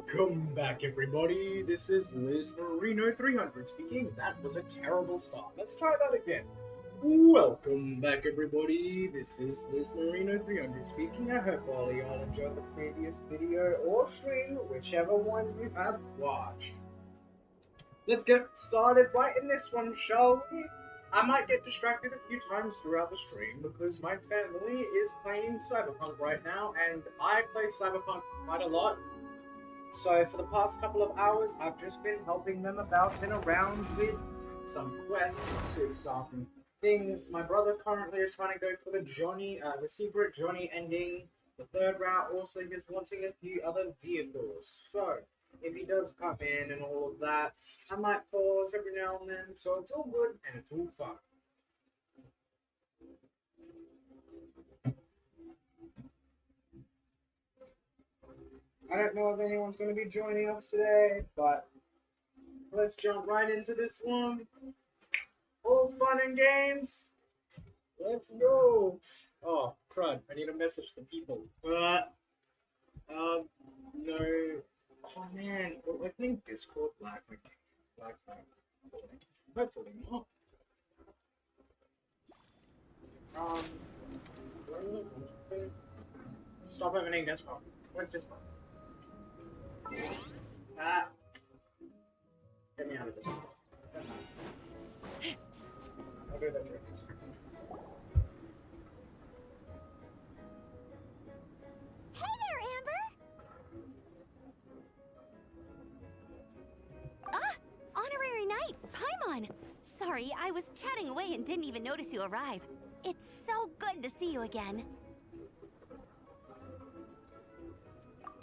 Welcome back, everybody. This is Liz Marino 300 speaking. That was a terrible start. Let's try that again. Welcome back, everybody. This is Liz Marino 300 speaking. I hope all of y'all enjoyed the previous video or stream, whichever one you have watched. Let's get started right in this one, shall we? I might get distracted a few times throughout the stream because my family is playing Cyberpunk right now, and I play Cyberpunk quite a lot. So for the past couple of hours, I've just been helping them about and around with some quests, some things. My brother currently is trying to go for the secret Johnny ending. The third route also is wanting a few other vehicles. So if he does come in and all of that, I might pause every now and then. So it's all good and it's all fun. I don't know if anyone's going to be joining us today, but let's jump right into this one. All fun and games. Let's go. Oh, crud. I need to message the people. No. Oh, man. Well, I think Discord black. Hopefully not. Stop opening Discord. Where's Discord? Ah. Get me out of this. I'll do that trick. Hey there, Amber! Honorary Knight, Paimon! Sorry, I was chatting away and didn't even notice you arrive. It's so good to see you again.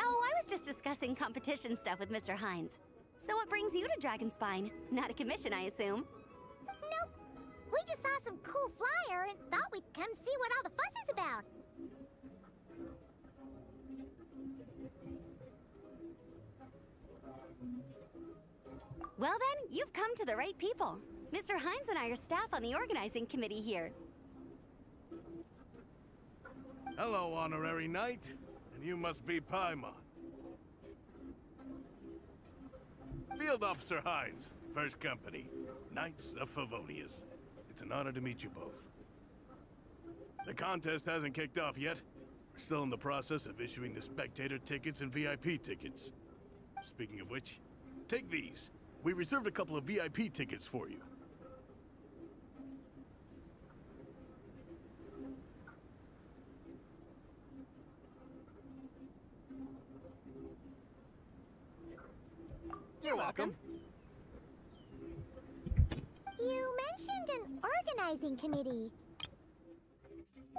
Oh, I was just discussing competition stuff with Mr. Hines. So what brings you to Dragonspine? Not a commission, I assume? Nope. We just saw some cool flyer and thought we'd come see what all the fuss is about. Well then, you've come to the right people. Mr. Hines and I are staff on the organizing committee here. Hello, Honorary Knight. And you must be Paimon. Field Officer Hines, First Company, Knights of Favonius. It's an honor to meet you both. The contest hasn't kicked off yet. We're still in the process of issuing the spectator tickets and VIP tickets. Speaking of which, take these. We reserved a couple of VIP tickets for you. You're welcome. You mentioned an organizing committee.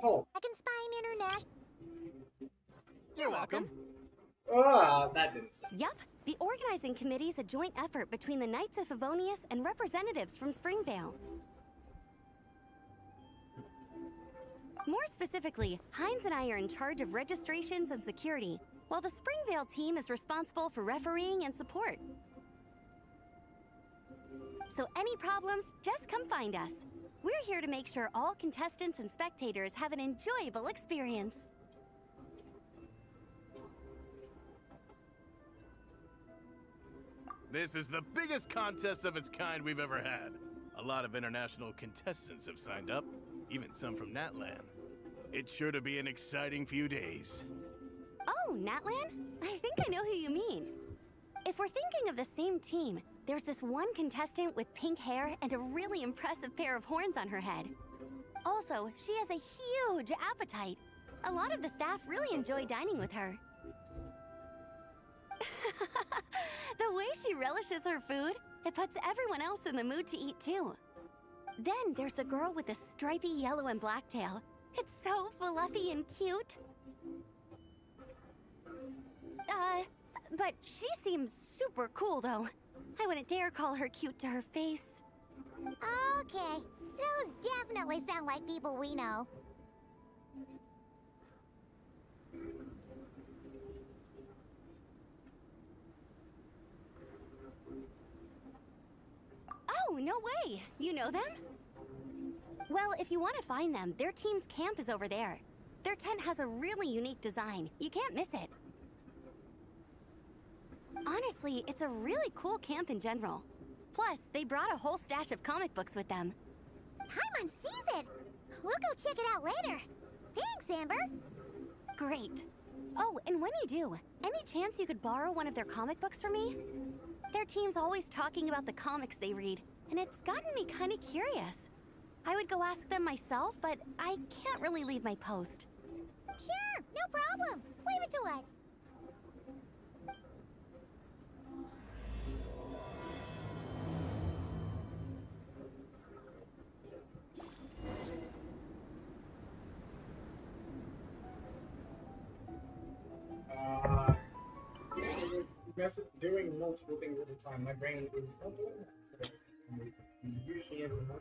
Oh. Dragonspine International. You're welcome. Ah, that didn't sound. Yup, the organizing committee is a joint effort between the Knights of Favonius and representatives from Springvale. More specifically, Hines and I are in charge of registrations and security, while the Springvale team is responsible for refereeing and support. So any problems, just come find us. We're here to make sure all contestants and spectators have an enjoyable experience. This is the biggest contest of its kind we've ever had. A lot of international contestants have signed up, even some from Natlan. It's sure to be an exciting few days. Oh, Natlan? I think I know who you mean. If we're thinking of the same team, there's this one contestant with pink hair and a really impressive pair of horns on her head. Also, she has a huge appetite. A lot of the staff really enjoy dining with her. The way she relishes her food, it puts everyone else in the mood to eat too. Then there's the girl with the stripy yellow and black tail. It's so fluffy and cute. But she seems super cool though. I wouldn't dare call her cute to her face. Okay, those definitely sound like people we know. Oh, no way! You know them? Well, if you want to find them, their team's camp is over there. Their tent has a really unique design. You can't miss it. Honestly, it's a really cool camp in general. Plus, they brought a whole stash of comic books with them. Paimon sees it! We'll go check it out later. Thanks, Amber! Great. Oh, and when you do, any chance you could borrow one of their comic books for me? Their team's always talking about the comics they read, and it's gotten me kind of curious. I would go ask them myself, but I can't really leave my post. Sure, no problem. Leave it to us. Doing multiple things at a time. My brain is usually everyone.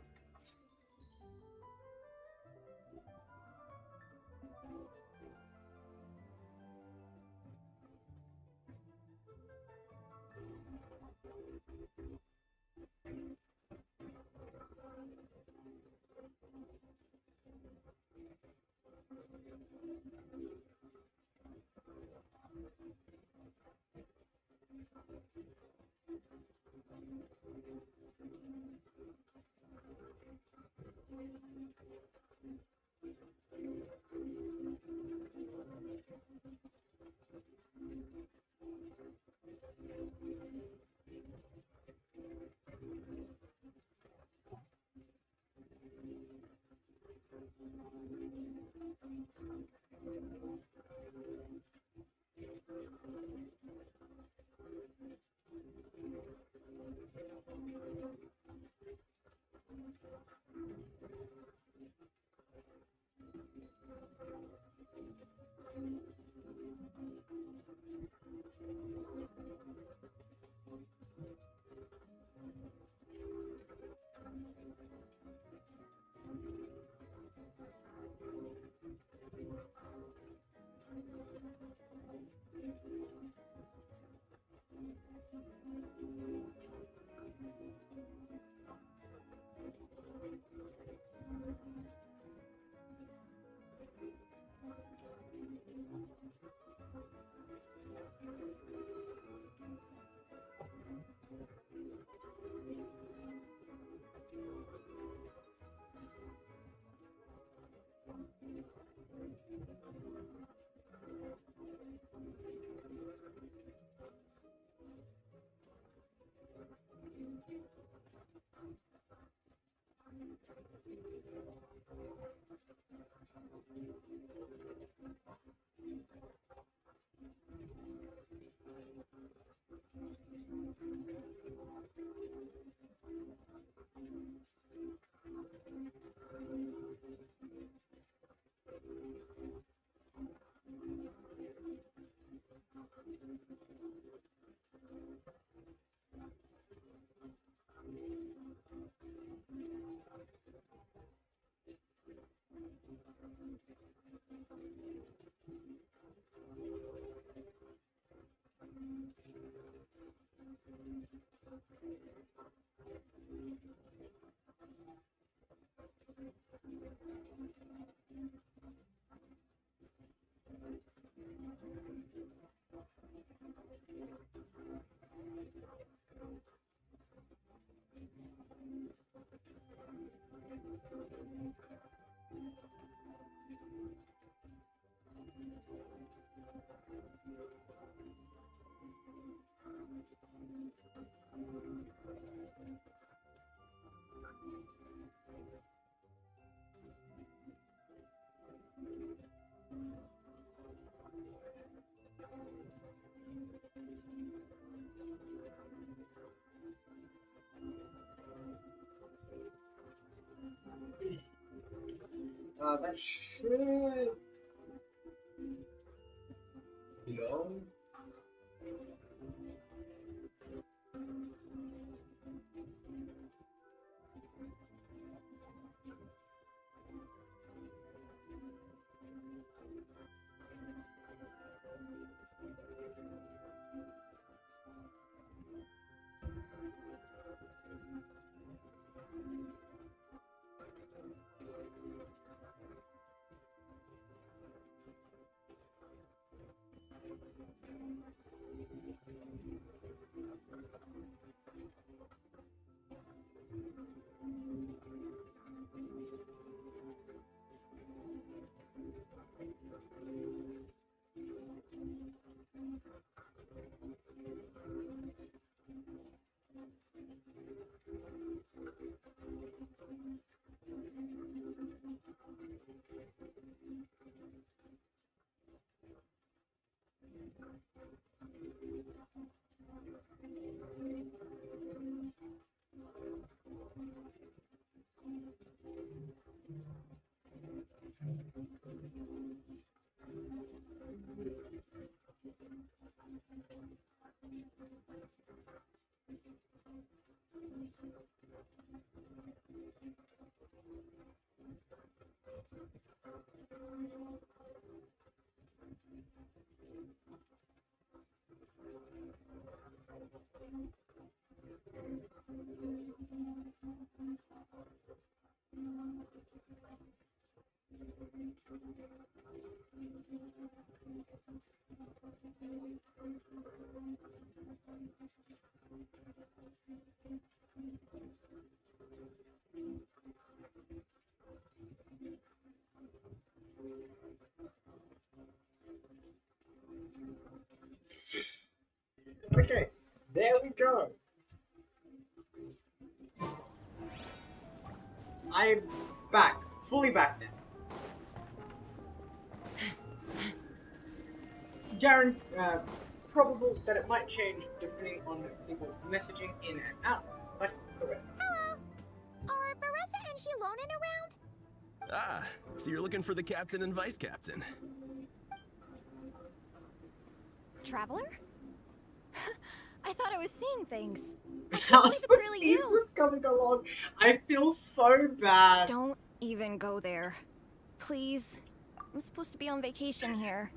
That should be all. go. I'm back. Fully back now. Probable that it might change depending on people messaging in and out, but correct. Hello. Are Marissa and Shilonen around? Ah, so you're looking for the captain and vice captain. Traveler? I thought I was seeing things. I can't How's believe the it's really you. thesis coming along? I feel so bad. Don't even go there. Please. I'm supposed to be on vacation here.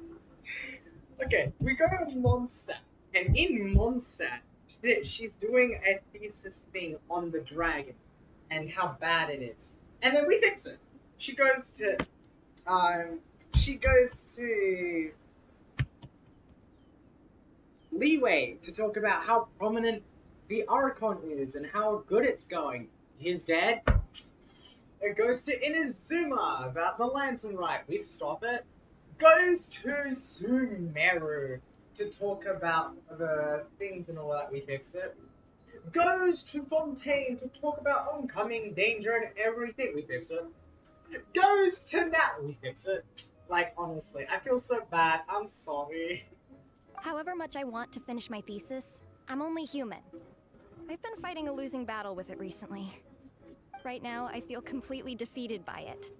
Okay, we go to Mondstadt, and in Mondstadt, she's doing a thesis thing on the dragon and how bad it is, and then we fix it. She goes to Leeway to talk about how prominent the Archon is and how good it's going. He's dead. It goes to Inazuma about the Lantern Rite. We stop it. Goes to Sumeru to talk about the things and all that. We fix it. Goes to Fontaine to talk about oncoming danger and everything. We fix it. Goes to Nat. We fix it. Like, honestly, I feel so bad. I'm sorry. However much I want to finish my thesis, I'm only human. I've been fighting a losing battle with it recently. Right now, I feel completely defeated by it.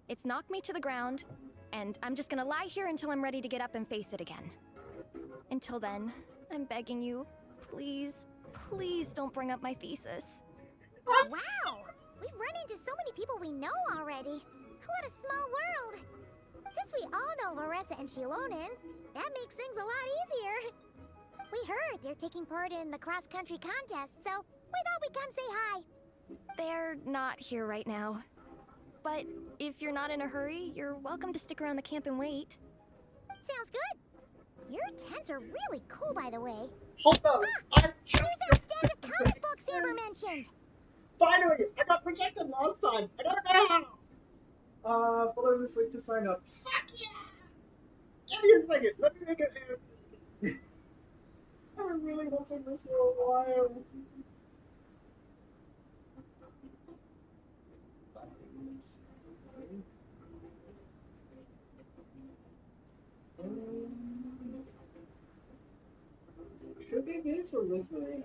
It's knocked me to the ground, and I'm just gonna lie here until I'm ready to get up and face it again. Until then, I'm begging you, please, please don't bring up my thesis. Wow! We've run into so many people we know already. What a small world! Since we all know Marissa and Shilonen, that makes things a lot easier. We heard they're taking part in the cross-country contest, so we thought we'd come say hi. They're not here right now. But if you're not in a hurry, you're welcome to stick around the camp and wait. Sounds good. Your tents are really cool, by the way. Hold on. I just Here's that stand of comic books Amber mentioned. Finally, I got rejected last time. I don't know how. Follow this link to sign up. Fuck yeah! Give me a second. Let me make it. I've been really wanting this for a while. Should be this or Liz Marina?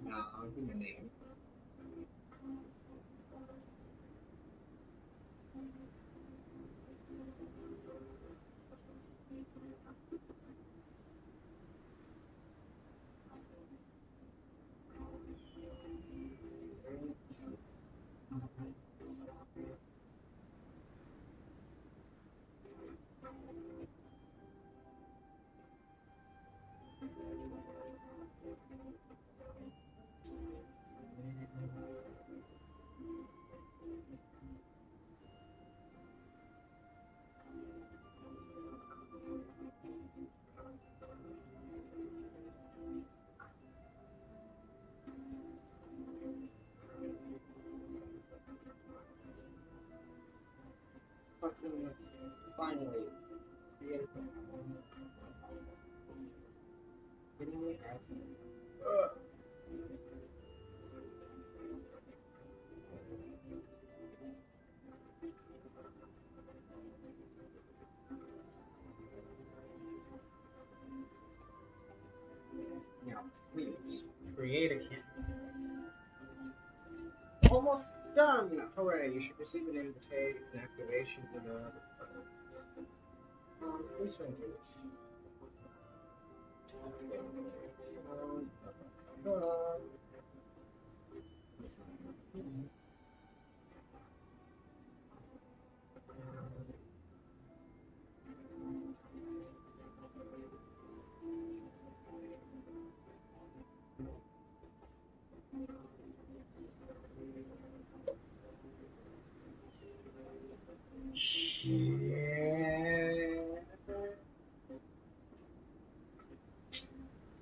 Nah, I'll give my name. Finally. Now, please, create a camp. Almost done! Hooray, you should receive an invitation activation for the... please don't do this.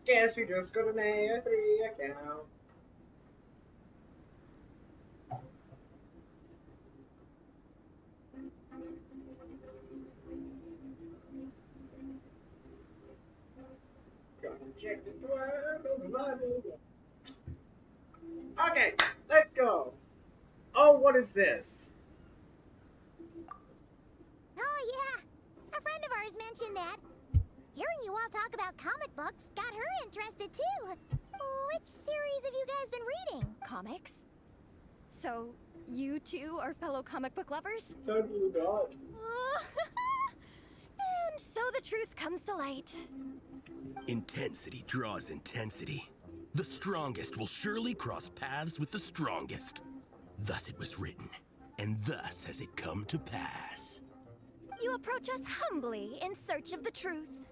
Guess we just got an AO3 account. check the door. Okay, let's go. Oh, what is this? Oh, yeah. A friend of ours mentioned that. Hearing you all talk about comic books got her interested, too. Which series have you guys been reading? Comics? So, you two are fellow comic book lovers? Totally not. And so the truth comes to light. Intensity draws intensity. The strongest will surely cross paths with the strongest. Thus it was written, and thus has it come to pass. You approach us humbly in search of the truth.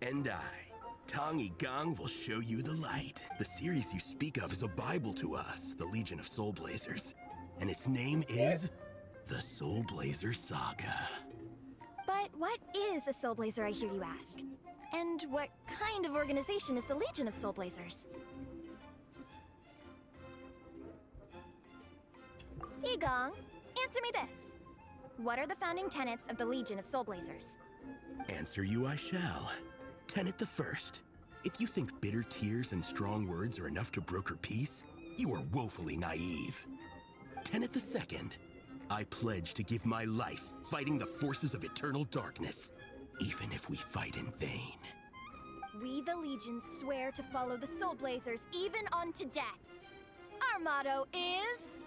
And I, Tong Gang, will show you the light. The series you speak of is a Bible to us, the Legion of Soul Blazers. And its name is the Soul Blazer Saga. But what is a Soul Blazer, I hear you ask? And what kind of organization is the Legion of Soul Blazers? Igong, answer me this. What are the founding tenets of the Legion of Soul Blazers? Answer you I shall. Tenet the first. If you think bitter tears and strong words are enough to broker peace, you are woefully naive. Tenet the second. I pledge to give my life fighting the forces of eternal darkness, even if we fight in vain. We, the Legion, swear to follow the Soul Blazers even unto death. Our motto is...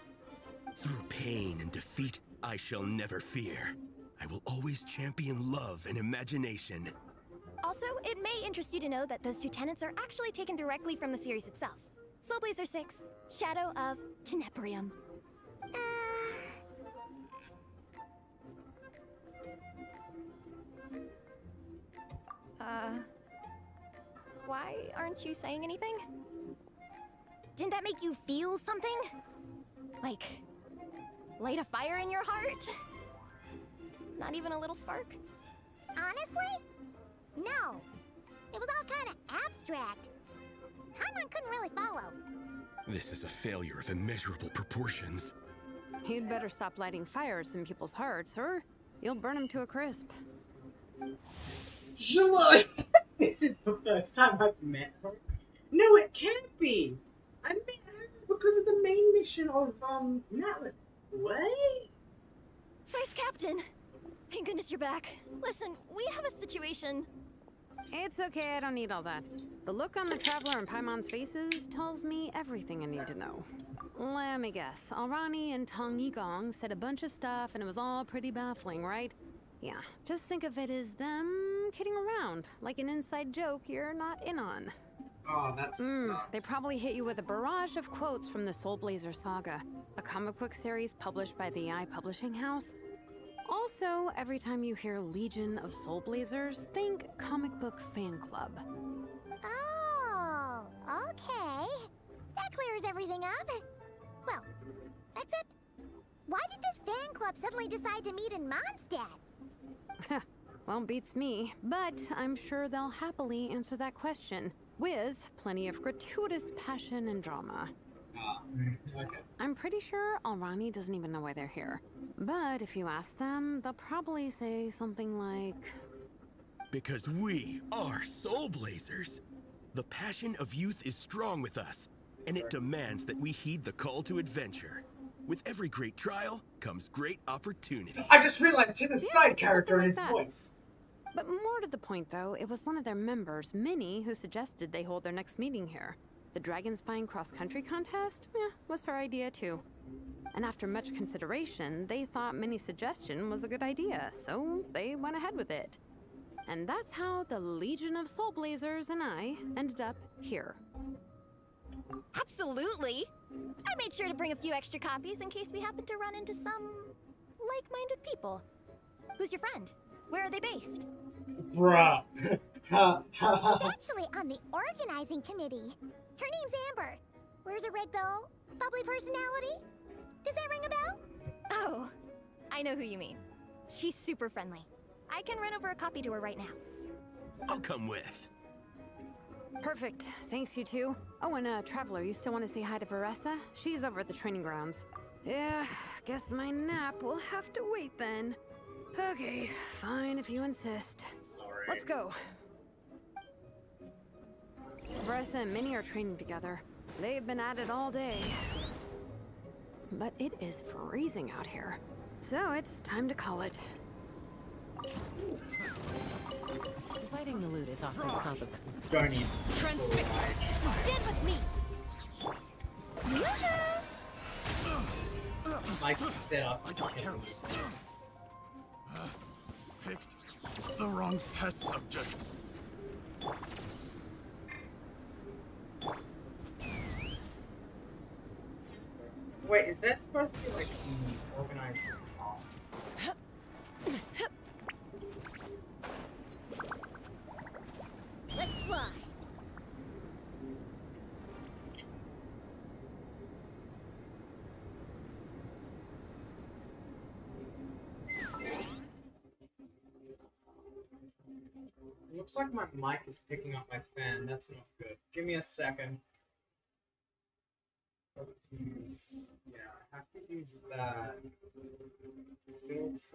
Through pain and defeat, I shall never fear. I will always champion love and imagination. Also, it may interest you to know that those two tenets are actually taken directly from the series itself. Soul Blazer 6, Shadow of Tenebrium. Why aren't you saying anything? Didn't that make you feel something? Like, light a fire in your heart? Not even a little spark? Honestly? No. It was all kind of abstract. Paimon couldn't really follow. This is a failure of immeasurable proportions. You'd better stop lighting fires in people's hearts, or you'll burn them to a crisp. July! This is the first time I've met her. No, it can't be. I met her because of the main mission of, Natlan. What? Vice Captain! Thank goodness you're back. Listen, we have a situation. It's okay, I don't need all that. The look on the Traveler and Paimon's faces tells me everything I need to know. Let me guess. Alrani and Tong Yigong said a bunch of stuff and it was all pretty baffling, right? Yeah, just think of it as them kidding around, like an inside joke you're not in on. Oh, that's They probably hit you with a barrage of quotes from the Soul Blazer Saga, a comic book series published by the AI Publishing House. Also, every time you hear Legion of Soul Blazers, think comic book fan club. Oh, okay. That clears everything up. Well, except, why did this fan club suddenly decide to meet in Mondstadt? Well, beats me, but I'm sure they'll happily answer that question, with plenty of gratuitous passion and drama. Okay. I'm pretty sure Alrani doesn't even know why they're here. But if you ask them, they'll probably say something like... Because we are Soul Blazers. The passion of youth is strong with us, and it demands that we heed the call to adventure. With every great trial comes great opportunity. I just realized he's a side character in his something like that. voice. But more to the point, though, it was one of their members, Minnie, who suggested they hold their next meeting here. The Dragon Spine cross-country contest? Was her idea, too. And after much consideration, they thought Minnie's suggestion was a good idea, so they went ahead with it. And that's how the Legion of Soul Blazers and I ended up here. Absolutely! I made sure to bring a few extra copies in case we happen to run into some like-minded people. Who's your friend? Where are they based? Bruh. She's actually on the organizing committee. Her name's Amber. Wears a red bow, bubbly personality. Does that ring a bell? Oh, I know who you mean. She's super friendly. I can run over a copy to her right now. I'll come with. Perfect. Thanks, you two. Oh, and Traveler, you still want to say hi to Varessa? She's over at the training grounds. Yeah, guess my nap will have to wait then. Okay, fine if you insist. Sorry. let's go. Varessa and Minnie are training together. They've been at it all day. But it is freezing out here. So it's time to call it. Fighting the loot is often the cause of... Don't need. Transfixed! Stand with me! My setup is Careless. Picked the wrong test subject. Wait, is that supposed to be like organized? Let's fly. Looks like my mic is picking up my fan. That's not good. Give me a second. Yeah, I have to use that. Filters.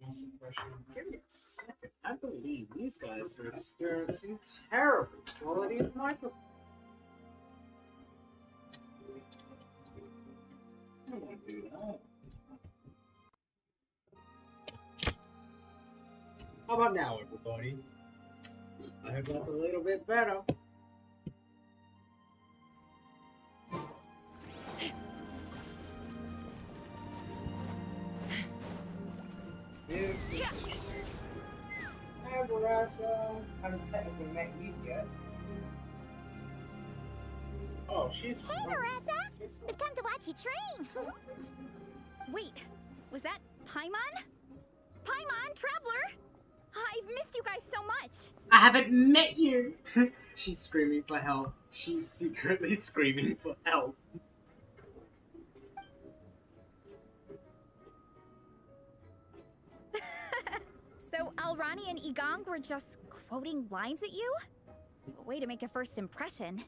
No suppression. Give me a second. I believe these guys are experiencing terrible quality of microphone. I don't want to do that. How about now, everybody? I hope that's a little bit better. Hi, Barassa. I haven't technically met you yet. Oh, she's. Hey, Marissa! We've come to watch you train. Wait, was that Paimon? Paimon, Traveler! I've missed you guys so much! I haven't met you! She's screaming for help. She's secretly screaming for help. So Alrani and Igong were just quoting lines at you? Way to make a first impression.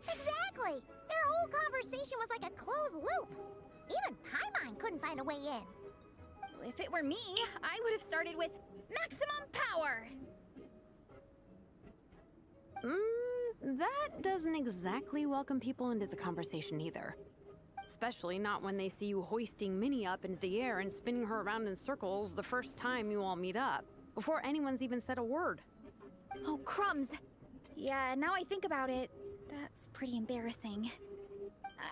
Exactly! Their whole conversation was like a closed loop. Even Paimon couldn't find a way in. If it were me, I would have started with maximum power! That doesn't exactly welcome people into the conversation either. Especially not when they see you hoisting Minnie up into the air and spinning her around in circles the first time you all meet up, before anyone's even said a word. Oh, crumbs! Yeah, now I think about it, that's pretty embarrassing.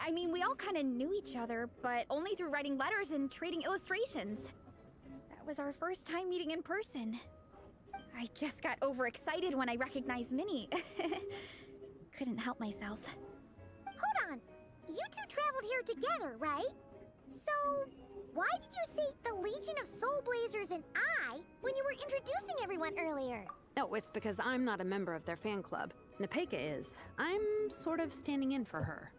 I mean, we all kind of knew each other, but only through writing letters and trading illustrations. That was our first time meeting in person. I just got overexcited when I recognized Minnie. Couldn't help myself. Hold on. You two traveled here together, right? So, why did you say the Legion of Soul Blazers and I when you were introducing everyone earlier? Oh, it's because I'm not a member of their fan club. Nepeka is. I'm sort of standing in for her.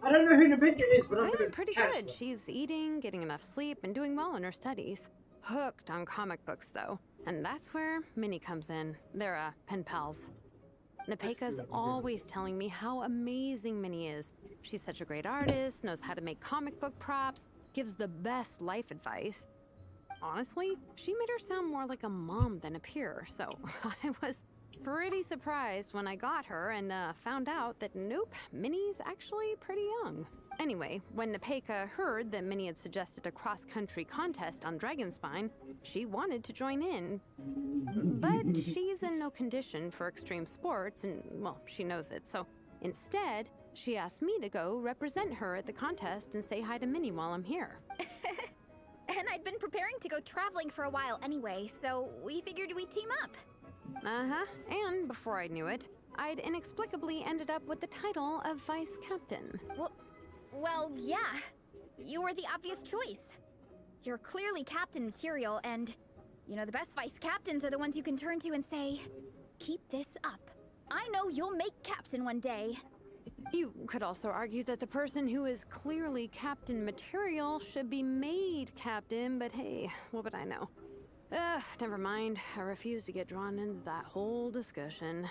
I don't know who Nabika is, but I'm gonna Pretty catch good. her. She's eating, getting enough sleep, and doing well in her studies. Hooked on comic books, though. And that's where Minnie comes in. They're, pen pals. Nepeka's always telling me how amazing Minnie is. She's such a great artist, knows how to make comic book props, gives the best life advice. Honestly, she made her sound more like a mom than a peer, so I was pretty surprised when I got her and found out that nope, Minnie's actually pretty young. Anyway, when Nepeka heard that Minnie had suggested a cross-country contest on Dragonspine, she wanted to join in. But she's in no condition for extreme sports, and, well, she knows it, so instead, she asked me to go represent her at the contest and say hi to Minnie while I'm here. And I'd been preparing to go traveling for a while anyway, so we figured we'd team up. Uh-huh, and before I knew it, I'd inexplicably ended up with the title of Vice Captain. Well, yeah. You were the obvious choice. You're clearly captain material, and, you know, the best vice captains are the ones you can turn to and say, keep this up. I know you'll make captain one day. You could also argue that the person who is clearly captain material should be made captain, but hey, what would I know? Never mind. I refuse to get drawn into that whole discussion.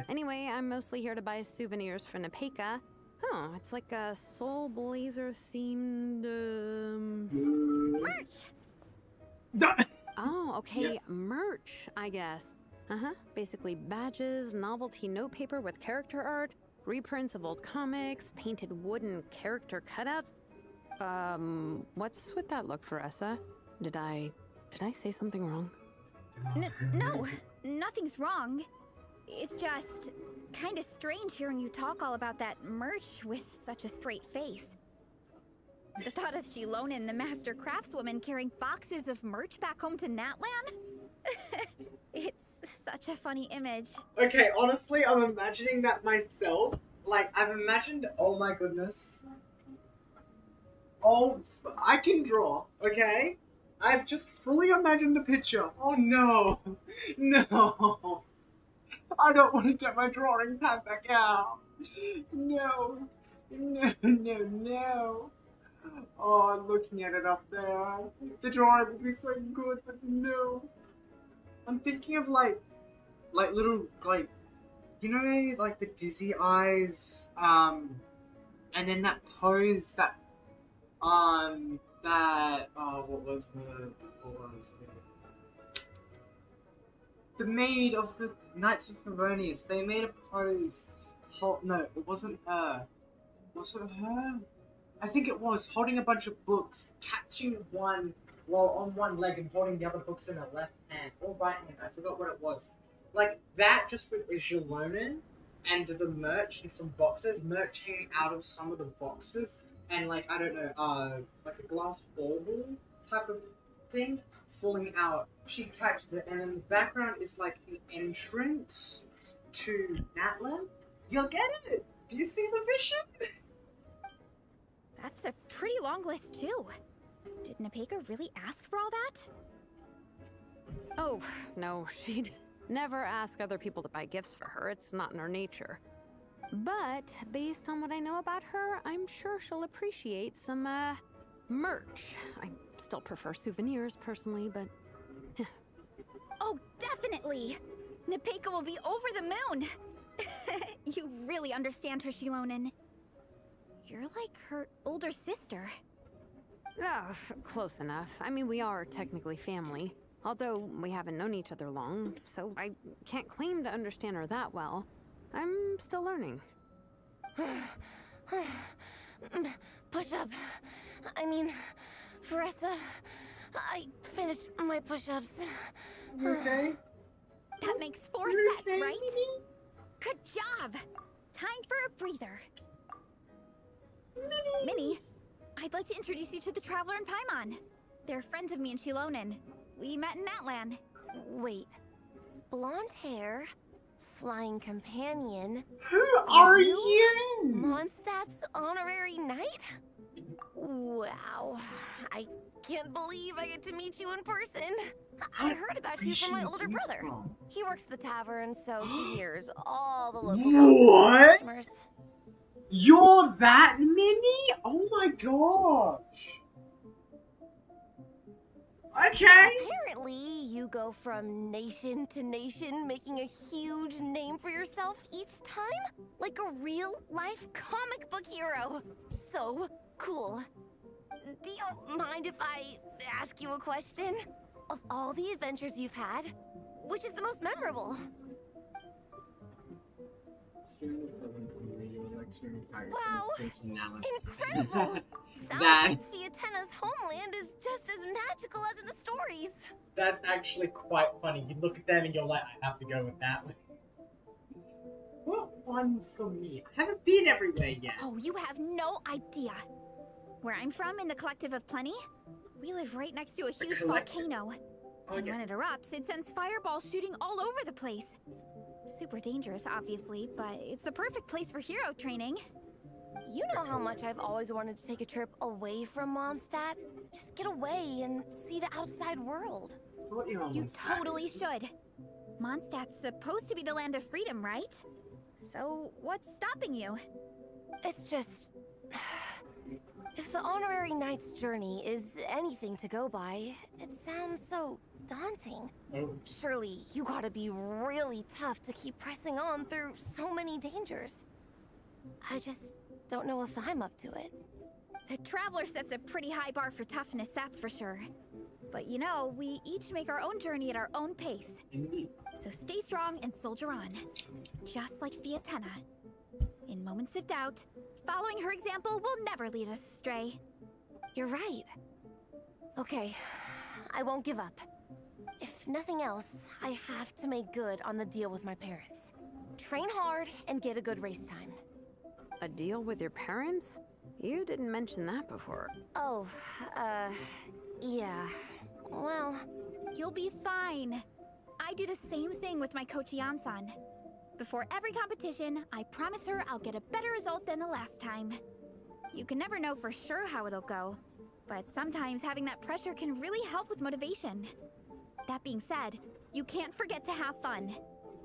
Anyway, I'm mostly here to buy souvenirs for Nepeka. Oh, it's like a Soul Blazer themed, Merch! Oh, okay, Yep. merch, I guess. Basically badges, novelty notepaper with character art, reprints of old comics, painted wooden character cutouts. What's with that look, Faressa? Did I say something wrong? No, nothing's wrong. It's just kind of strange hearing you talk all about that merch with such a straight face. The thought of Shilonen, the master craftswoman, carrying boxes of merch back home to Natlan? It's such a funny image. Okay, honestly, I'm imagining that myself. Like, I've imagined, oh my goodness. Oh, I can draw, okay? I've just fully imagined a picture. Oh no. No. I don't want to get my drawing pad back out. No. No, no, no. Oh, looking at it up there. The drawing would be so good, but no. I'm thinking of like little, like, you know, like the dizzy eyes, and then that pose that, what was the maid of the Knights of Favonius, they made a pose, no, it wasn't her. Was it her? I think it was, holding a bunch of books, catching one while on one leg and holding the other books in her left hand, or right hand, I forgot what it was. Like, that just with Jalonen and the merch and some boxes, merch hanging out of some of the boxes, and like, I don't know, like a glass bauble type of thing falling out. She catches it, and in the background is like the entrance to Natlan. You'll get it! Do you see the vision? That's a pretty long list, too. Did Nepeka really ask for all that? Oh, no, she'd never ask other people to buy gifts for her. It's not in her nature. But based on what I know about her, I'm sure she'll appreciate some, merch. I still prefer souvenirs, personally, but... Oh, definitely! Nepeka will be over the moon! You really understand her, Shilonen. You're like her older sister. Oh, close enough. I mean, we are technically family. Although we haven't known each other long, so I can't claim to understand her that well. I'm still learning. Push-up. I mean, Faressa, I finished my push-ups. Okay. That makes 4 sets, right? Good job! Time for a breather. Minnie, I'd like to introduce you to the Traveler and Paimon. They're friends of me and Shilonen. We met in Natlan. Wait. Blonde hair, flying companion. Who are you? Mondstadt's honorary knight? Wow. I can't believe I get to meet you in person. I heard about you from my older brother. He works the tavern, so he hears all the local What? customers. You're that mini? Oh my gosh. Okay. Apparently, you go from nation to nation, making a huge name for yourself each time? Like a real-life comic book hero. So cool. Do you mind if I ask you a question? Of all the adventures you've had, which is the most memorable? Wow! Incredible! Sounds like Fiatena's homeland is just as magical as in the stories. That's actually quite funny. You look at them and you're like, I have to go with that. What one for me? I haven't been everywhere yet. Oh, you have no idea. Where I'm from, in the Collective of Plenty, we live right next to a huge volcano. And when it erupts, it sends fireballs shooting all over the place. Super dangerous, obviously, but it's the perfect place for hero training. You know how much I've always wanted to take a trip away from Mondstadt? Just get away and see the outside world. You totally should. Mondstadt's supposed to be the land of freedom, right? So, what's stopping you? It's just... If the Honorary Knight's journey is anything to go by, it sounds so daunting. Oh. Surely you gotta be really tough to keep pressing on through so many dangers. I just don't know if I'm up to it. The Traveler sets a pretty high bar for toughness, that's for sure. But you know, we each make our own journey at our own pace. Indeed. So stay strong and soldier on. Just like Fiatenna. In moments of doubt, following her example will never lead us astray. You're right. Okay, I won't give up. If nothing else, I have to make good on the deal with my parents. Train hard and get a good race time. A deal with your parents? You didn't mention that before. Oh, yeah. Well, You'll be fine. I do the same thing with my coach Yan-san. Before every competition, I promise her I'll get a better result than the last time. You can never know for sure how it'll go, but sometimes having that pressure can really help with motivation. That being said, you can't forget to have fun.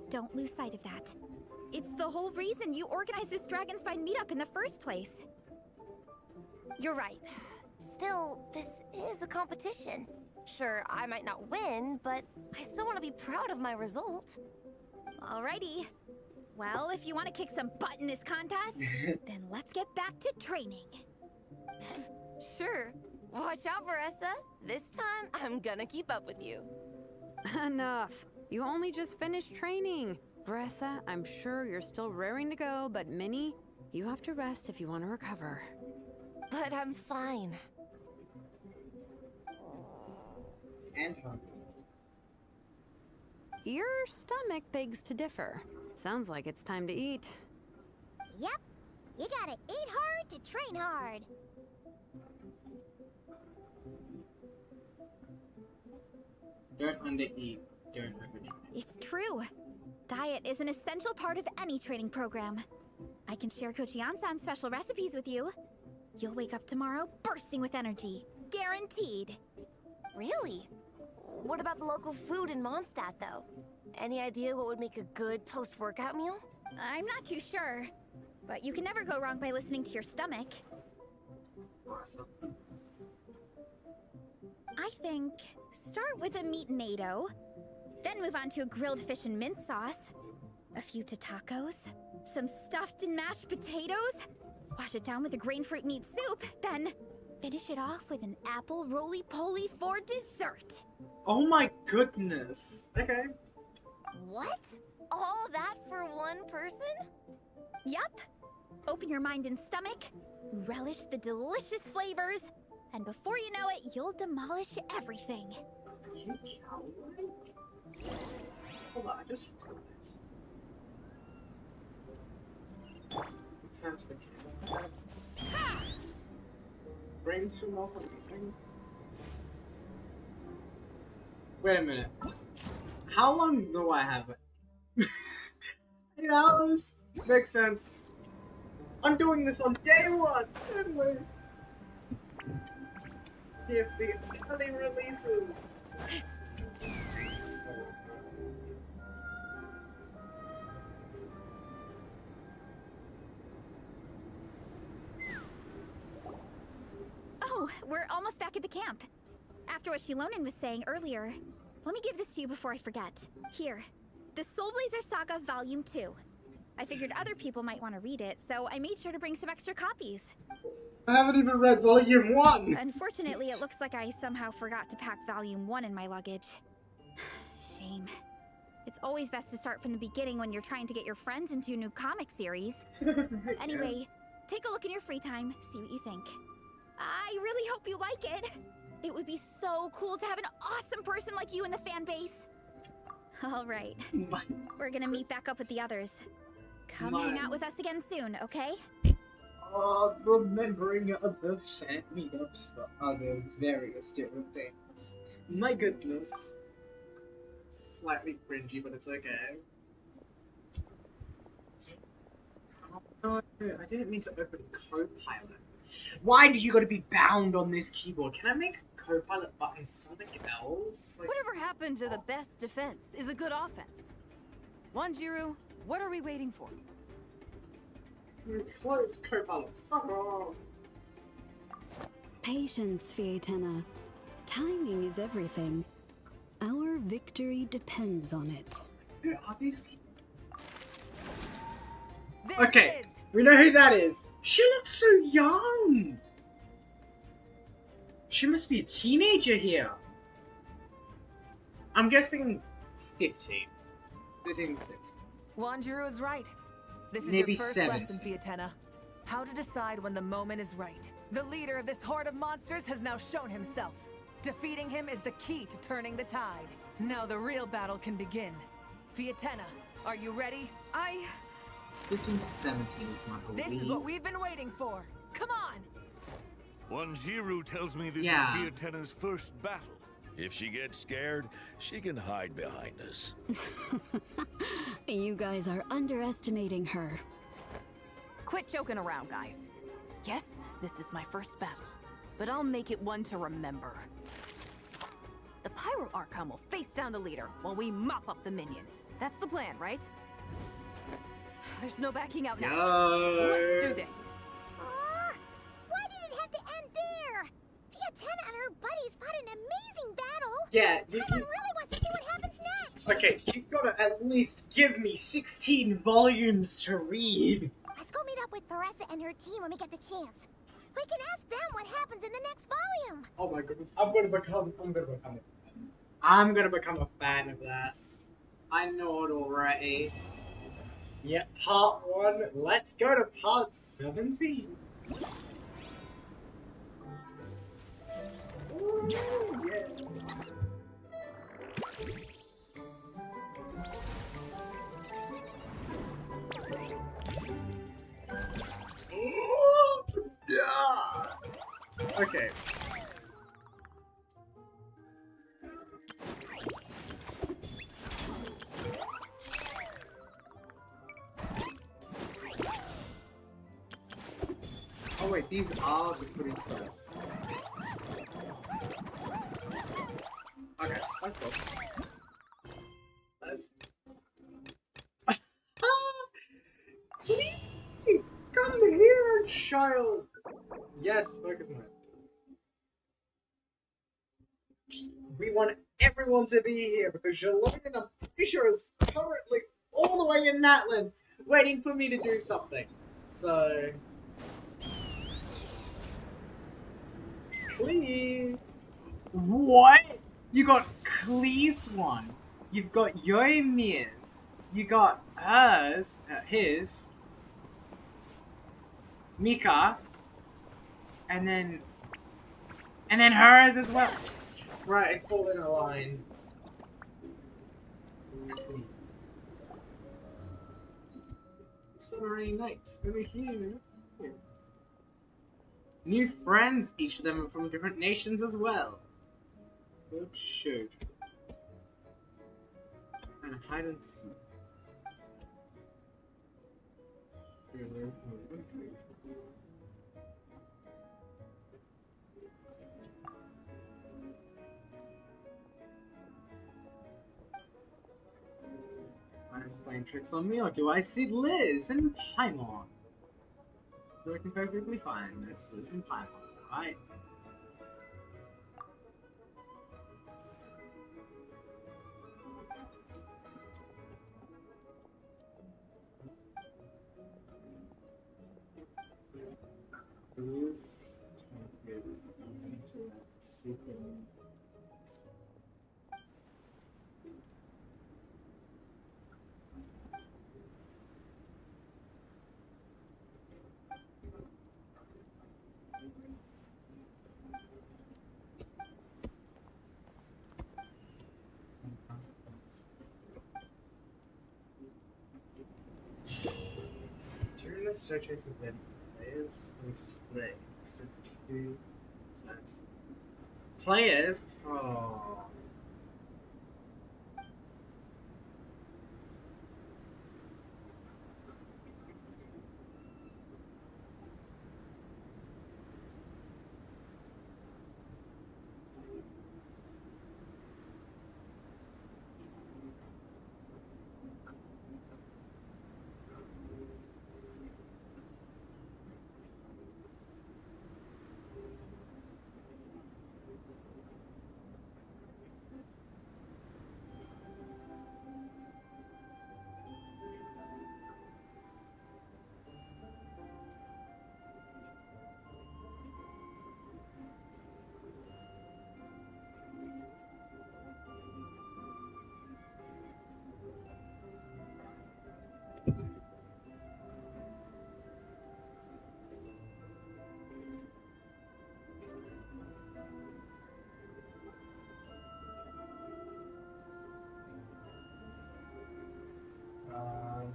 Don't lose sight of that. It's the whole reason you organized this Dragonspine meetup in the first place. you're right. Still, this is a competition. Sure, I might not win, but I still want to be proud of my result. Alrighty. Well, if you want to kick some butt in this contest, then let's get back to training. Sure. Watch out, Varessa. This time, I'm gonna keep up with you. Enough. You only just finished training. Varessa, I'm sure you're still raring to go, but Minnie, you have to rest if you want to recover. But I'm fine. And hungry. Your stomach begs to differ. Sounds like it's time to eat. Yep. You gotta eat hard to train hard. Don't undereat. Don't overtrain. It's true. Diet is an essential part of any training program. I can share Coach Yan-san's special recipes with you. You'll wake up tomorrow bursting with energy. Guaranteed. Really? What about the local food in Mondstadt, though? Any idea what would make a good post-workout meal? I'm not too sure, but you can never go wrong by listening to your stomach. Awesome. I think start with a meat natto, then move on to a grilled fish and mint sauce, a few tacos, some stuffed and mashed potatoes, wash it down with a grain fruit meat soup, then finish it off with an apple roly-poly for dessert. Oh my goodness. Okay. What? All that for one person? Yup. Open your mind and stomach, relish the delicious flavors, and before you know it, you'll demolish everything. You coward? Hold on, I just realized. Time to the camera. Brainstorm off on anything? Wait a minute. How long do I have it? 8 hours? Makes sense. I'm doing this on day 1, anyway. If the early releases. Oh, we're almost back at the camp. After what Shilonen was saying earlier, let me give this to you before I forget. Here, the Soul Blazer Saga Volume 2. I figured other people might want to read it, so I made sure to bring some extra copies. I haven't even read Volume 1! Unfortunately, it looks like I somehow forgot to pack Volume 1 in my luggage. Shame. It's always best to start from the beginning when you're trying to get your friends into a new comic series. Anyway, take a look in your free time, see what you think. I really hope you like it. It would be so cool to have an awesome person like you in the fan base. All right. We're gonna meet back up with the others. Come hang out with us again soon, okay? Remembering other fan meetups for other various different things. My goodness. Slightly cringy, but it's okay. Oh, no, I didn't mean to open Copilot. Why do you gotta be bound on this keyboard? Can I make Copilot button something else? Like, Whatever happened to the best defense is a good offense. Wanjiru, what are we waiting for? close Copilot, fuck off! Patience, Fiatenna. Timing is everything. Our victory depends on it. Who are these people? There Okay, it is. we know who that is. She looks so young. She must be a teenager here. I'm guessing 15. 15 to 16. Wanjiru is right. This is Maybe your first 17. lesson, Fiatenna. How to decide when the moment is right. The leader of this horde of monsters has now shown himself. Defeating him is the key to turning the tide. Now the real battle can begin. Fiatenna, are you ready? 15 to 17 is my belief. This is what we've been waiting for. Come on! Wanjiru tells me this Yeah. is Fiatenna's first battle. If she gets scared, she can hide behind us. You guys are underestimating her. Quit joking around, guys. Yes, this is my first battle, but I'll make it one to remember. The Pyro Archon will face down the leader while we mop up the minions. That's the plan, right? There's no backing out now. Let's do this. Why did it have to end there? Fiatenna and her buddies fought an amazing battle. Yeah, Paimon really wants to see what happens next. Okay, you gotta at least give me 16 volumes to read. Let's go meet up with Paressa and her team when we get the chance. We can ask them what happens in the next volume. Oh my goodness, I'm gonna become a fan of that. I know it already. Yeah, part 1. Let's go to part 17. Ooh, yeah. Okay. Oh wait, these are the pretty quests. Okay, let's go. Let's. Please, come here, child. Yes, focus on it. We want everyone to be here because Shalom, I'm pretty sure, is currently all the way in Natlan waiting for me to do something. So. Please. What? You got Klee's one. You've got Yoimir's. You got hers. His. Mika. And then hers as well. Right, it's all in a line. Sorry, night. Over here. New friends, each of them are from different nations as well. Good shoot. And hide and seek. Is playing tricks on me, or do I see Liz and Paimon? Working perfectly fine. That's Liz and Paimon, right? Liz, super. During the searches event, players will split into 2 sets. Players from Um,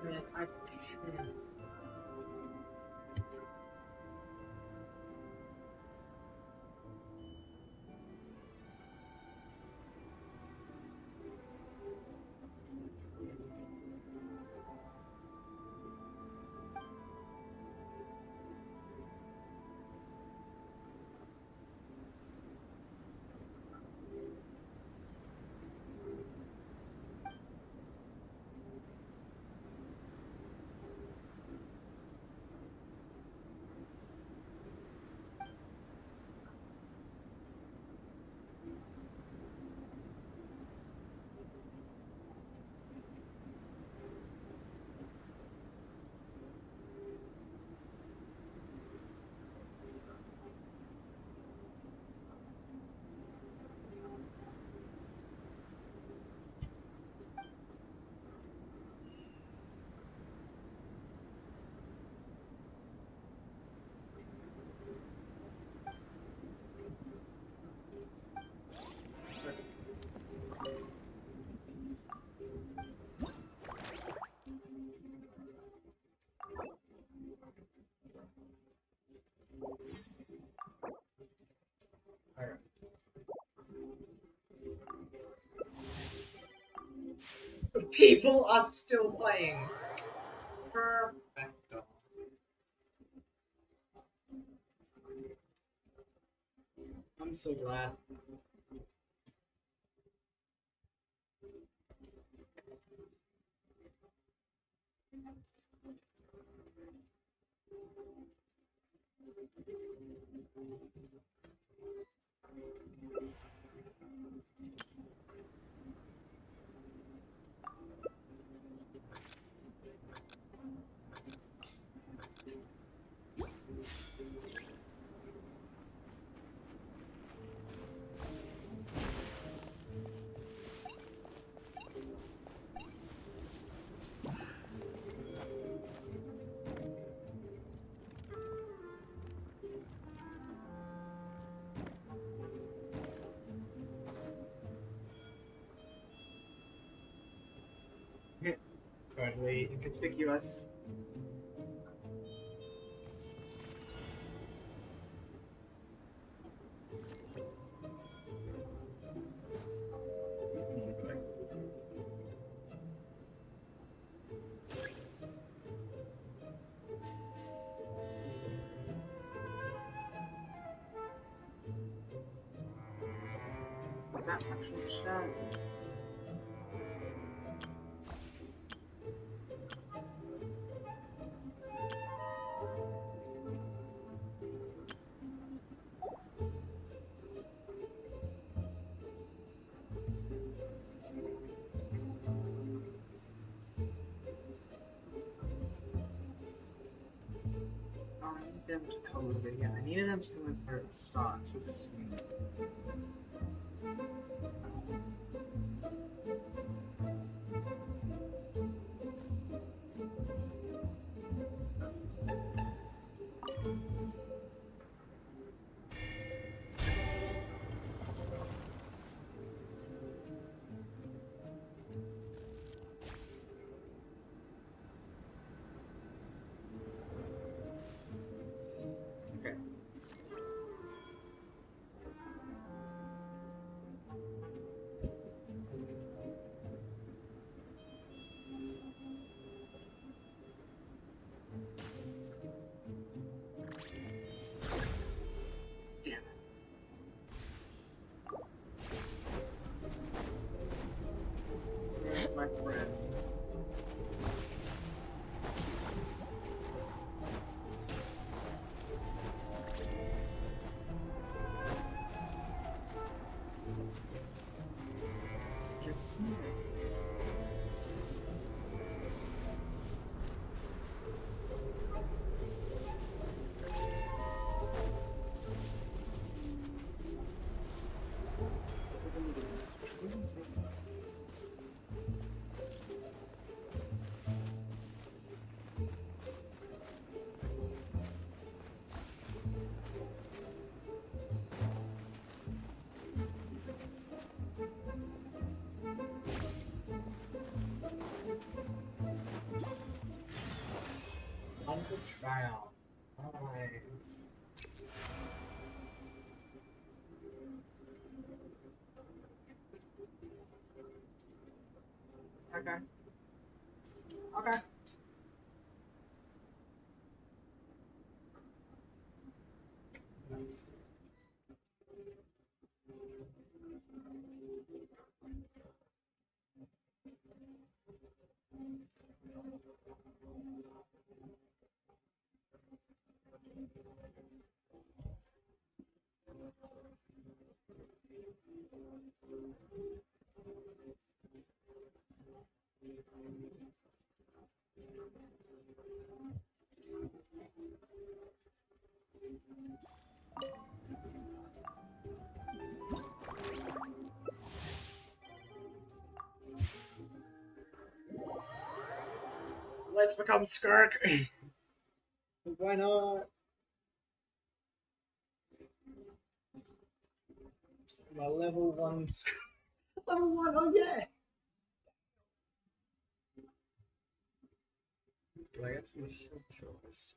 man, I can't. Alright. People are still playing. Perfecto. I'm so glad. Currently inconspicuous. Is that actual chat? Oh, I need them to come over here. I needed them to come in for the start. Just... Okay. one to try out. Nice. Okay. Okay. Nice. Let's become Skirk. Why not? My level 1 Skirk. Level 1, oh yeah! Do I get some heal choice?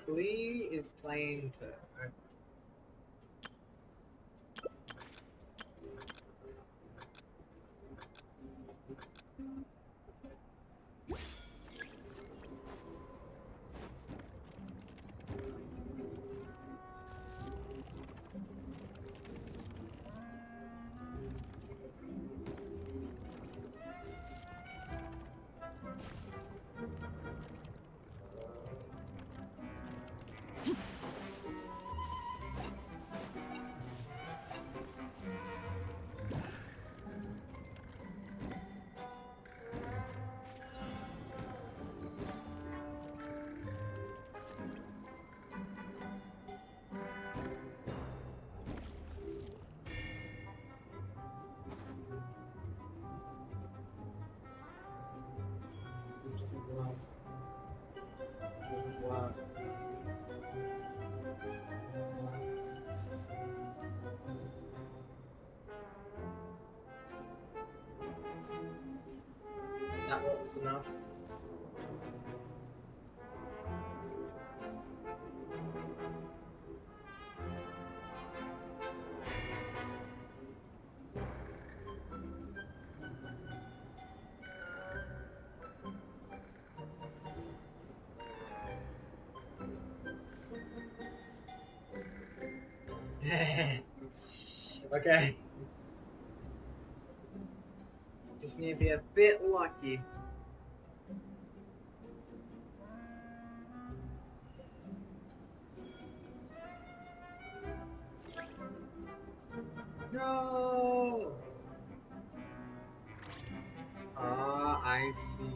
Glee is playing to. This doesn't go out. Doesn't go out. That was enough. Okay. Just need to be a bit lucky. No! Ah, I see.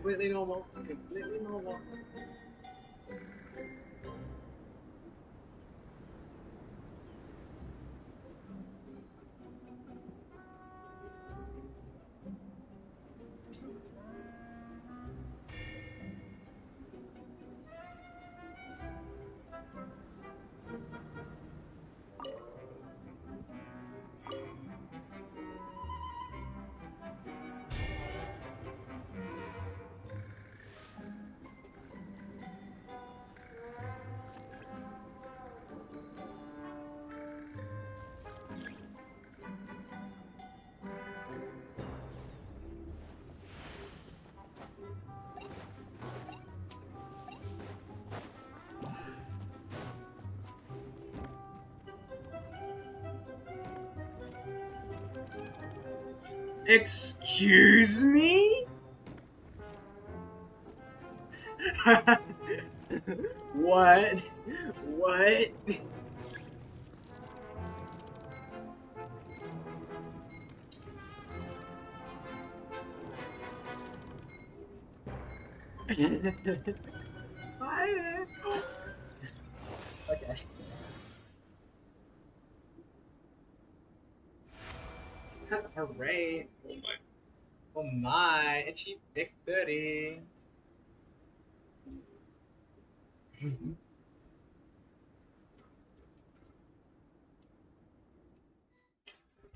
Completely normal. Completely normal. Excuse me? What? What? Hi there. Okay. Hooray. Oh my. Oh my. And she victory.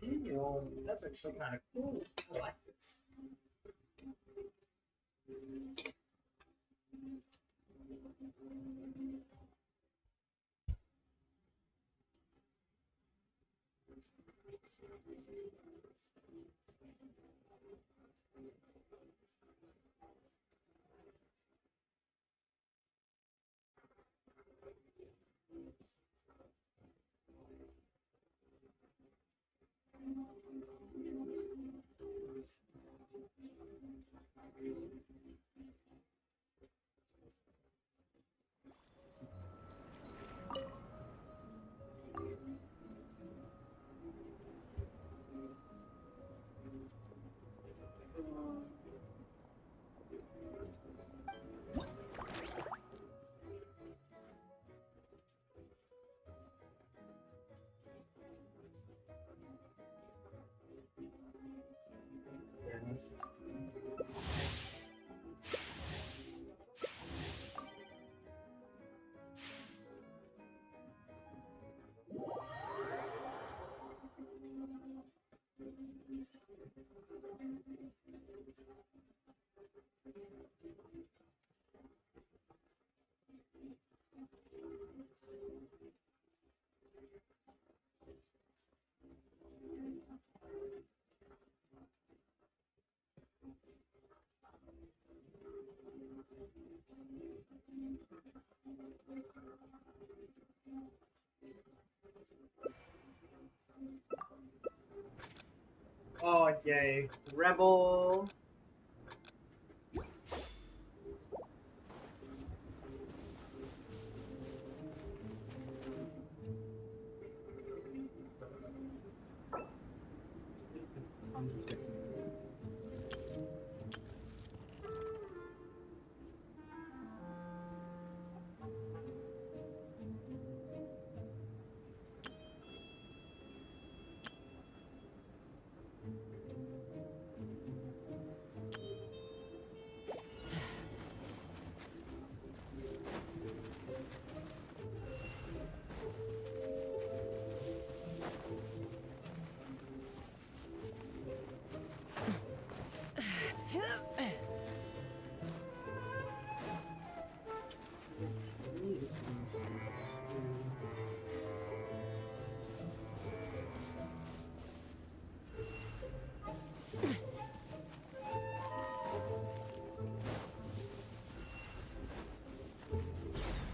Damn, that's actually kind of cool. I like this. Oh, yay. Rebel.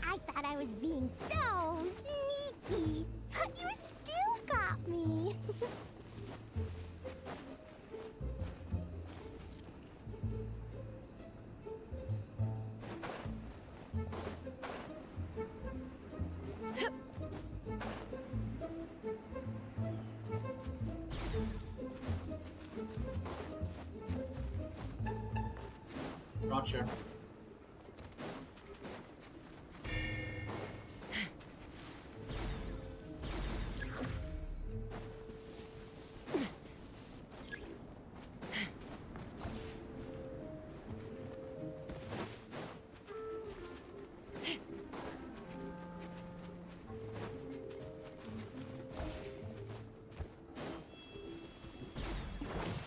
I thought I was being so sneaky, but you still got me. Gotcha.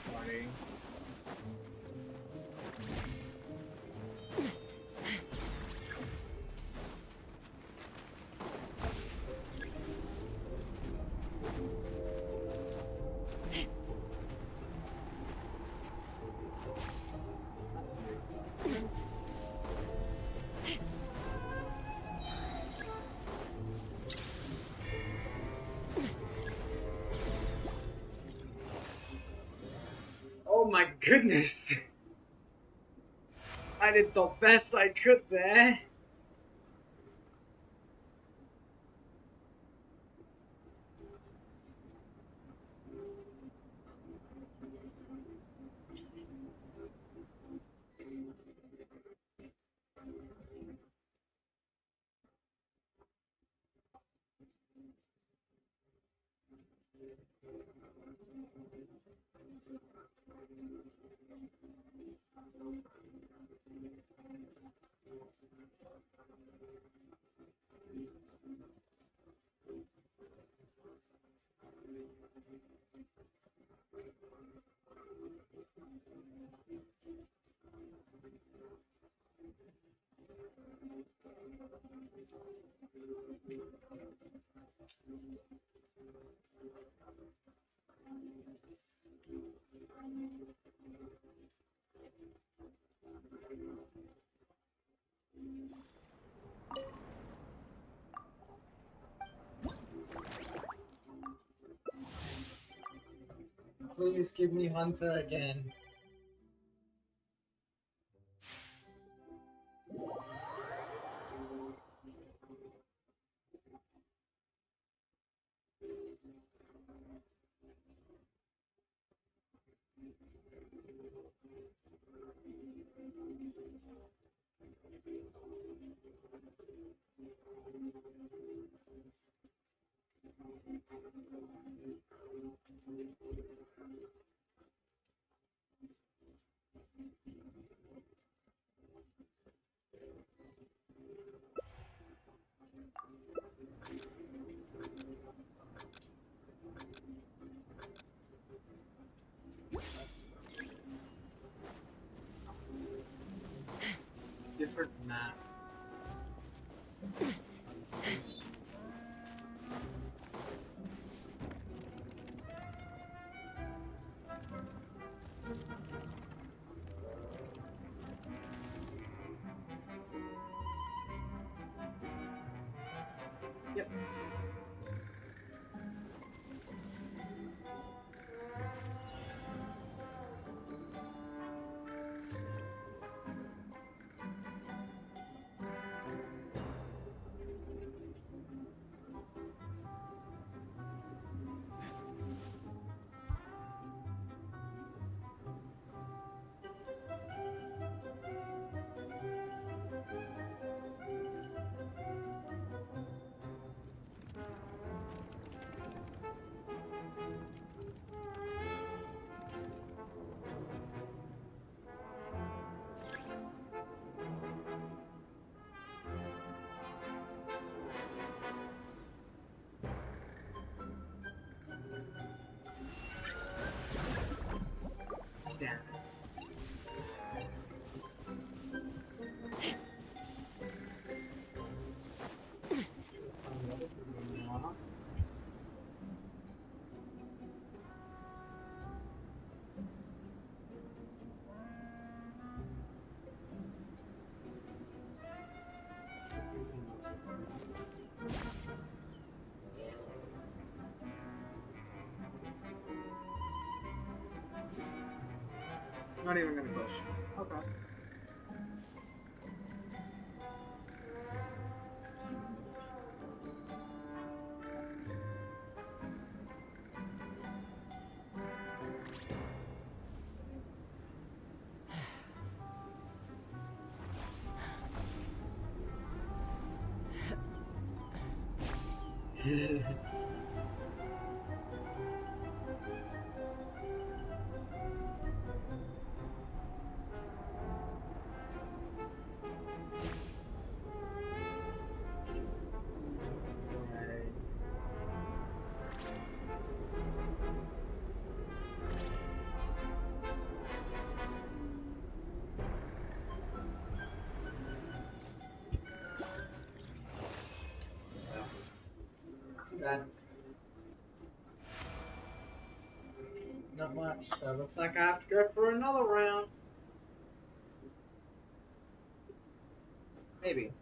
Sorry. goodness. I did the best I could there. Please give me Hunter again. Different map. Yep. Damn. Not even gonna question. Okay. Too bad. Not much, so it looks like I have to go for another round. Maybe.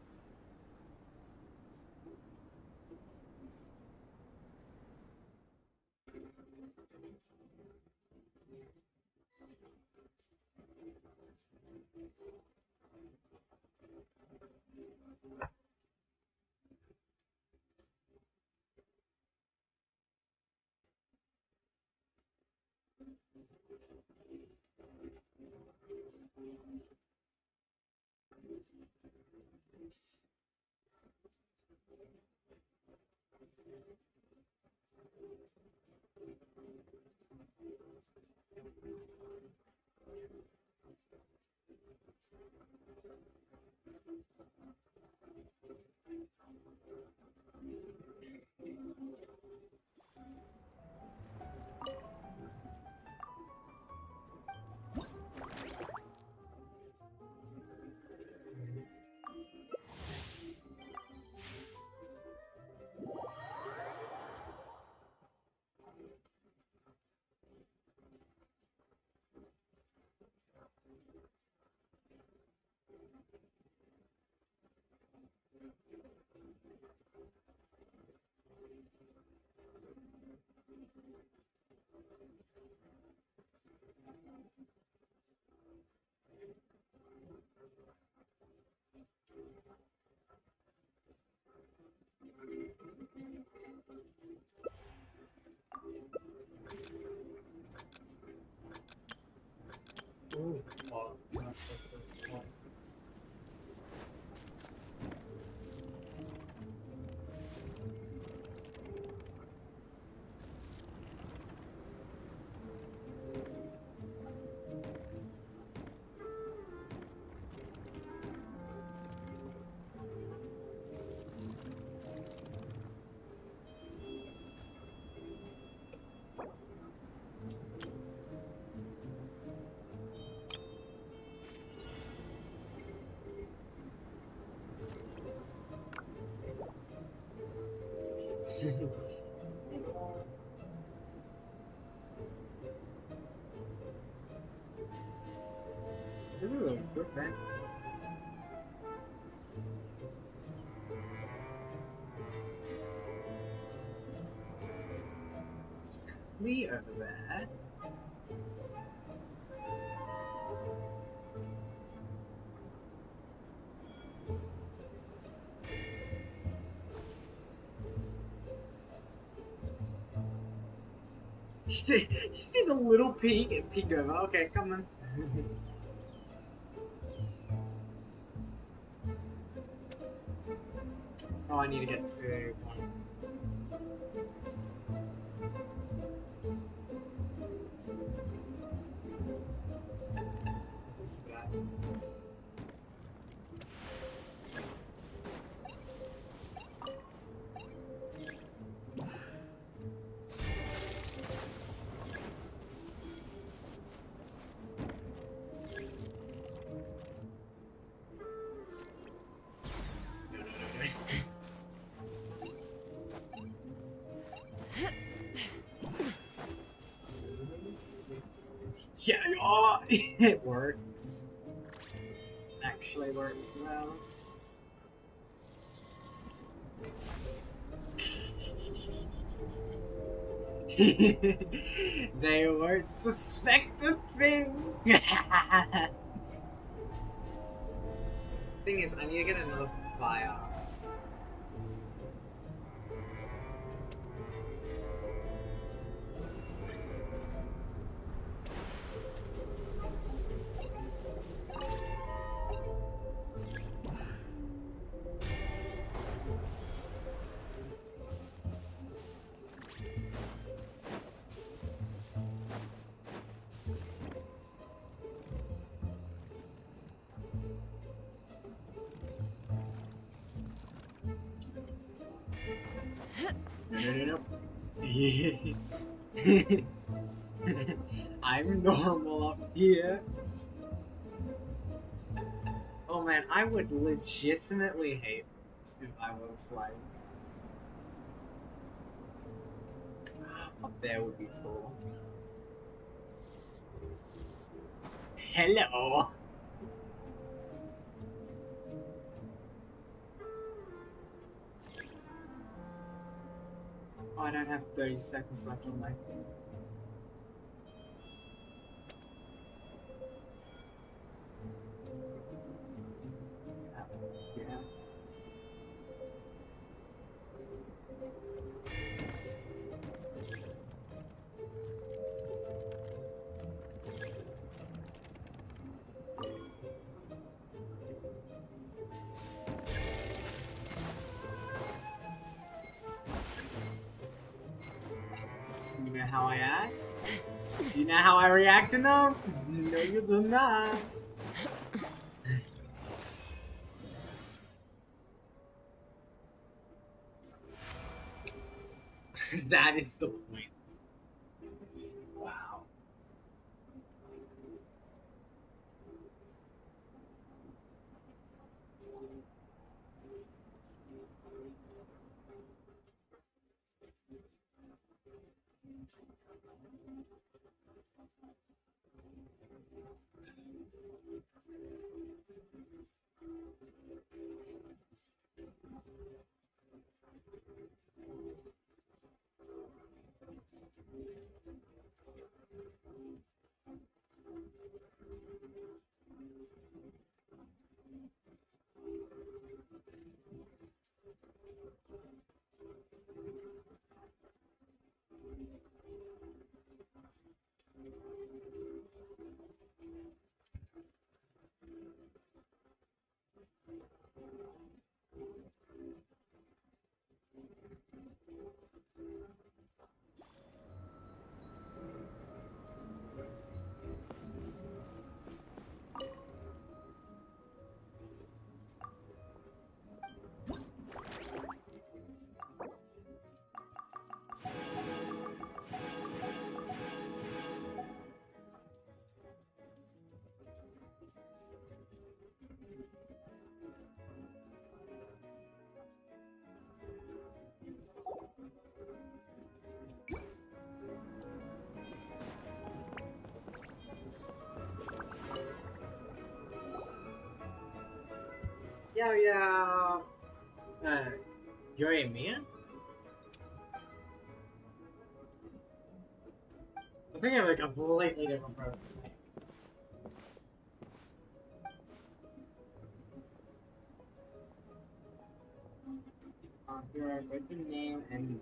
Ooh, oh, that's the first one. This is a good thing. It's clear over there. You see the little pig? It peeked over. Okay, come on. Oh, I need to get to one. What's that? Yeah, oh, it works. Actually works well. They won't suspect a thing. Thing is, I need to get another fire. No. I'm normal up here. Oh man, I would legitimately hate this if I was like... Up there would be cool. Hello! Oh, I don't have 30 seconds left on my thing. Yeah. You know how I act? Do you know how I react to them? No, you do not. That is the point. Wow. Yeah. You're a man? I think I'm a completely different person. You're a good name and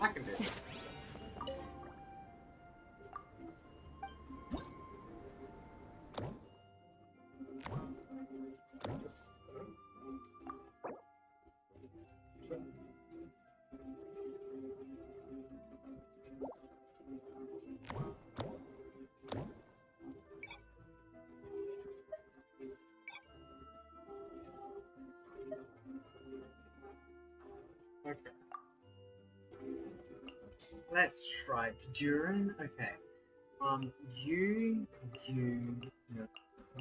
I can do this. Okay. Let's try Duran. Okay. No,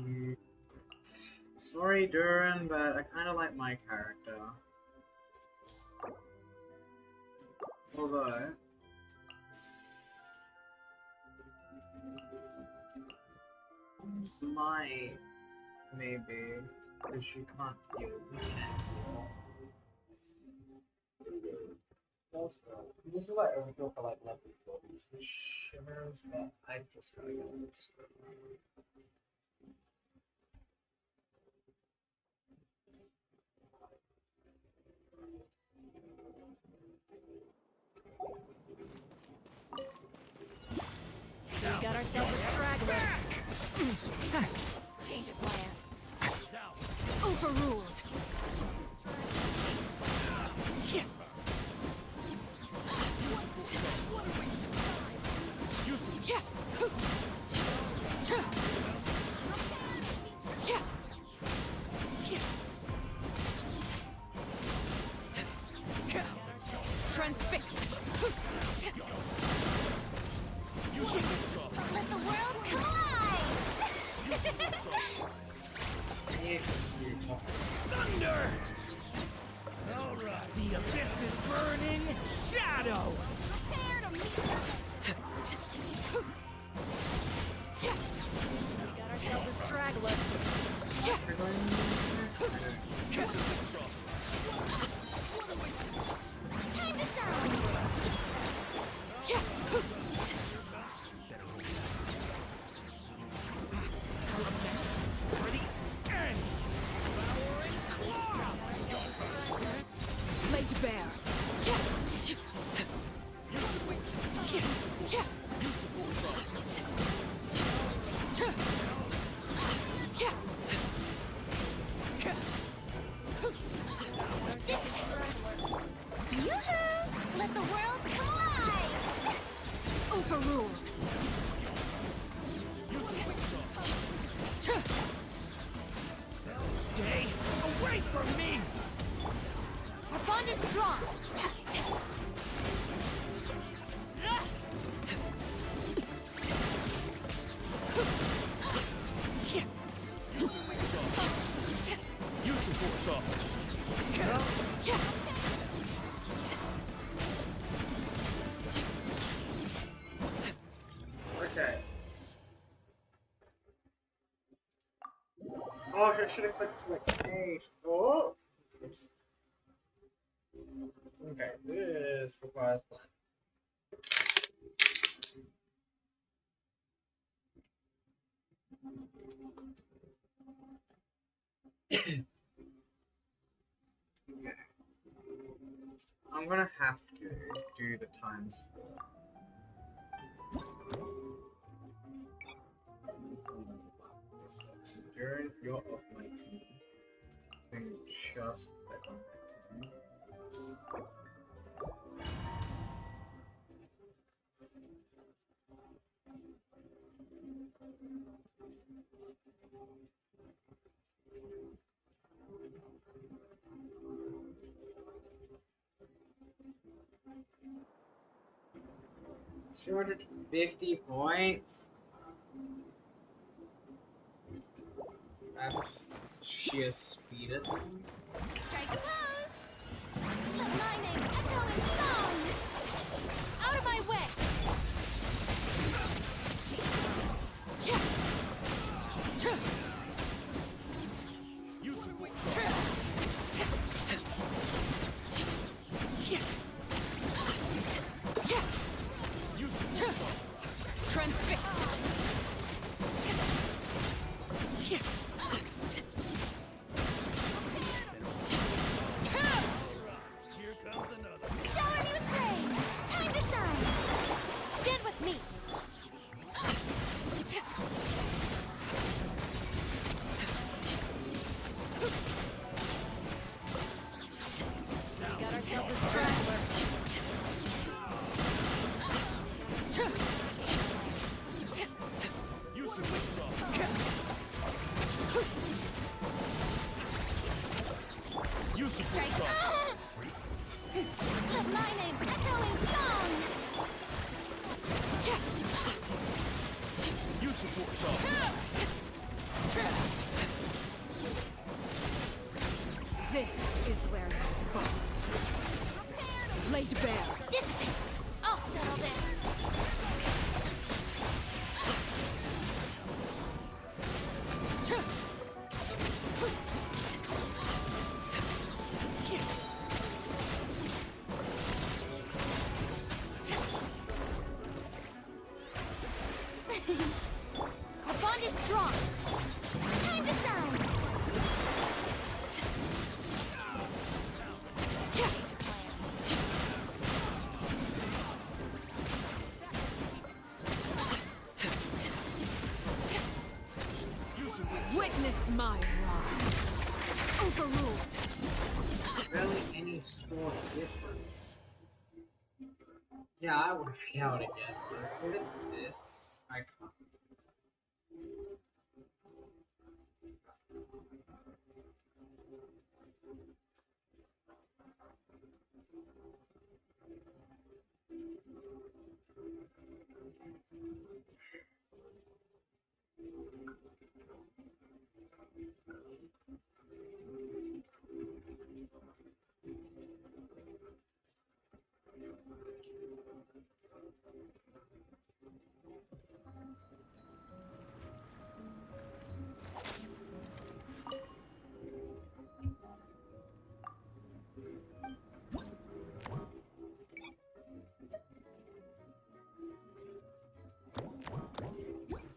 you. Sorry, Duran, but I kind of like my character. Although, might maybe because you can't heal. Also, this is what I feel for like level 40s, which shivers that I just gotta get this. We got ourselves a straggler. Change of plan. Overruled. Transfixed. Let the world collide! Thunder! Alright, the abyss is burning. Shadow! Prepare to meet We got ourselves a straggler. time to shine! For the end! Devouring claw! Laid bare. Yoo-hoo! Let the world collide! Overruled. Stay away from me! Our bond is strong! Use the force off. Okay. Oh, I should have clicked select page. Oh! Oops. Okay, this requires plan. Okay. I'm gonna have to do the times 4. Darren, you're off my team. Then just bet on my team. $250 points. That's just sheer speed at them. Strike a pose! Let my name echo in song! Out of my way! Here comes another. Shower me with praise! Time to shine! Get with me! We got ourselves a straggler. Use some withdrawal. Use some Strike! withdrawal. Let my name echo in song! Use some withdrawal. This is where you fall. Laid bare. Dissipate! I'll settle this! Our bond is strong! Time to shine! Witness my rise. Overruled. Barely any score difference. Yeah, I would be able to get this. What is this? I can't.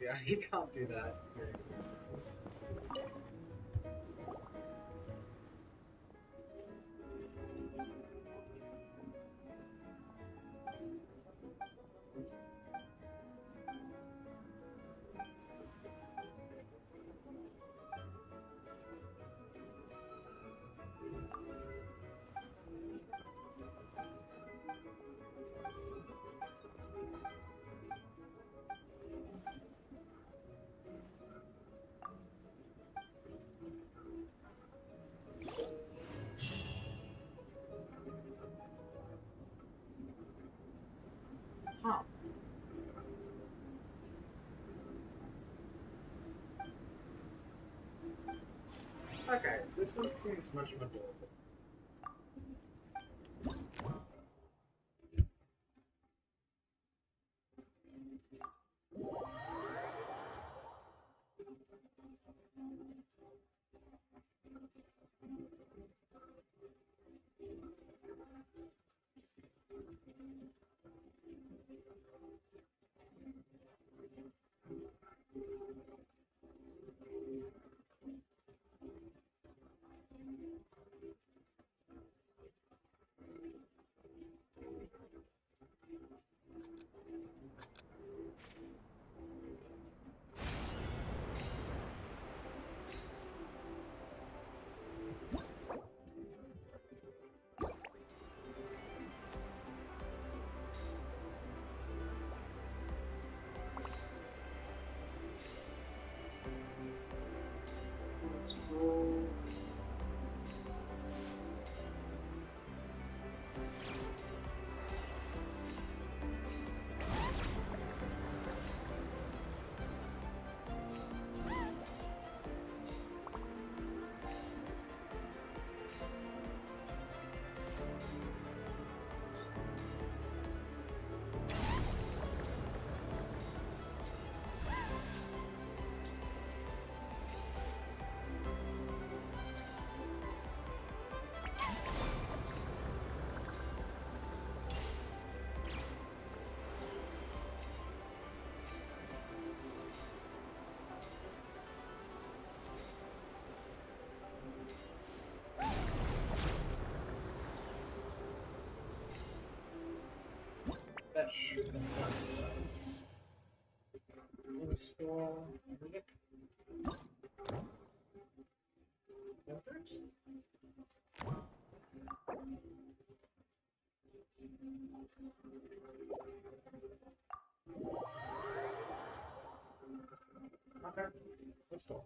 Yeah, he can't do that. Huh. Okay, this one seems much more doable. should have done that. Install Nick. Okay, let's go.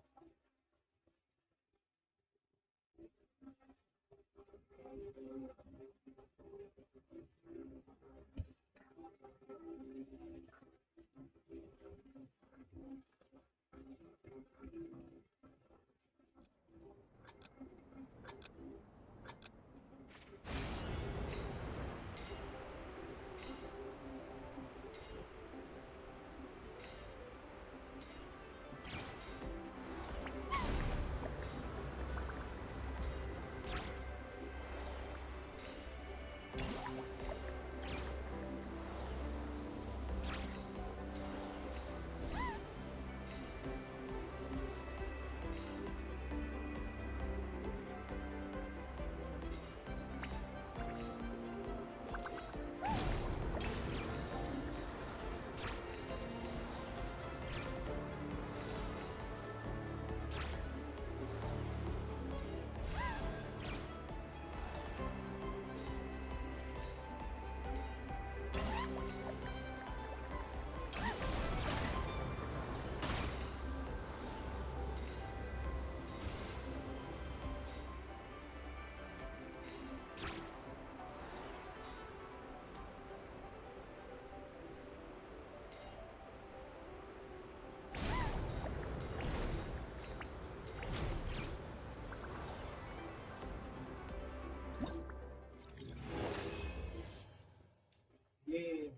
Yeah.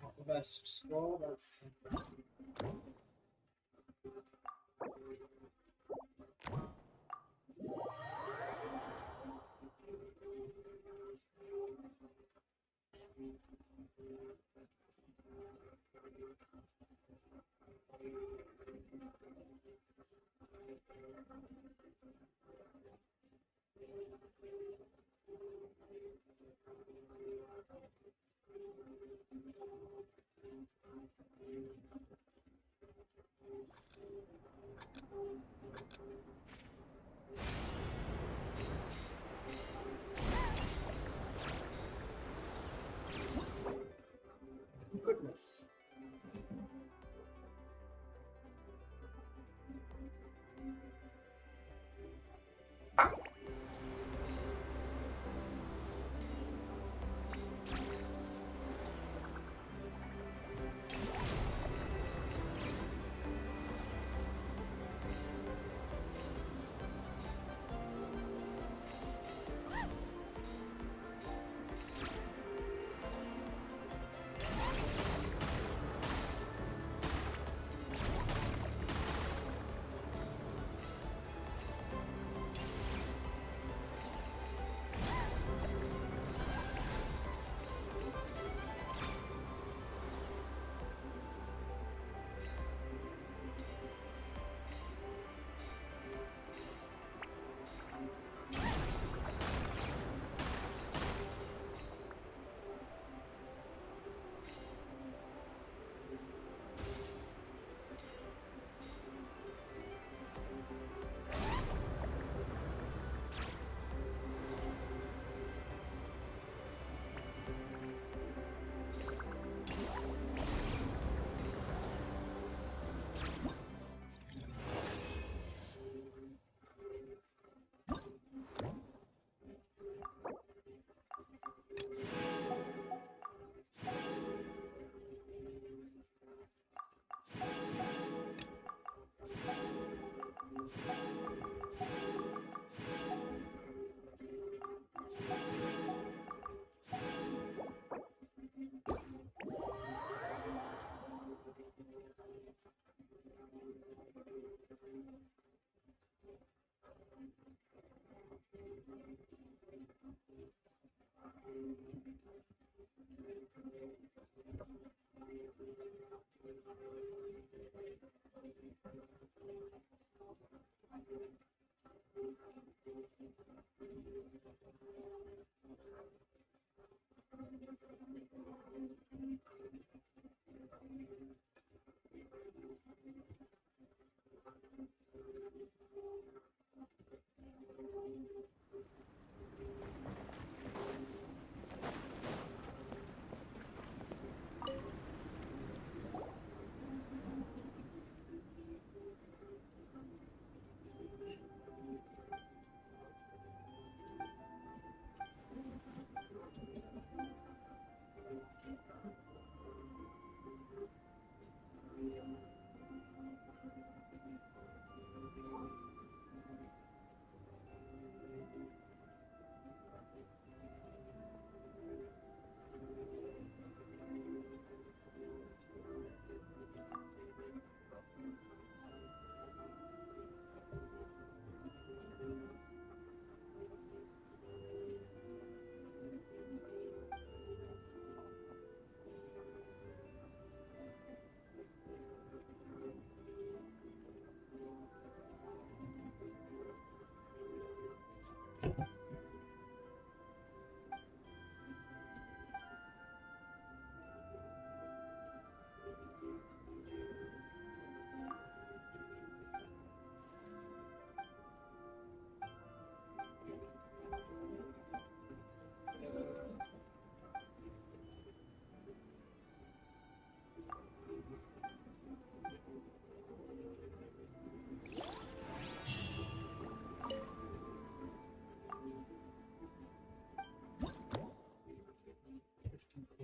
Not the best score, that's goodness.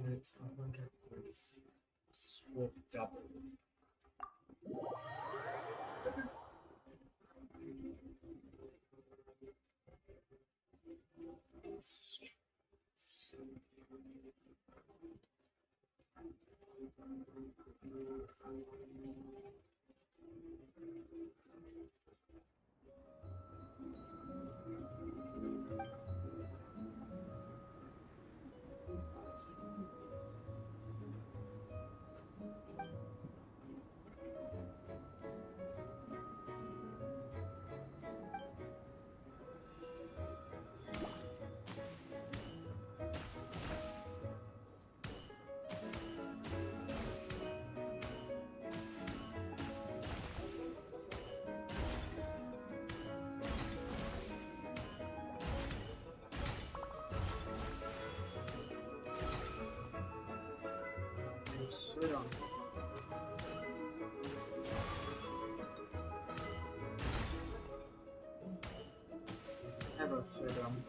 points, 100 points. Swap double. Sit on. Have a sit on.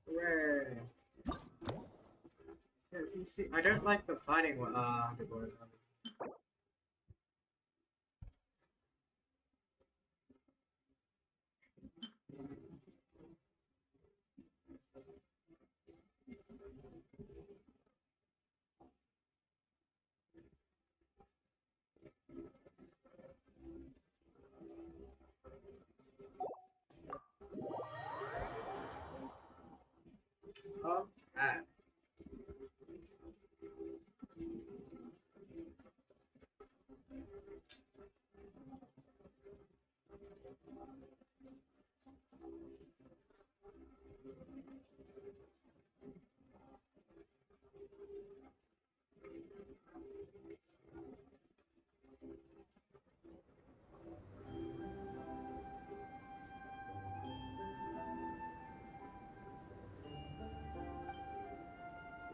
Hooray! Yeah, you see, I don't like the fighting one. Good lord. Okay.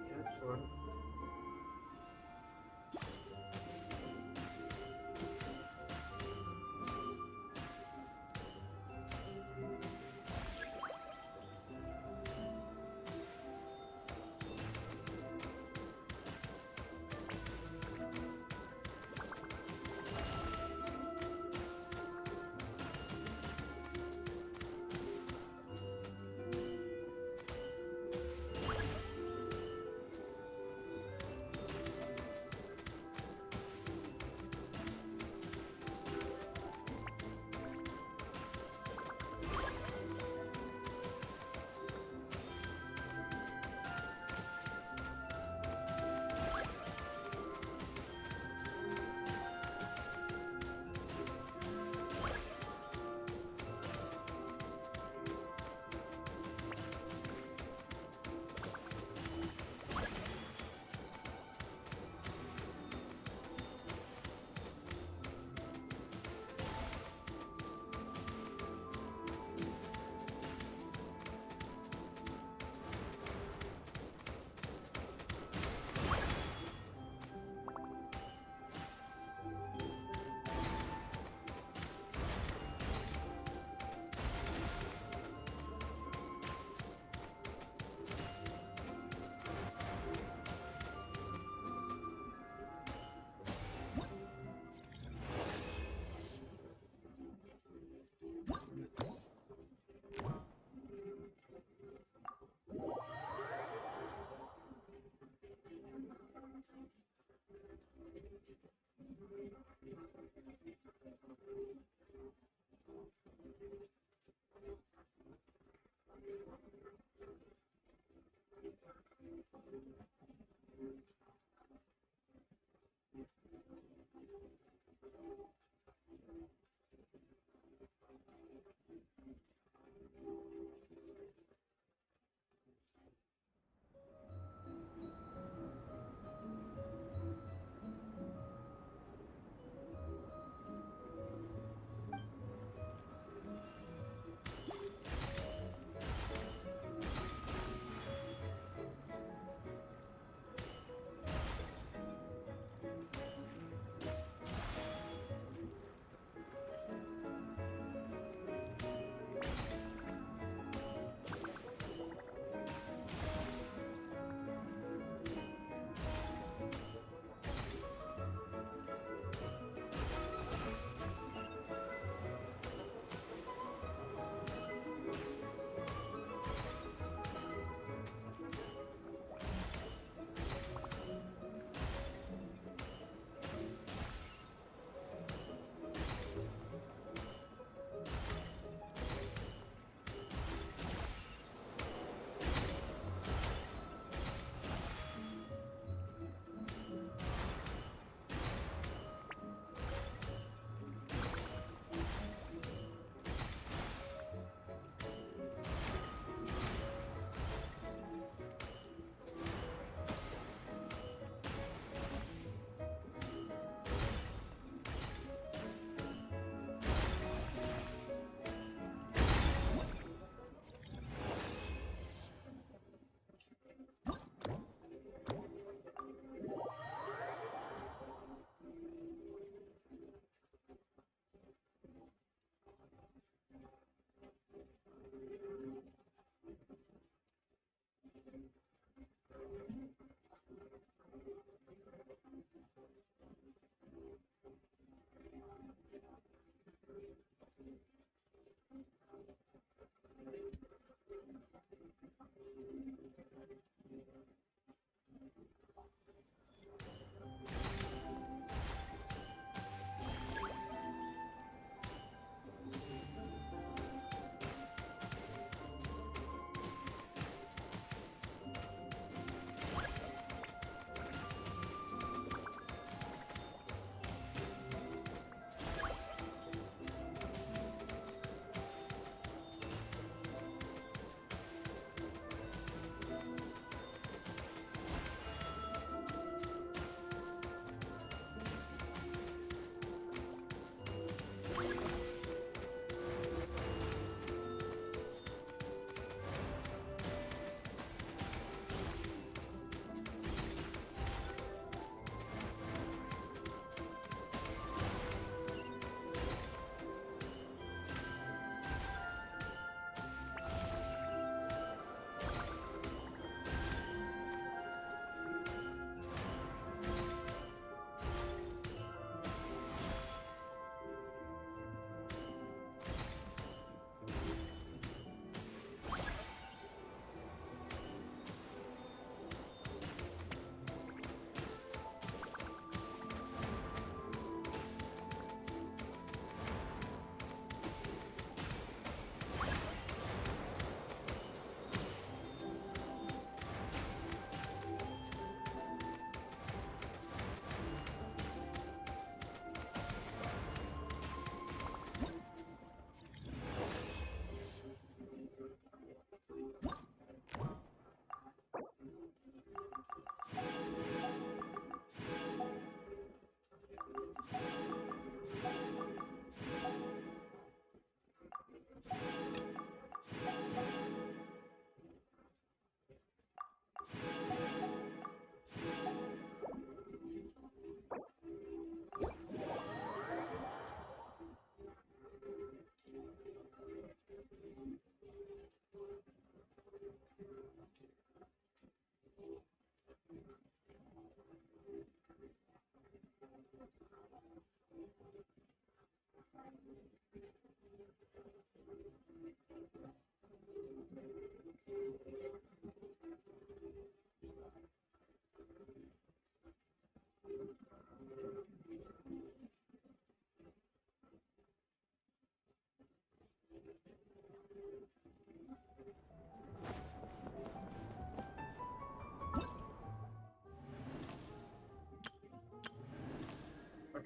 Yeah, sort of.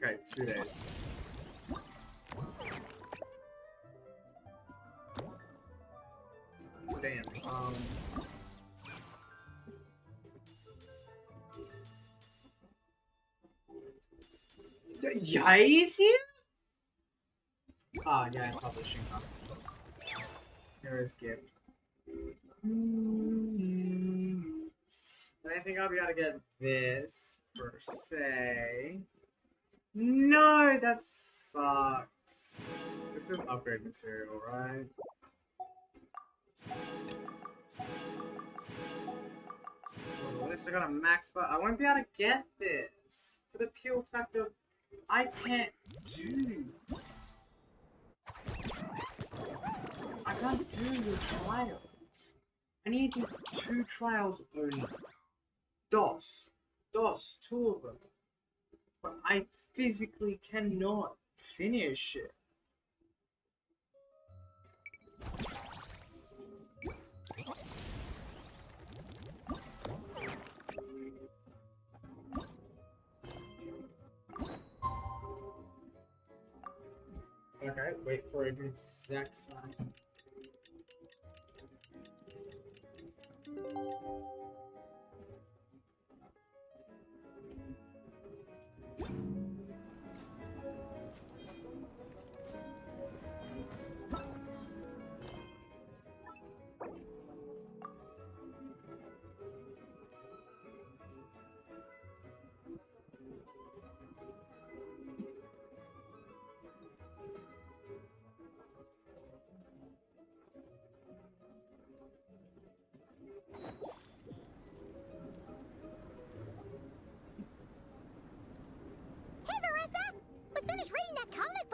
Okay, 2 days. Damn. Yay is here? Ah, yeah, publishing hospitals. Here is gift. I think I'll be able to get this per se. No, that sucks. This is upgrade material, right? Well, at least I got a max, but I won't be able to get this for the pure fact of I can't do. I can't do the trials. I need to do 2 trials only. DOS, 2 of them. But I physically cannot finish it. Okay, wait for an exact time.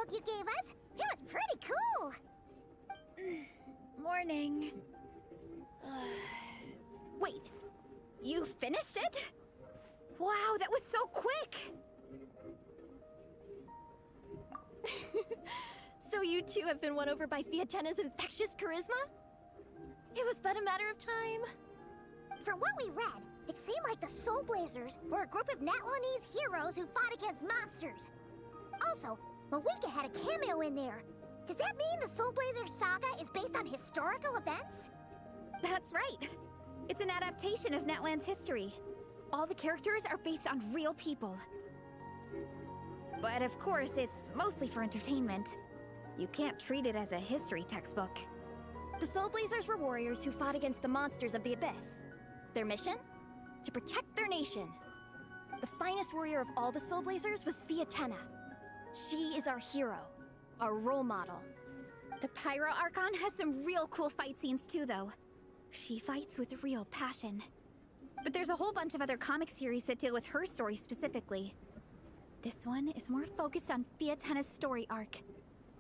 You gave us. It was pretty cool. Morning. Wait, you finished it? Wow, that was so quick. So you two have been won over by Fiatena's infectious charisma? It was but a matter of time. From what we read, it seemed like the Soul Blazers were a group of Natlanese heroes who fought against monsters. Also, Malika had a cameo in there. Does that mean the Soul Blazer saga is based on historical events? That's right. It's an adaptation of Natland's history. All the characters are based on real people. But of course, it's mostly for entertainment. You can't treat it as a history textbook. The Soul Blazers were warriors who fought against the monsters of the Abyss. Their mission? To protect their nation. The finest warrior of all the Soul Blazers was Fiatena. She is our hero, our role model. The Pyro Archon has some real cool fight scenes too, though. She fights with real passion. But there's a whole bunch of other comic series that deal with her story specifically. This one is more focused on Fiatena's story arc.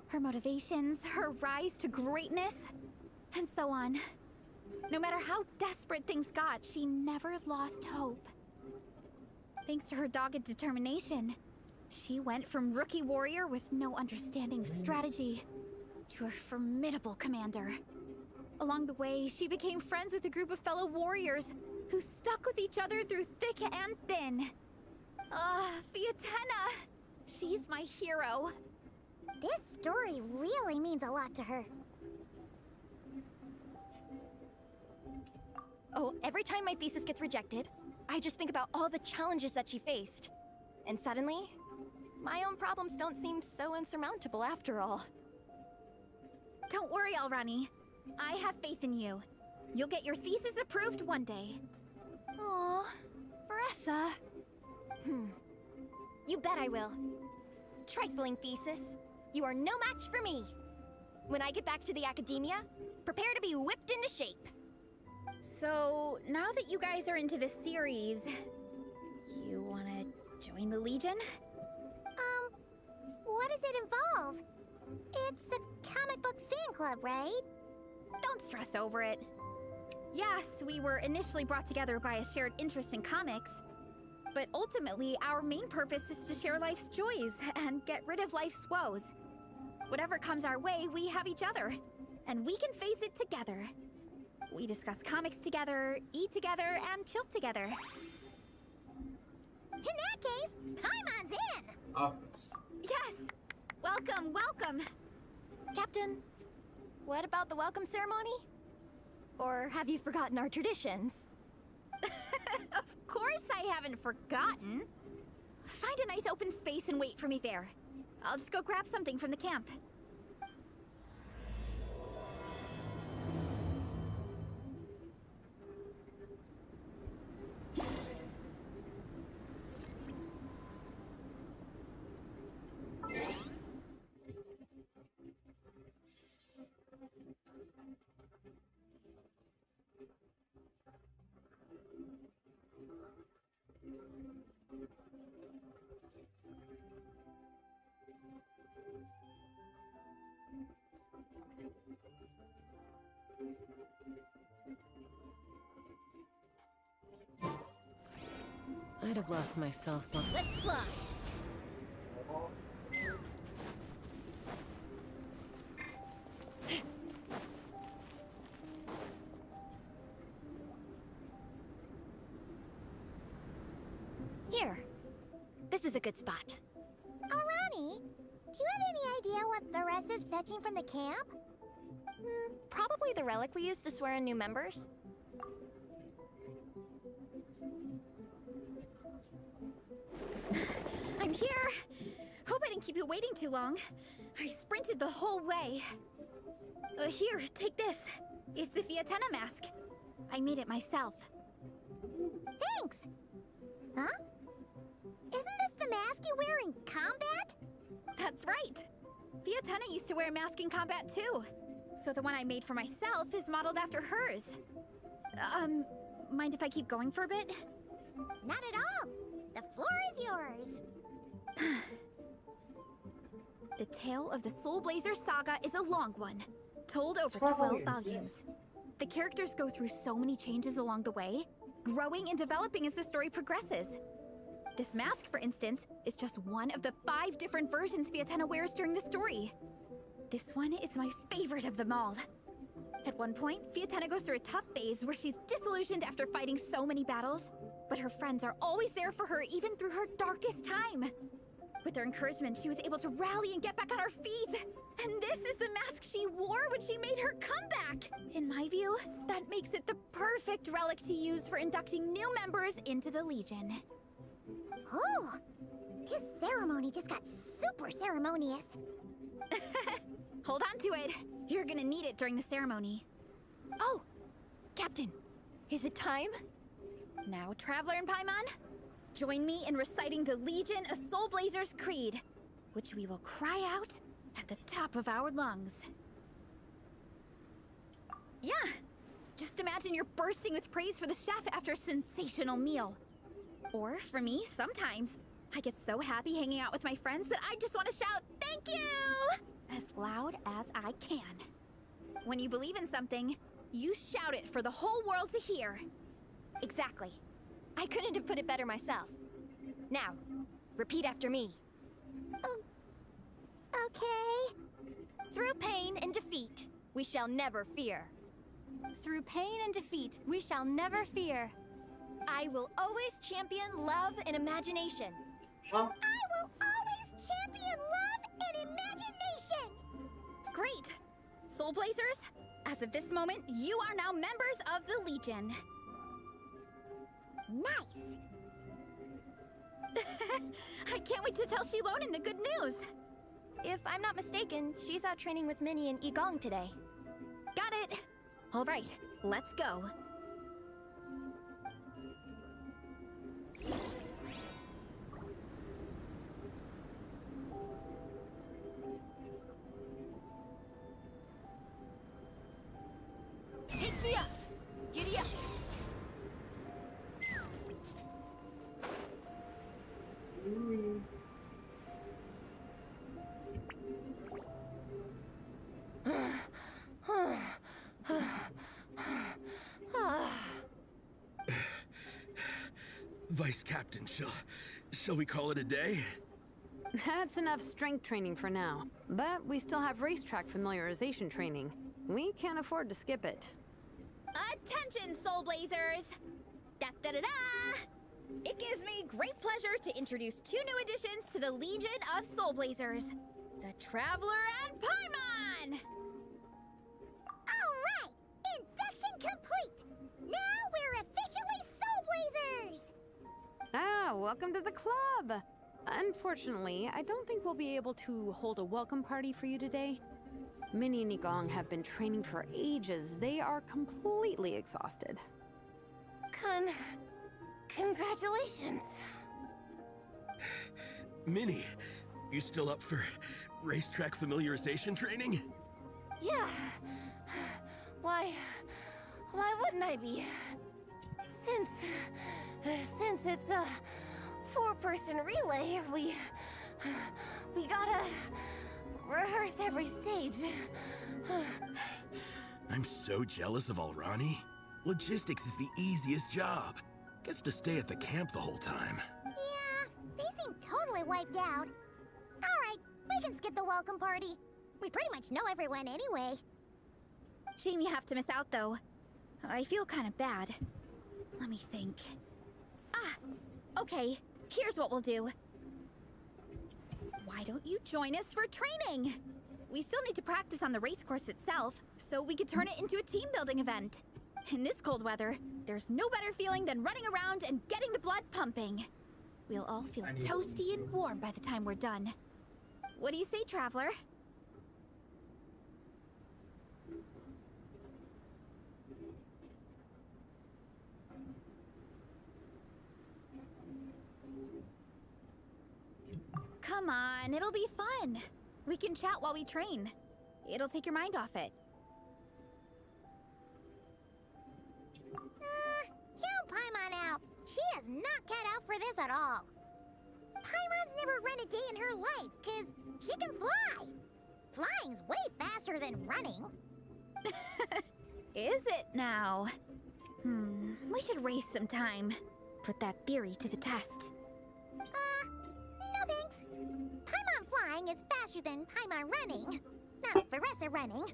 Her motivations, her rise to greatness, and so on. No matter how desperate things got, she never lost hope. Thanks to her dogged determination, she went from rookie warrior with no understanding of strategy to a formidable commander. Along the way, she became friends with a group of fellow warriors who stuck with each other through thick and thin. Fiatena! She's my hero. This story really means a lot to her. Oh, every time my thesis gets rejected, I just think about all the challenges that she faced. And suddenly, my own problems don't seem so insurmountable after all. Don't worry, Alrani. I have faith in you. You'll get your thesis approved one day. Aw, Veressa. You bet I will. Trifling thesis, you are no match for me. When I get back to the academia, prepare to be whipped into shape. So, now that you guys are into this series, you wanna join the Legion? What does it involve? It's a comic book fan club, right? Don't stress over it. Yes, we were initially brought together by a shared interest in comics, but ultimately our main purpose is to share life's joys and get rid of life's woes. Whatever comes our way, we have each other, and we can face it together. We discuss comics together, eat together, and chill together. In that case, Paimon's in! Obvious. Yes! Welcome, welcome! Captain, what about the welcome ceremony? Or have you forgotten our traditions? Of course I haven't forgotten. Find a nice open space and wait for me there. I'll just go grab something from the camp. I'd have lost myself on. Let's fly. Here. This is a good spot. Oh, Ronnie, do you have any idea what Varesa's fetching from the camp? Probably the relic we used to swear in new members. I'm here! Hope I didn't keep you waiting too long. I sprinted the whole way. Here, take this. It's a Fiatenna mask. I made it myself. Thanks! Huh? Isn't this the mask you wear in combat? That's right! Fiatenna used to wear a mask in combat too. So the one I made for myself is modeled after hers. Mind if I keep going for a bit? Not at all! The floor is yours! The tale of the Soul Blazer saga is a long one, told over 12 12 volumes, volumes. The characters go through so many changes along the way, growing and developing as the story progresses. This mask, for instance, is just one of the 5 different versions Fiatenna wears during the story. This one is my favorite of them all. At one point, Fiatenna goes through a tough phase where she's disillusioned after fighting so many battles, but her friends are always there for her even through her darkest time. With their encouragement, she was able to rally and get back on her feet. And this is the mask she wore when she made her comeback. In my view, that makes it the perfect relic to use for inducting new members into the Legion. Oh! This ceremony just got super ceremonious. Hold on to it. You're gonna need it during the ceremony. Oh! Captain, is it time? Now, Traveler and Paimon, join me in reciting the Legion of Soul Blazers Creed, which we will cry out at the top of our lungs. Yeah, just imagine you're bursting with praise for the chef after a sensational meal. Or, for me, sometimes, I get so happy hanging out with my friends that I just want to shout, "Thank you!" as loud as I can. When you believe in something, you shout it for the whole world to hear. Exactly. I couldn't have put it better myself. Now, repeat after me. Okay. Through pain and defeat, we shall never fear. Through pain and defeat, we shall never fear. I will always champion love and imagination. Huh? I will always champion love and imagination! Great! Soul Blazers, as of this moment, you are now members of the Legion. Nice! I can't wait to tell Shilonen the good news. If I'm not mistaken, she's out training with Minnie and Igong today. Got it. All right, let's go. Take me up! Giddy up! Vice Captain, shall we call it a day? That's enough strength training for now. But we still have racetrack familiarization training. We can't afford to skip it. Attention, Soul Blazers! Da-da-da-da! It gives me great pleasure to introduce 2 new additions to the Legion of Soul Blazers, the Traveler and Paimon! Alright! Induction complete! Now we're officially Soul Blazers! Ah, welcome to the club! Unfortunately, I don't think we'll be able to hold a welcome party for you today. Minnie and Igong have been training for ages. They are completely exhausted. Congratulations. Minnie, you still up for racetrack familiarization training? Yeah. Why wouldn't I be? Since it's a 4-person relay, we gotta rehearse every stage. I'm so jealous of Alrani. Logistics is the easiest job. Gets to stay at the camp the whole time. Yeah, they seem totally wiped out. Alright, we can skip the welcome party. We pretty much know everyone anyway. Shame you have to miss out, though. I feel kind of bad. Let me think. Okay, here's what we'll do. Why don't you join us for training? We still need to practice on the race course itself, so we could turn it into a team-building event. In this cold weather, there's no better feeling than running around and getting the blood pumping. We'll all feel toasty and warm by the time we're done. What do you say, Traveler? Come on, it'll be fun. We can chat while we train. It'll take your mind off it. Count Paimon out. She is not cut out for this at all. Paimon's never run a day in her life, 'cause she can fly. Flying's way faster than running. Is it now? We should race sometime. Put that theory to the test. No thanks. Paimon flying is faster than Paimon running. Not Veressa running.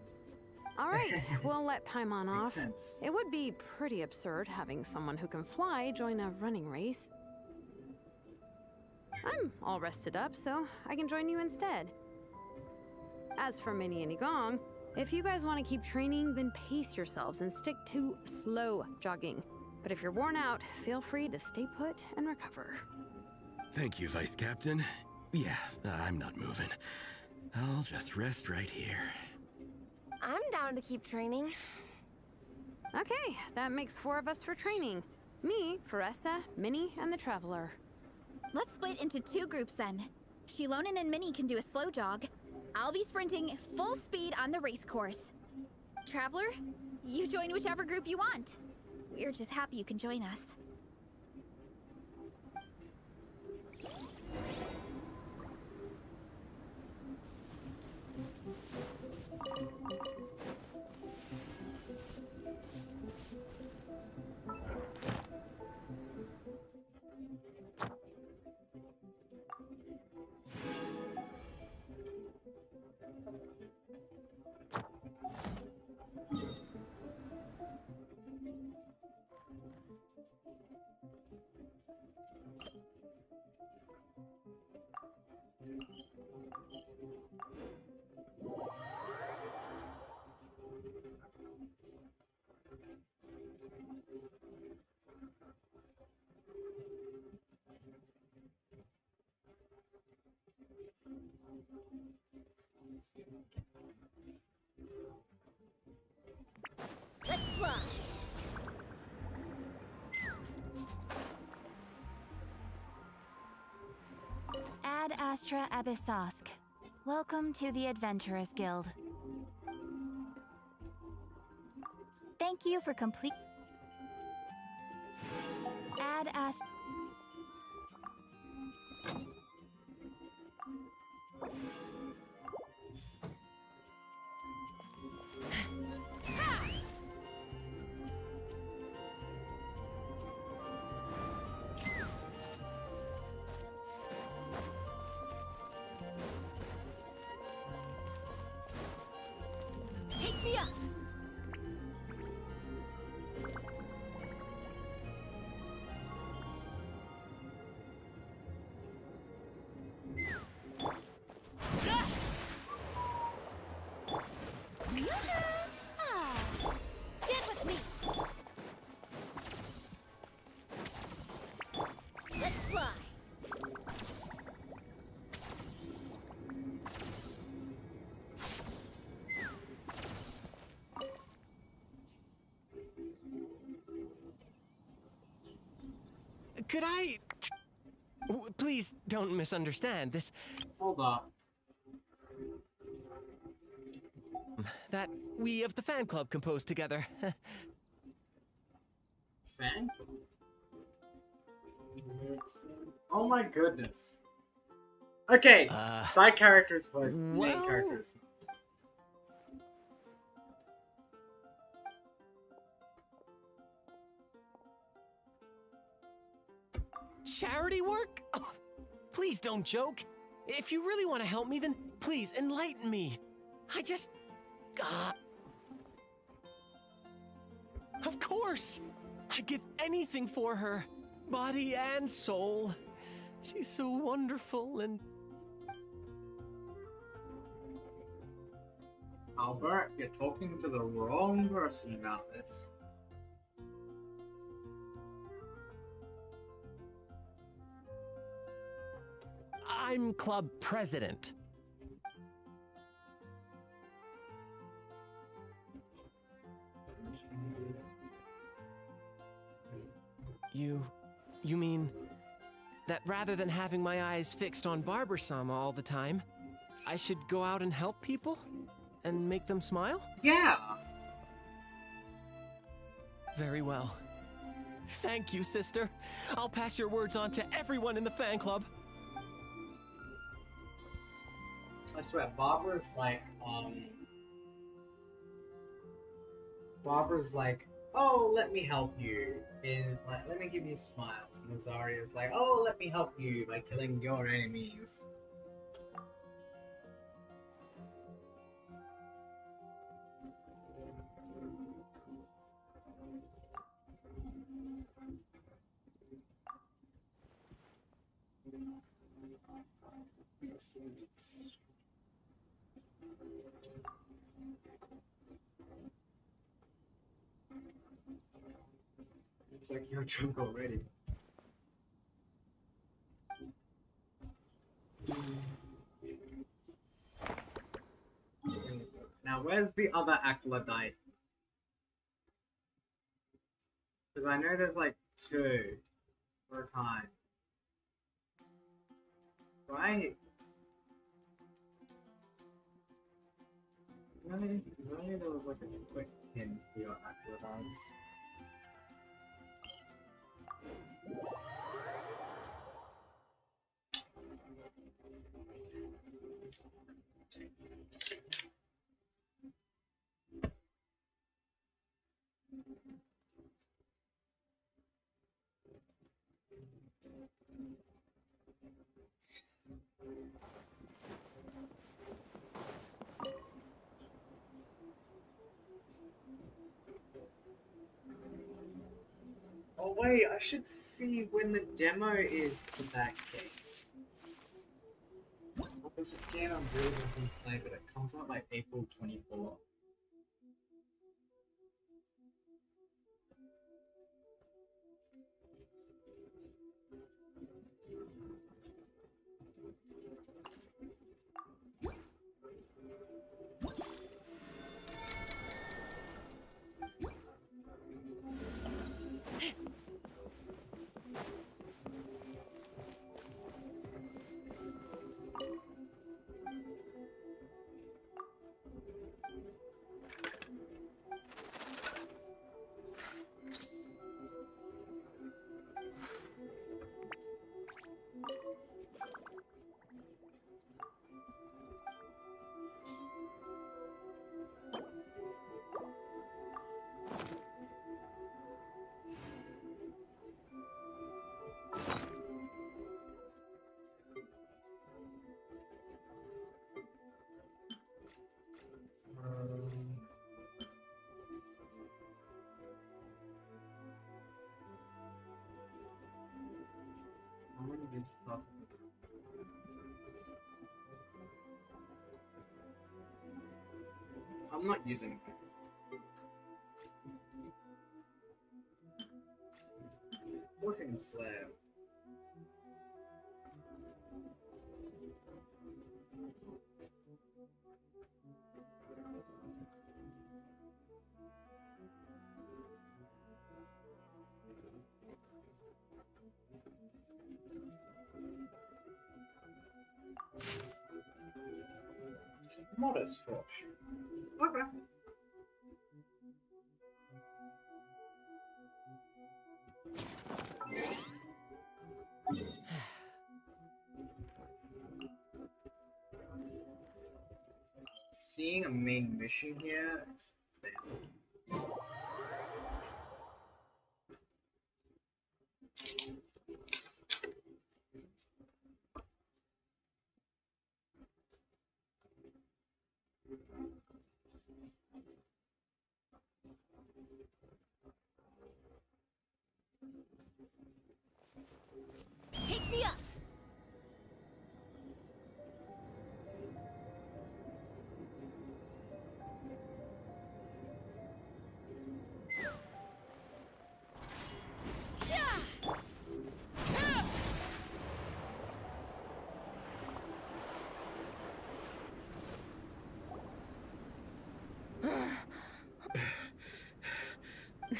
All right, we'll let Paimon off. Makes sense. It would be pretty absurd having someone who can fly join a running race. I'm all rested up, so I can join you instead. As for Minnie and Igong, if you guys want to keep training, then pace yourselves and stick to slow jogging. But if you're worn out, feel free to stay put and recover. Thank you, Vice Captain. Yeah, I'm not moving. I'll just rest right here. I'm down to keep training. Okay, that makes 4 of us for training. Me, Veressa, Minnie, and the Traveler. Let's split into 2 groups then. Shilonen and Minnie can do a slow jog. I'll be sprinting full speed on the race course. Traveler, you join whichever group you want. We're just happy you can join us. Let's fly. Ad Astra Abyssosk. Welcome to the Adventurers Guild. Thank you for complete... Ad Astra... Take me up! Could I... Please don't misunderstand this. Hold up. That we of the fan club composed together. Fan? Oh my goodness. Okay, side characters voice main characters. Charity work? Oh, please don't joke. If you really want to help me, then please enlighten me. I just... Of course! I'd give anything for her. Body and soul. She's so wonderful and... Albert, you're talking to the wrong person about this. I'm club president. You mean that rather than having my eyes fixed on Barber-sama all the time, I should go out and help people? And make them smile? Yeah! Very well. Thank you, sister. I'll pass your words on to everyone in the fan club. I swear, Barbara's like, oh, let me help you. And like, let me give you smiles. And Zarya's like, oh, let me help you by killing your enemies. It's like you're drunk already. Now, where's the other acolyte? Because I know there's like two per time. Right? Really? Really? There was like a quick hint for your acolytes. Oh wait, I should see when the demo is for that game. There's a game I'm really looking to play, but it comes out like April 24th. How many is possible? I'm not using it. Pushing slab. Modest fortune. Okay. Seeing a main mission here is bad. Take me up!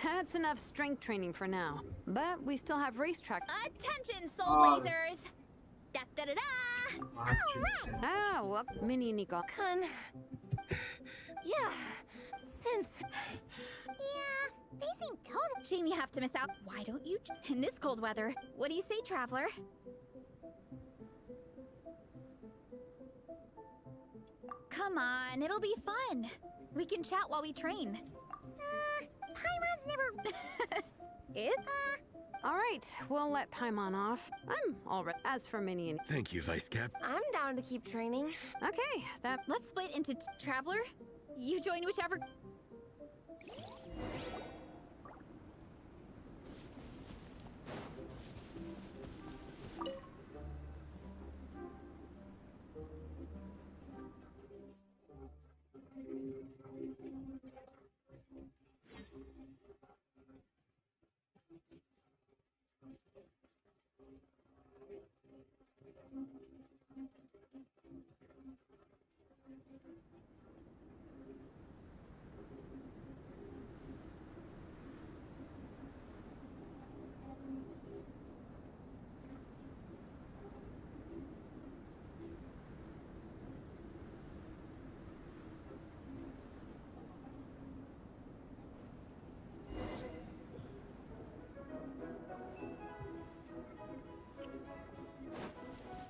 That's enough strength training for now. But we still have racetrack. Attention, soul blazers! Da da da da! Ah, well, Minnie and Nico. Yeah, since... Yeah, they seem total. Shame you have to miss out. Why don't you in this cold weather? What do you say, traveler? Come on, it'll be fun. We can chat while we train. Paimon's never... It? All right, we'll let Paimon off. I'm all right. As for Minnie and... Thank you, Vice Cap. I'm down to keep training. Okay, that... Let's split into traveler. You join whichever...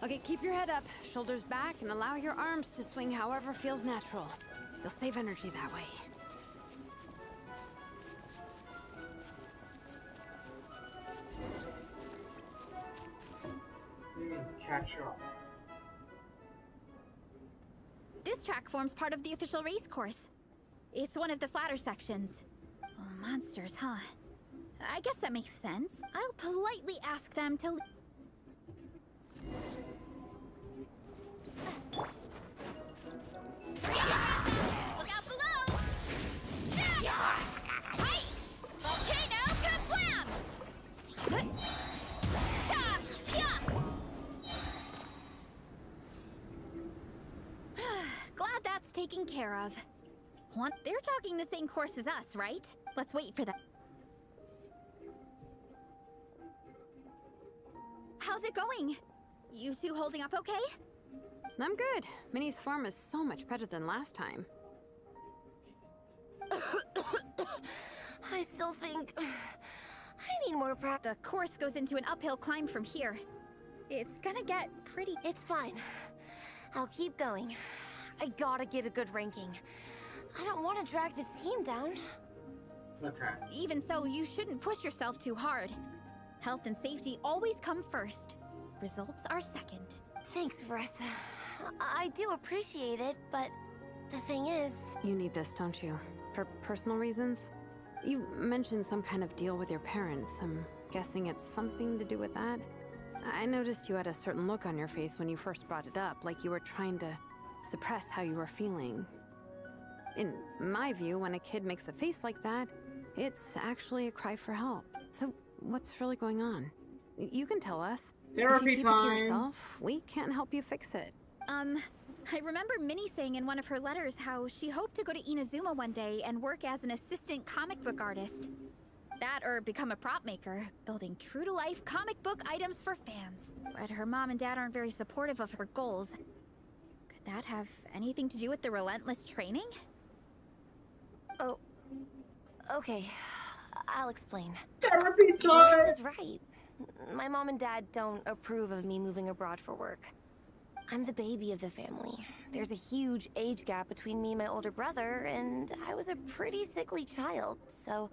Okay, keep your head up, shoulders back, and allow your arms to swing however feels natural. You'll save energy that way. Catch up. This track forms part of the official race course. It's one of the flatter sections. Oh, monsters, huh? I guess that makes sense. I'll politely ask them to... Look out below! Hey! Volcano kablam! Glad that's taken care of. They're talking the same course as us, right? Let's wait for them. How's it going? You two holding up okay? I'm good. Minnie's form is so much better than last time. I still think... I need more practice. The course goes into an uphill climb from here. It's gonna get pretty... It's fine. I'll keep going. I gotta get a good ranking. I don't want to drag the team down. Okay. Even so, you shouldn't push yourself too hard. Health and safety always come first. Results are second. Thanks, Vanessa. I do appreciate it, but the thing is... You need this, don't you? For personal reasons? You mentioned some kind of deal with your parents. I'm guessing it's something to do with that? I noticed you had a certain look on your face when you first brought it up, like you were trying to suppress how you were feeling. In my view, when a kid makes a face like that, it's actually a cry for help. So, what's really going on? You can tell us. Therapy if you keep time. it to yourself, we can't help you fix it. I remember Minnie saying in one of her letters how she hoped to go to Inazuma one day and work as an assistant comic book artist. That or become a prop maker, building true-to-life comic book items for fans. But her mom and dad aren't very supportive of her goals. that have anything to do with the relentless training? Oh, okay. I'll explain. Therapy time! This is right. My mom and dad don't approve of me moving abroad for work. I'm the baby of the family. There's a huge age gap between me and my older brother, and I was a pretty sickly child, so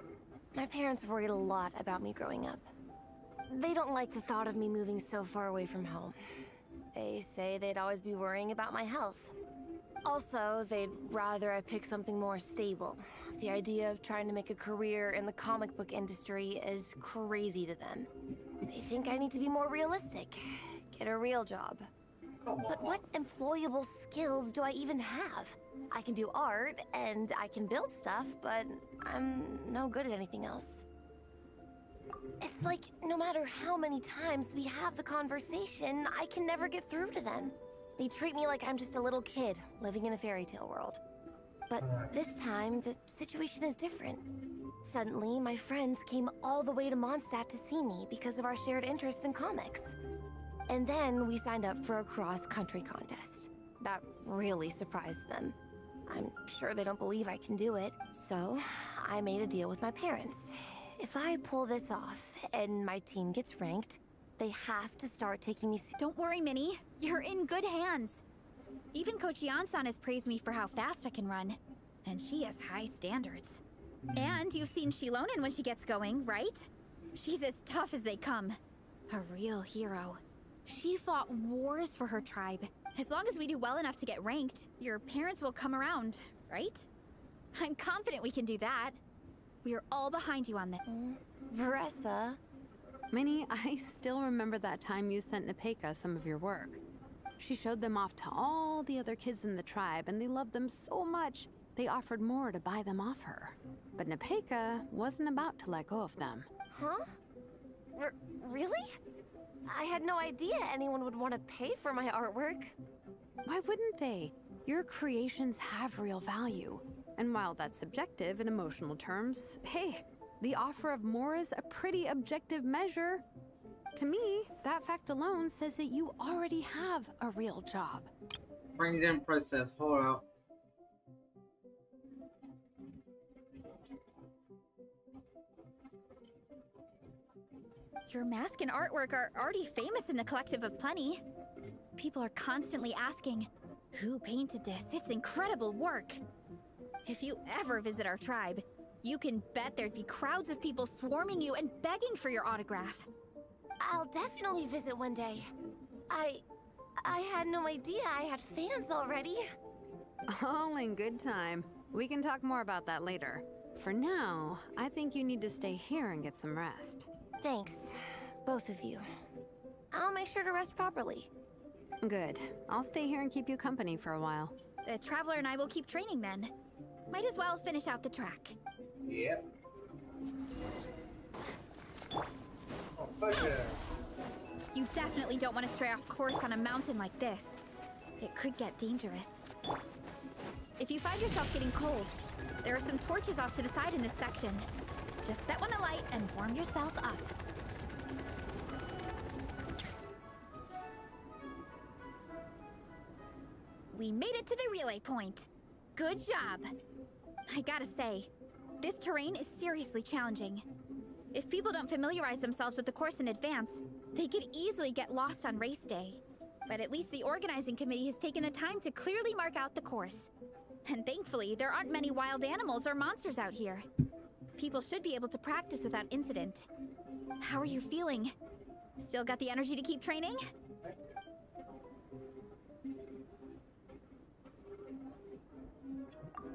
my parents worried a lot about me growing up. They don't like the thought of me moving so far away from home. They say they'd always be worrying about my health. Also, they'd rather I pick something more stable. The idea of trying to make a career in the comic book industry is crazy to them. They think I need to be more realistic, get a real job. But what employable skills do I even have? I can do art, and I can build stuff, but I'm no good at anything else. It's like, no matter how many times we have the conversation, I can never get through to them. They treat me like I'm just a little kid, living in a fairy tale world. But this time, the situation is different. Suddenly, my friends came all the way to Mondstadt to see me because of our shared interests in comics. And then we signed up for a cross-country contest. That really surprised them. I'm sure they don't believe I can do it. So, I made a deal with my parents. If I pull this off and my team gets ranked, they have to start taking me Don't worry, Minnie. You're in good hands. Even Coach Yansan has praised me for how fast I can run. And she has high standards. And you've seen Shilonen when she gets going, right? She's as tough as they come. A real hero. She fought wars for her tribe. As long as we do well enough to get ranked, your parents will come around, right? I'm confident we can do that. We are all behind you on this. Veressa. Minnie, I still remember that time you sent Nepeka some of your work. She showed them off to all the other kids in the tribe, and they loved them so much, they offered more to buy them off her. But Nepeka wasn't about to let go of them. Huh? Really? I had no idea anyone would want to pay for my artwork. Why wouldn't they? Your creations have real value. And while that's subjective in emotional terms, hey, the offer of more is a pretty objective measure. To me, that fact alone says that you already have a real job. Brings in process, hold up. Your mask and artwork are already famous in the Collective of Plenty. People are constantly asking, who painted this? It's incredible work. If you ever visit our tribe, you can bet there'd be crowds of people swarming you and begging for your autograph. I'll definitely visit one day. I had no idea I had fans already. All in good time. We can talk more about that later. For now, I think you need to stay here and get some rest. Thanks, both of you. I'll make sure to rest properly. Good. I'll stay here and keep you company for a while. The Traveler and I will keep training then. Might as well finish out the track. Yep. Oh, pleasure. You definitely don't want to stray off course on a mountain like this. It could get dangerous. If you find yourself getting cold, there are some torches off to the side in this section. Just set one alight and warm yourself up. We made it to the relay point. Good job. I gotta say, this terrain is seriously challenging. If people don't familiarize themselves with the course in advance, they could easily get lost on race day. But at least the organizing committee has taken the time to clearly mark out the course. And thankfully, there aren't many wild animals or monsters out here. People should be able to practice without incident. How are you feeling? Still got the energy to keep training?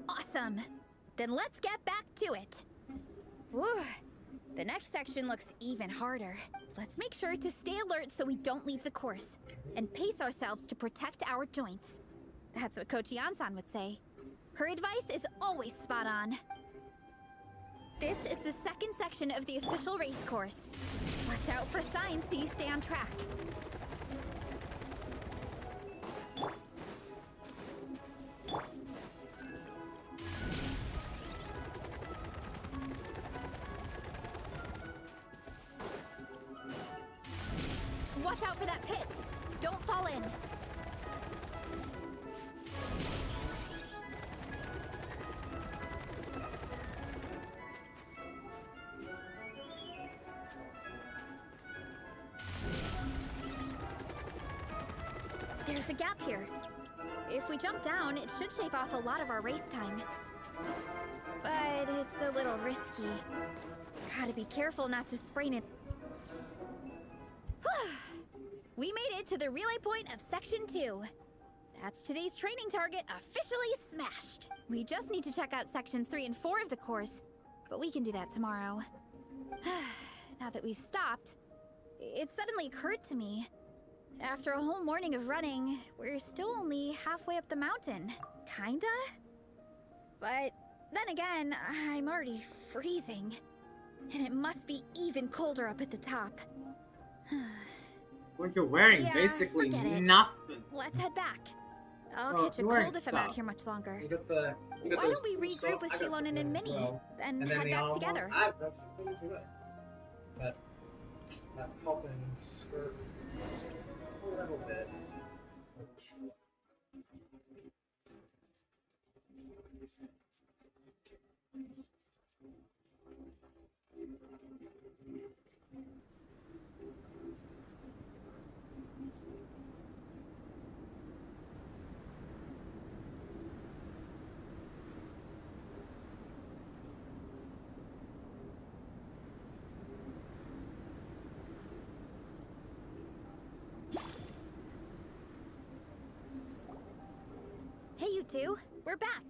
Awesome! Then let's get back to it. Whew. The next section looks even harder. Let's make sure to stay alert so we don't leave the course, and pace ourselves to protect our joints. That's what Coach Yansan would say. Her advice is always spot on. This is the second section of the official race course. Watch out for signs so you stay on track. Watch out for that pit! Don't fall in! There's a gap here. If we jump down, it should shave off a lot of our race time. But it's a little risky. Gotta be careful not to sprain it. We made it to the relay point of Section 2. That's today's training target officially smashed. We just need to check out Sections 3 and 4 of the course, but we can do that tomorrow. Now that we've stopped, it suddenly occurred to me. After a whole morning of running, we're still only halfway up the mountain. Kinda? But then again, I'm already freezing. And it must be even colder up at the top. Like you're wearing Yeah, basically forget it. nothing. Let's head back. I'll Oh, catch a you're wearing cold if I'm out stuff. here much longer. You got the. You got Why those don't we cool regroup stuff. with I got Shilonen some and as Minnie, well. then And head the back almost- together? That's the thing to that top and skirt a little bit. Hey, you two. We're back.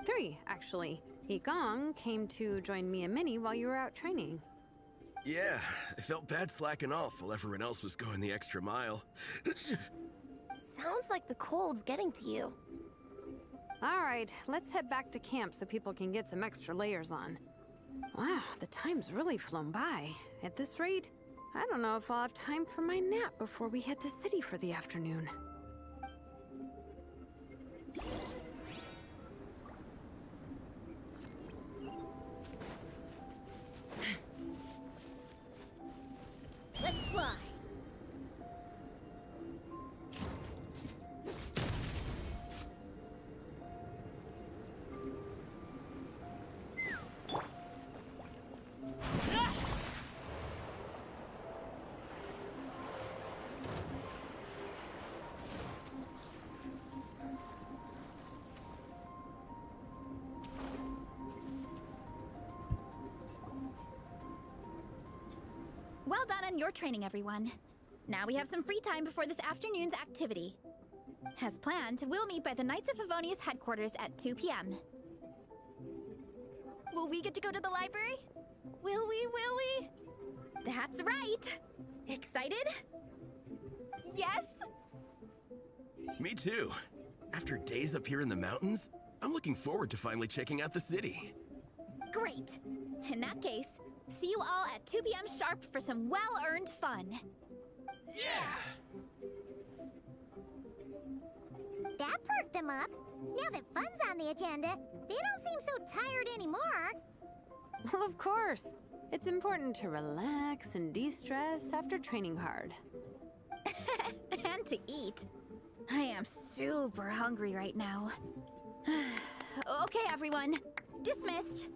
3, actually. Gong came to join me and Minnie while you were out training. Yeah, I felt bad slacking off while everyone else was going the extra mile. Sounds like the cold's getting to you. All right, let's head back to camp so people can get some extra layers on. Wow, the time's really flown by. At this rate, I don't know if I'll have time for my nap before we hit the city for the afternoon. Let's fly. Well done on your training, everyone. Now we have some free time before this afternoon's activity. As planned, we'll meet by the Knights of Favonia's headquarters at 2 p.m. Will we get to go to the library? Will we? Will we? That's right! Excited? Yes! Me too. After days up here in the mountains, I'm looking forward to finally checking out the city. Great! In that case, see you all at 2 p.m. sharp for some well-earned fun. Yeah! That perked them up. Now that fun's on the agenda, they don't seem so tired anymore. Well, of course. It's important to relax and de-stress after training hard. And to eat. I am super hungry right now. Okay, everyone. Dismissed.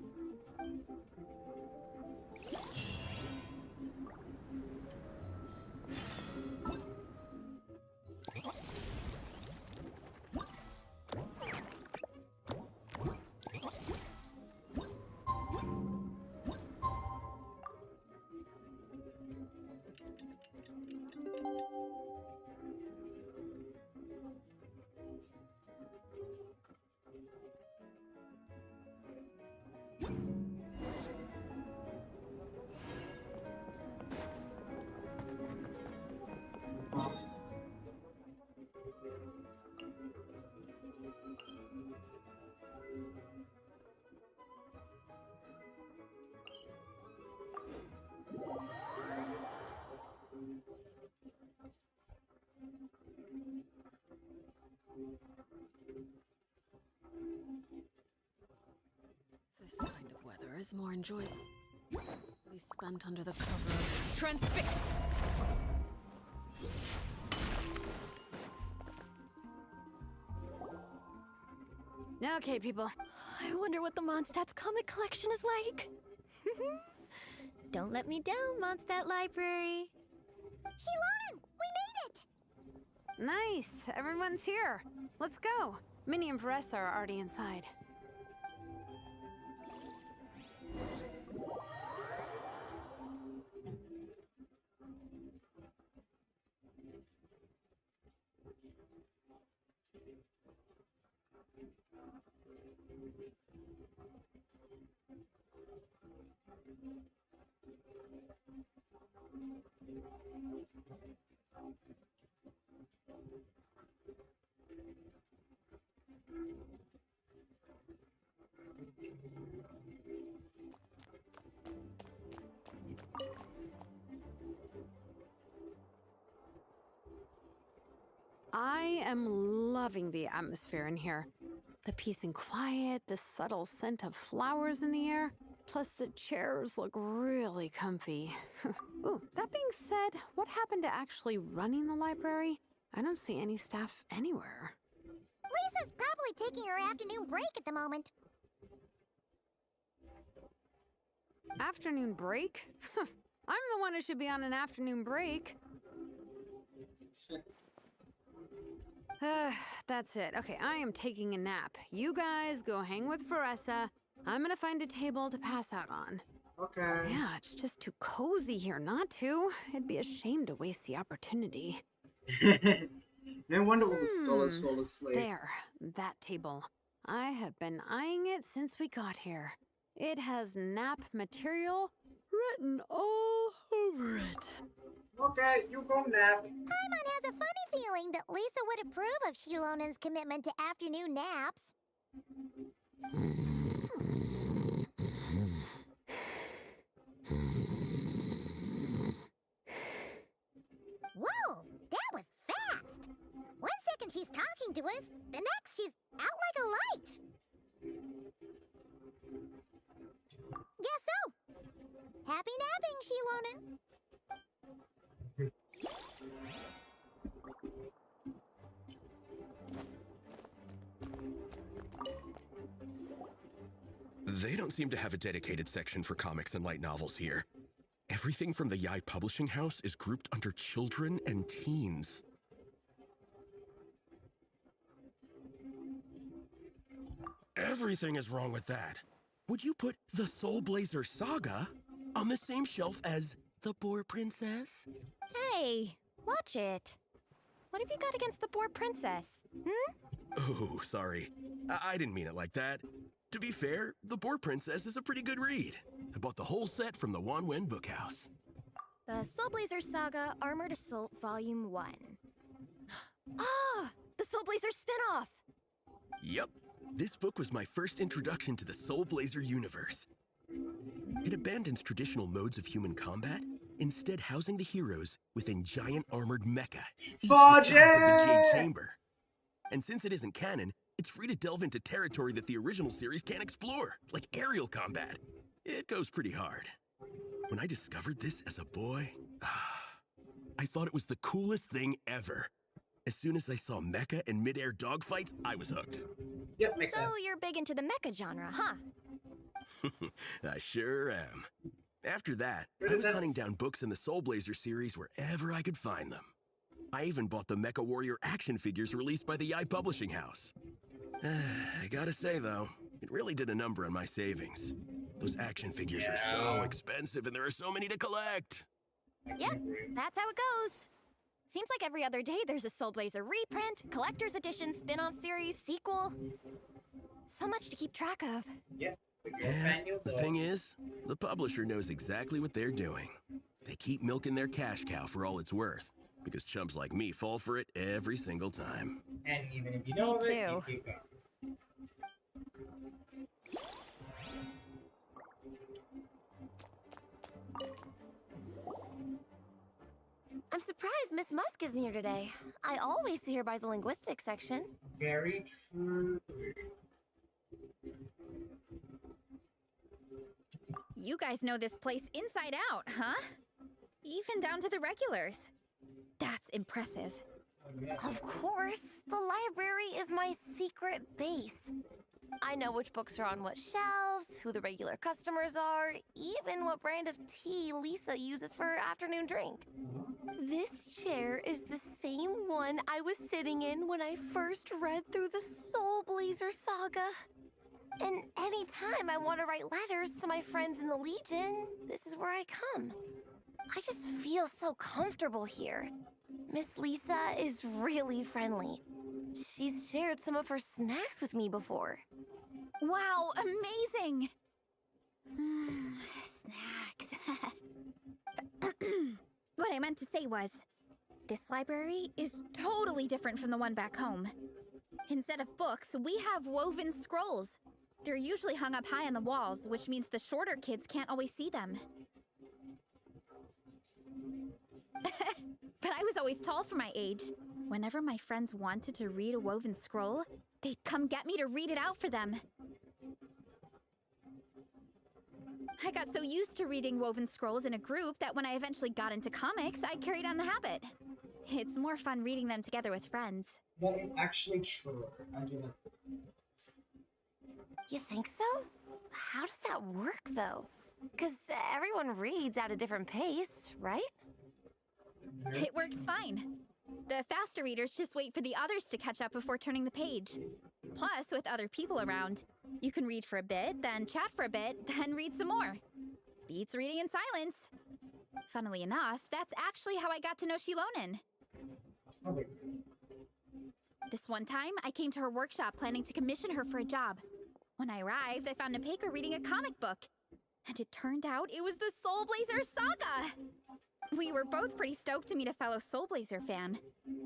This kind of weather is more enjoyable. We spent under the cover of transfixed. Okay, people. I wonder what the Mondstadt's comic collection is like. Don't let me down, Mondstadt Library. Shilonen, we made it! Nice. Everyone's here. Let's go. Minnie and Vanessa are already inside. I am loving the atmosphere in here. The peace and quiet, the subtle scent of flowers in the air, plus the chairs look really comfy. Ooh, that being said, what happened to actually running the library? I don't see any staff anywhere. Lisa's probably taking her afternoon break at the moment. Afternoon break? I'm the one who should be on an afternoon break. That's it. Okay, I am taking a nap. You guys go hang with Vanessa. I'm gonna find a table to pass out on. Okay. Yeah, it's just too cozy here not to. It'd be a shame to waste the opportunity. No wonder all the scholars fall asleep. There, that table. I have been eyeing it since we got here. It has nap material written all over it. Okay, you go nap. Paimon has a funny feeling that Lisa would approve of Shilonen's commitment to afternoon naps. Whoa, that was fast! 1 second she's talking to us, the next she's out like a light. Guess so. Happy napping, Shilonen. They don't seem to have a dedicated section for comics and light novels here. Everything from the Yai Publishing House is grouped under children and teens. Everything is wrong with that. Would you put the Soul Blazer Saga on the same shelf as the Boar Princess? Hey, watch it. What have you got against the Boar Princess? Oh, sorry. I didn't mean it like that. To be fair, the Boar Princess is a pretty good read. I bought the whole set from the Wanwen Bookhouse. The Soul Blazer Saga Armored Assault Volume 1. Ah! The Soul Blazer spin-off! Yep. This book was my first introduction to the Soul Blazer universe. It abandons traditional modes of human combat, instead housing the heroes within giant armored mecha, each the size of the Jade Chamber. And since it isn't canon, it's free to delve into territory that the original series can't explore, like aerial combat. It goes pretty hard. When I discovered this as a boy, I thought it was the coolest thing ever. As soon as I saw mecha and mid-air dogfights, I was hooked. Yep, makes sense. So you're big into the mecha genre, huh? I sure am. After that, I was hunting down books in the Soul Blazer series wherever I could find them. I even bought the Mecha Warrior action figures released by the Yai Publishing House. I gotta say, though, it really did a number on my savings. Those action figures are so expensive and there are so many to collect. Yep, that's how it goes. Seems like every other day there's a Soul Blazer reprint, collector's edition, spin-off series, sequel. So much to keep track of. Yeah, the thing is, the publisher knows exactly what they're doing. They keep milking their cash cow for all it's worth, because chumps like me fall for it every single time. And even if you know of it, you keep going. I'm surprised Miss Musk isn't here today. I always see her by the linguistics section. Very true. You guys know this place inside out, huh? Even down to the regulars. That's impressive. Of course, the library is my secret base. I know which books are on what shelves, who the regular customers are, even what brand of tea Lisa uses for her afternoon drink. This chair is the same one I was sitting in when I first read through the Soul Blazer saga. And anytime I want to write letters to my friends in the Legion, this is where I come. I just feel so comfortable here. Miss Lisa is really friendly. She's shared some of her snacks with me before. Wow, amazing! Snacks. What I meant to say was, this library is totally different from the one back home. Instead of books, we have woven scrolls. They're usually hung up high on the walls, which means the shorter kids can't always see them. But I was always tall for my age. Whenever my friends wanted to read a woven scroll, they'd come get me to read it out for them. I got so used to reading woven scrolls in a group that when I eventually got into comics, I carried on the habit. It's more fun reading them together with friends. That is actually true. I do that. You think so? How does that work, though? Because everyone reads at a different pace, right? It works fine. The faster readers just wait for the others to catch up before turning the page. Plus, with other people around, you can read for a bit, then chat for a bit, then read some more. Beats reading in silence. Funnily enough, that's actually how I got to know Shilonen. This one time, I came to her workshop planning to commission her for a job. When I arrived, I found Nepeka reading a comic book. And it turned out it was the Soul Blazer saga! We were both pretty stoked to meet a fellow Soul Blazer fan.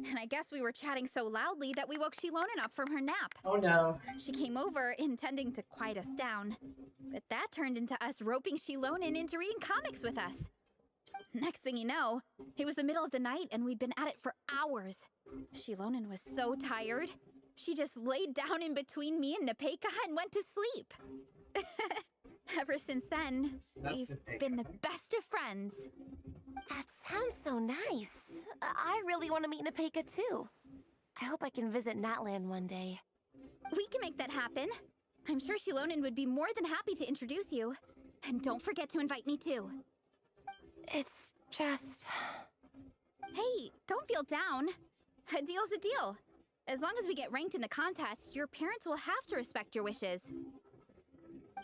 And I guess we were chatting so loudly that we woke Shilonen up from her nap. Oh no. She came over, intending to quiet us down. But that turned into us roping Shilonen into reading comics with us. Next thing you know, it was the middle of the night and we'd been at it for hours. Shilonen was so tired, she just laid down in between me and Nepeka and went to sleep. Ever since then, we've been the best of friends. That sounds so nice. I really want to meet Nepeka too. I hope I can visit Natland one day. We can make that happen. I'm sure Shilonen would be more than happy to introduce you. And don't forget to invite me too. It's just... Hey, don't feel down. A deal's a deal. As long as we get ranked in the contest, your parents will have to respect your wishes.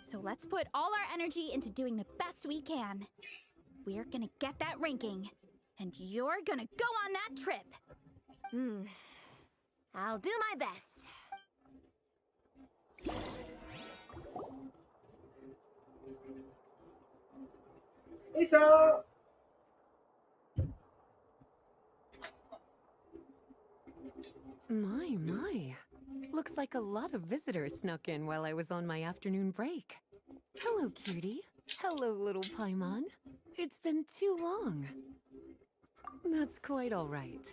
So let's put all our energy into doing the best we can. We're gonna get that ranking, and you're gonna go on that trip. I'll do my best. Lisa! My. Looks like a lot of visitors snuck in while I was on my afternoon break. Hello, cutie. Hello, little Paimon. It's been too long. That's quite all right.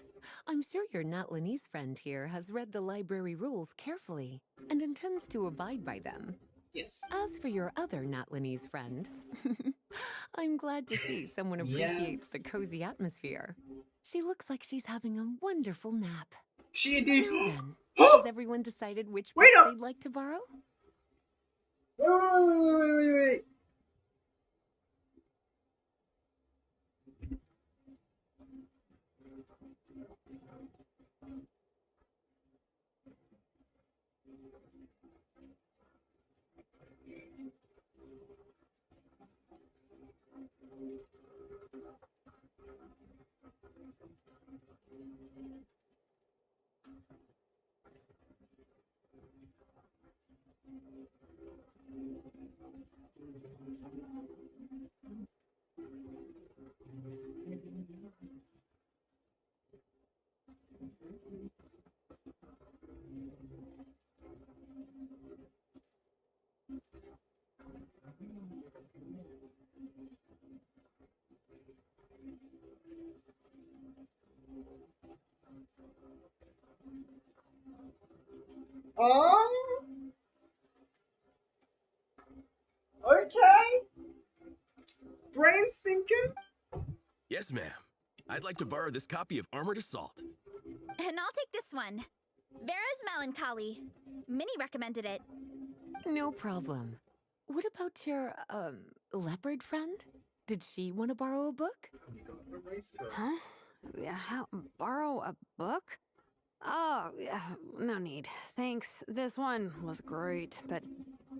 I'm sure your Natlanese friend here has read the library rules carefully and intends to abide by them. Yes. As for your other Natlanese friend, I'm glad to see someone appreciates the cozy atmosphere. She looks like she's having a wonderful nap. She did. Now then, has everyone decided which books they'd like to borrow? Wait. Okay. Brain's thinking? Yes, ma'am. I'd like to borrow this copy of Armored Assault. And I'll take this one. Vera's Melancholy. Minnie recommended it. No problem. What about your, leopard friend? Did she want to borrow a book? Huh? Yeah, borrow a book? Oh, yeah, no need. Thanks. This one was great, but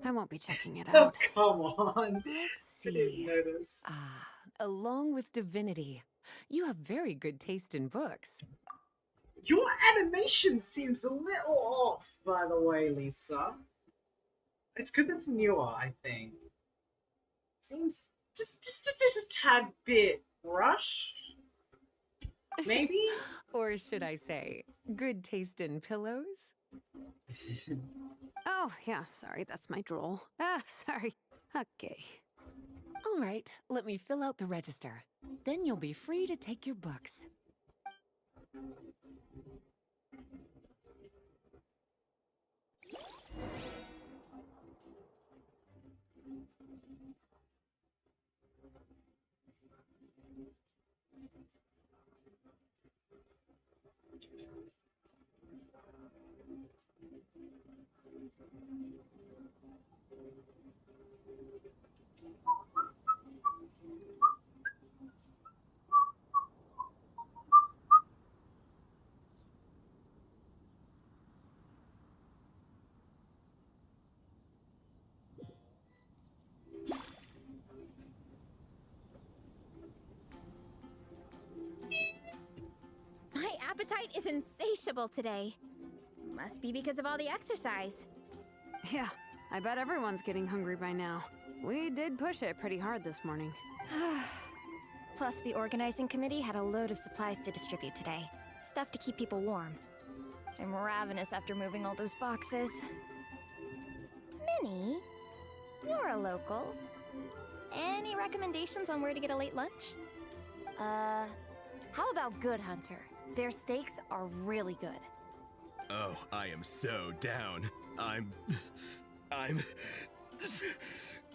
I won't be checking it Oh, out. come on. Let's I didn't see. notice. Ah, along with divinity. You have very good taste in books. Your animation seems a little off, by the way, Lisa. It's because it's newer, I think. Seems just a tad bit rushed. Maybe? Or should I say, good taste in pillows? Oh, yeah, sorry, that's my drool. Ah, sorry. Okay. All right, let me fill out the register. Then you'll be free to take your books. My appetite is insatiable today. Must be because of all the exercise. Yeah, I bet everyone's getting hungry by now. We did push it pretty hard this morning. Plus, the organizing committee had a load of supplies to distribute today. Stuff to keep people warm. I'm ravenous after moving all those boxes. Minnie, you're a local. Any recommendations on where to get a late lunch? How about Good Hunter? Their steaks are really good. Oh, I am so down. I'm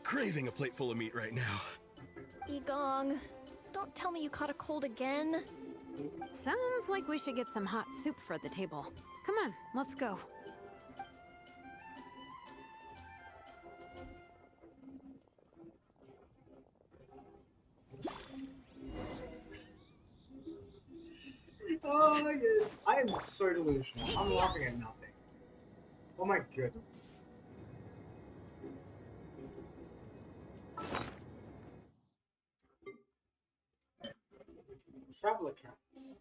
craving a plate full of meat right now. Egong, don't tell me you caught a cold again. Sounds like we should get some hot soup for the table. Come on, let's go. Oh my goodness. I am so delusional. I'm laughing at nothing. Oh my goodness. Travel accounts.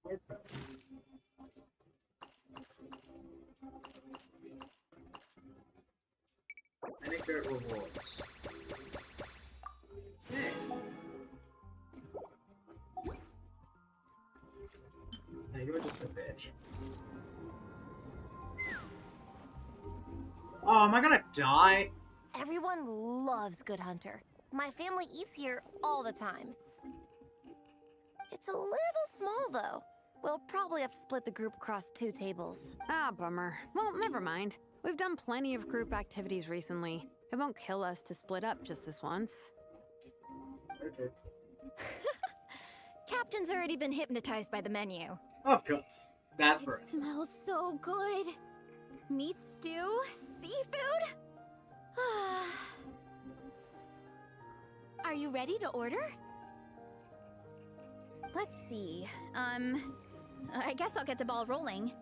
Okay. Anecdote rewards. Hey. Hey, you're just a bitch. Oh, am I gonna die? Everyone loves Good Hunter. My family eats here all the time. It's a little small, though. We'll probably have to split the group across 2 tables. Ah, bummer. Well, never mind. We've done plenty of group activities recently. It won't kill us to split up just this once. Okay. Captain's already been hypnotized by the menu. Of course. That's for It us. smells so good. Meat stew? Seafood? Are you ready to order? Let's see. I guess I'll get the ball rolling.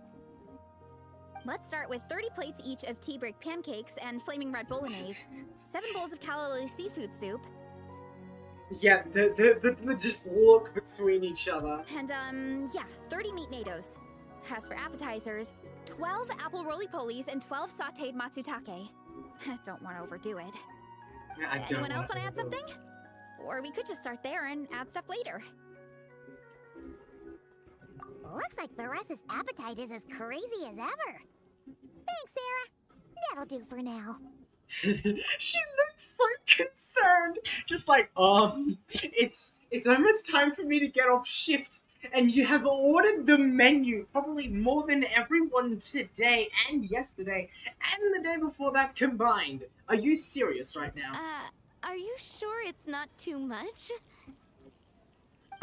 Let's start with 30 plates each of tea break pancakes and flaming red bolognese, 7 bowls of calorie seafood soup, Yeah, the just look between each other. and, yeah, 30 meat natos. As for appetizers, 12 apple roly-polies and 12 sauteed matsutake. Don't want to overdo it. Yeah, I don't Anyone else wanna want to add something? Or we could just start there and add stuff later. Looks like Beresa's appetite is as crazy as ever. Thanks, Sarah. That'll do for now. She looked so concerned. Just like, it's almost time for me to get off shift. And you have ordered the menu, probably more than everyone today and yesterday and the day before that combined. Are you serious right now? Are you sure it's not too much?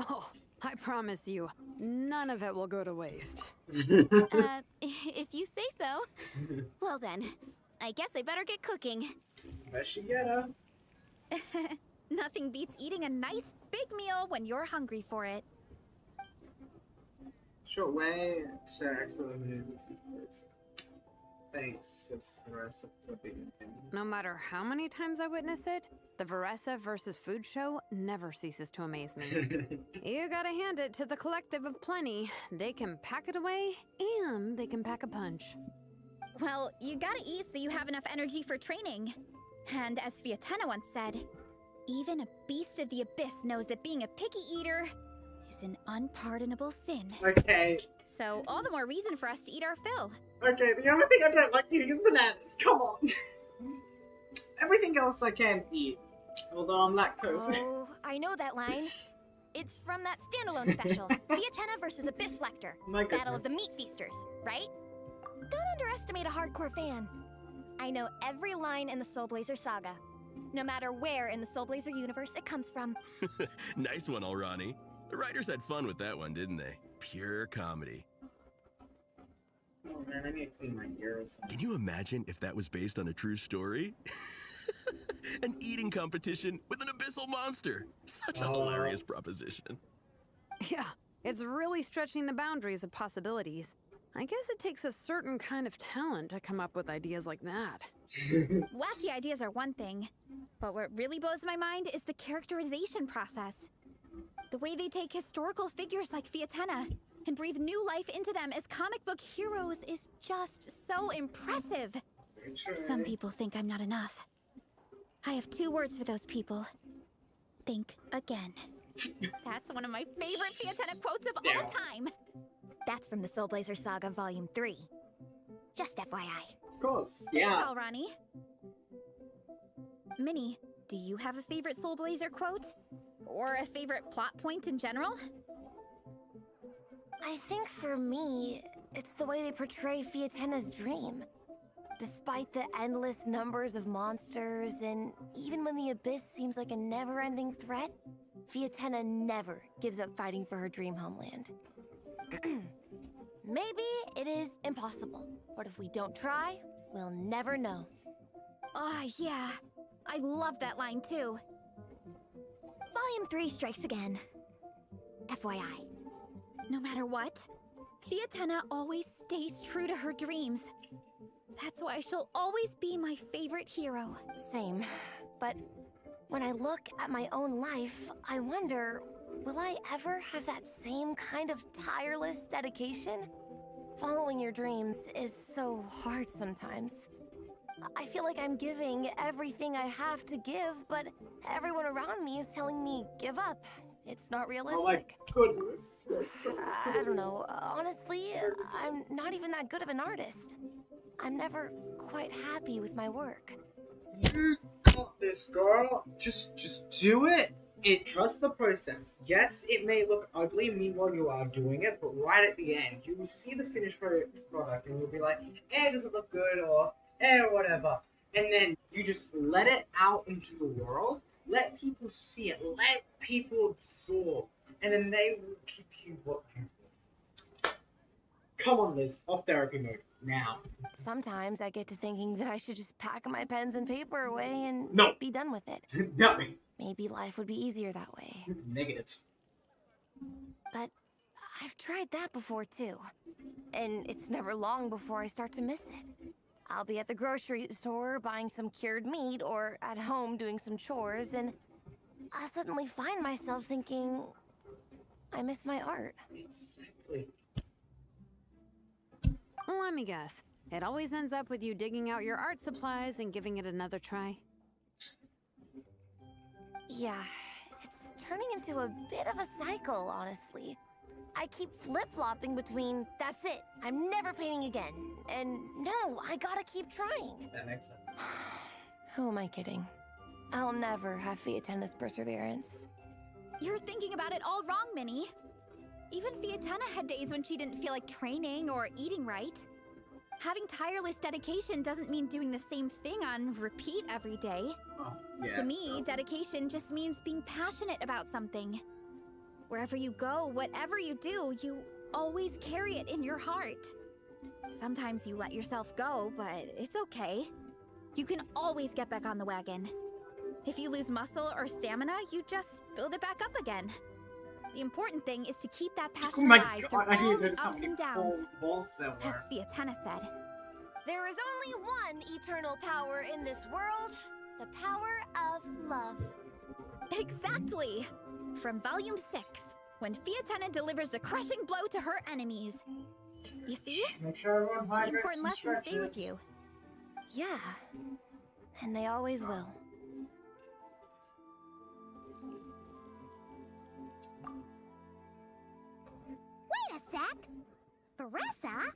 Oh, I promise you, none of it will go to waste. If you say so. Well then, I guess I better get cooking. Best she get her. Nothing beats eating a nice big meal when you're hungry for it. Short way, share expert limited. Thanks, it's Veressa for being in. No matter how many times I witness it, the Veressa versus Food show never ceases to amaze me. You gotta hand it to the collective of plenty. They can pack it away, and they can pack a punch. Well, you gotta eat so you have enough energy for training. And as Fiatena once said, even a beast of the abyss knows that being a picky eater is an unpardonable sin. Okay. So all the more reason for us to eat our fill. Okay, the only thing I don't like eating is bananas. Come on. Everything else I can eat. Although I'm lactose. Oh, I know that line. It's from that standalone special. Fiatena versus Abyss Lecter. Battle of the Meat Feasters, right? Don't underestimate a hardcore fan. I know every line in the Soul Blazer saga. No matter where in the Soul Blazer universe it comes from. Nice one, Alrani. The writers had fun with that one, didn't they? Pure comedy. Oh man, I need to clean my ear or something. Can you imagine if that was based on a true story? An eating competition with an abyssal monster. Such a hilarious proposition. Yeah, it's really stretching the boundaries of possibilities. I guess it takes a certain kind of talent to come up with ideas like that. Wacky ideas are one thing, but what really blows my mind is the characterization process. The way they take historical figures like Fiatena and breathe new life into them as comic book heroes is just so impressive. Some people think I'm not enough. I have 2 words for those people. Think again. That's one of my favorite Fiatena quotes of all time. That's from the Soul Blazer Saga Volume 3. Just FYI. Of course, Thanks, yeah. Alrani. Minnie, do you have a favorite Soul Blazer quote? Or a favorite plot point in general? I think for me, it's the way they portray Fiatena's dream. Despite the endless numbers of monsters, and even when the Abyss seems like a never-ending threat, Fiatena never gives up fighting for her dream homeland. Maybe it is impossible, but if we don't try, we'll never know. Oh, yeah. I love that line, too. Volume 3 strikes again. FYI. No matter what, Fiatena always stays true to her dreams. That's why she'll always be my favorite hero. Same. But when I look at my own life, I wonder, will I ever have that same kind of tireless dedication? Following your dreams is so hard sometimes. I feel like I'm giving everything I have to give, but everyone around me is telling me, give up. It's not realistic. Oh my goodness. I don't know. Honestly, I'm not even that good of an artist. I'm never quite happy with my work. You got this, girl. Just do it. Trust the process. Yes, it may look ugly meanwhile you are doing it, but right at the end, you will see the finished product and you'll be like, eh, does it look good, or eh, whatever. And then you just let it out into the world. Let people see it. Let people absorb. And then they will give you what you want. Come on, Liz. Off therapy mode. Now. Sometimes I get to thinking that I should just pack my pens and paper away and be done with it. No. Maybe life would be easier that way. Negative. But I've tried that before too. And it's never long before I start to miss it. I'll be at the grocery store buying some cured meat or at home doing some chores, and I'll suddenly find myself thinking, I miss my art. Exactly. Well, let me guess. It always ends up with you digging out your art supplies and giving it another try. Yeah, it's turning into a bit of a cycle, honestly. I keep flip-flopping between, that's it, I'm never painting again, and no, I gotta keep trying. That makes sense. Who am I kidding? I'll never have Fiatena's perseverance. You're thinking about it all wrong, Minnie. Even Fiatena had days when she didn't feel like training or eating right. Having tireless dedication doesn't mean doing the same thing on repeat every day. Oh, yeah. To me, dedication just means being passionate about something. Wherever you go, whatever you do, you always carry it in your heart. Sometimes you let yourself go, but it's okay. You can always get back on the wagon. If you lose muscle or stamina, you just build it back up again. The important thing is to keep that Oh passion my alive god, through I didn't all the notice how ups many and downs, balls there as were. Sviatana said. There is only one eternal power in this world, the power of love. Exactly! From Volume 6, when Fiatena delivers the crushing blow to her enemies. You see? Make sure everyone The hydrates important and lessons stay stretches. with you. Yeah, and they always will. Wait a sec! Baressa?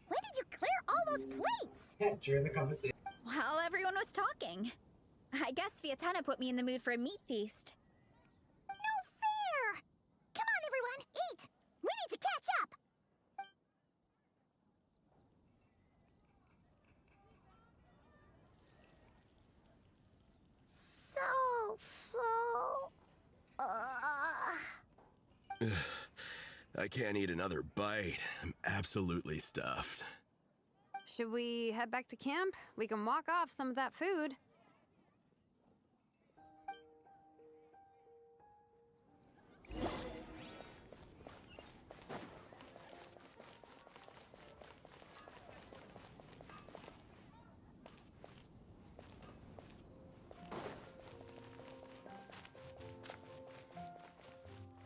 When did you clear all those plates? During the conversation. While everyone was talking. I guess Fiatena put me in the mood for a meat feast. No fair! Come on, everyone, eat! We need to catch up! So full. I can't eat another bite. I'm absolutely stuffed. Should we head back to camp? We can walk off some of that food.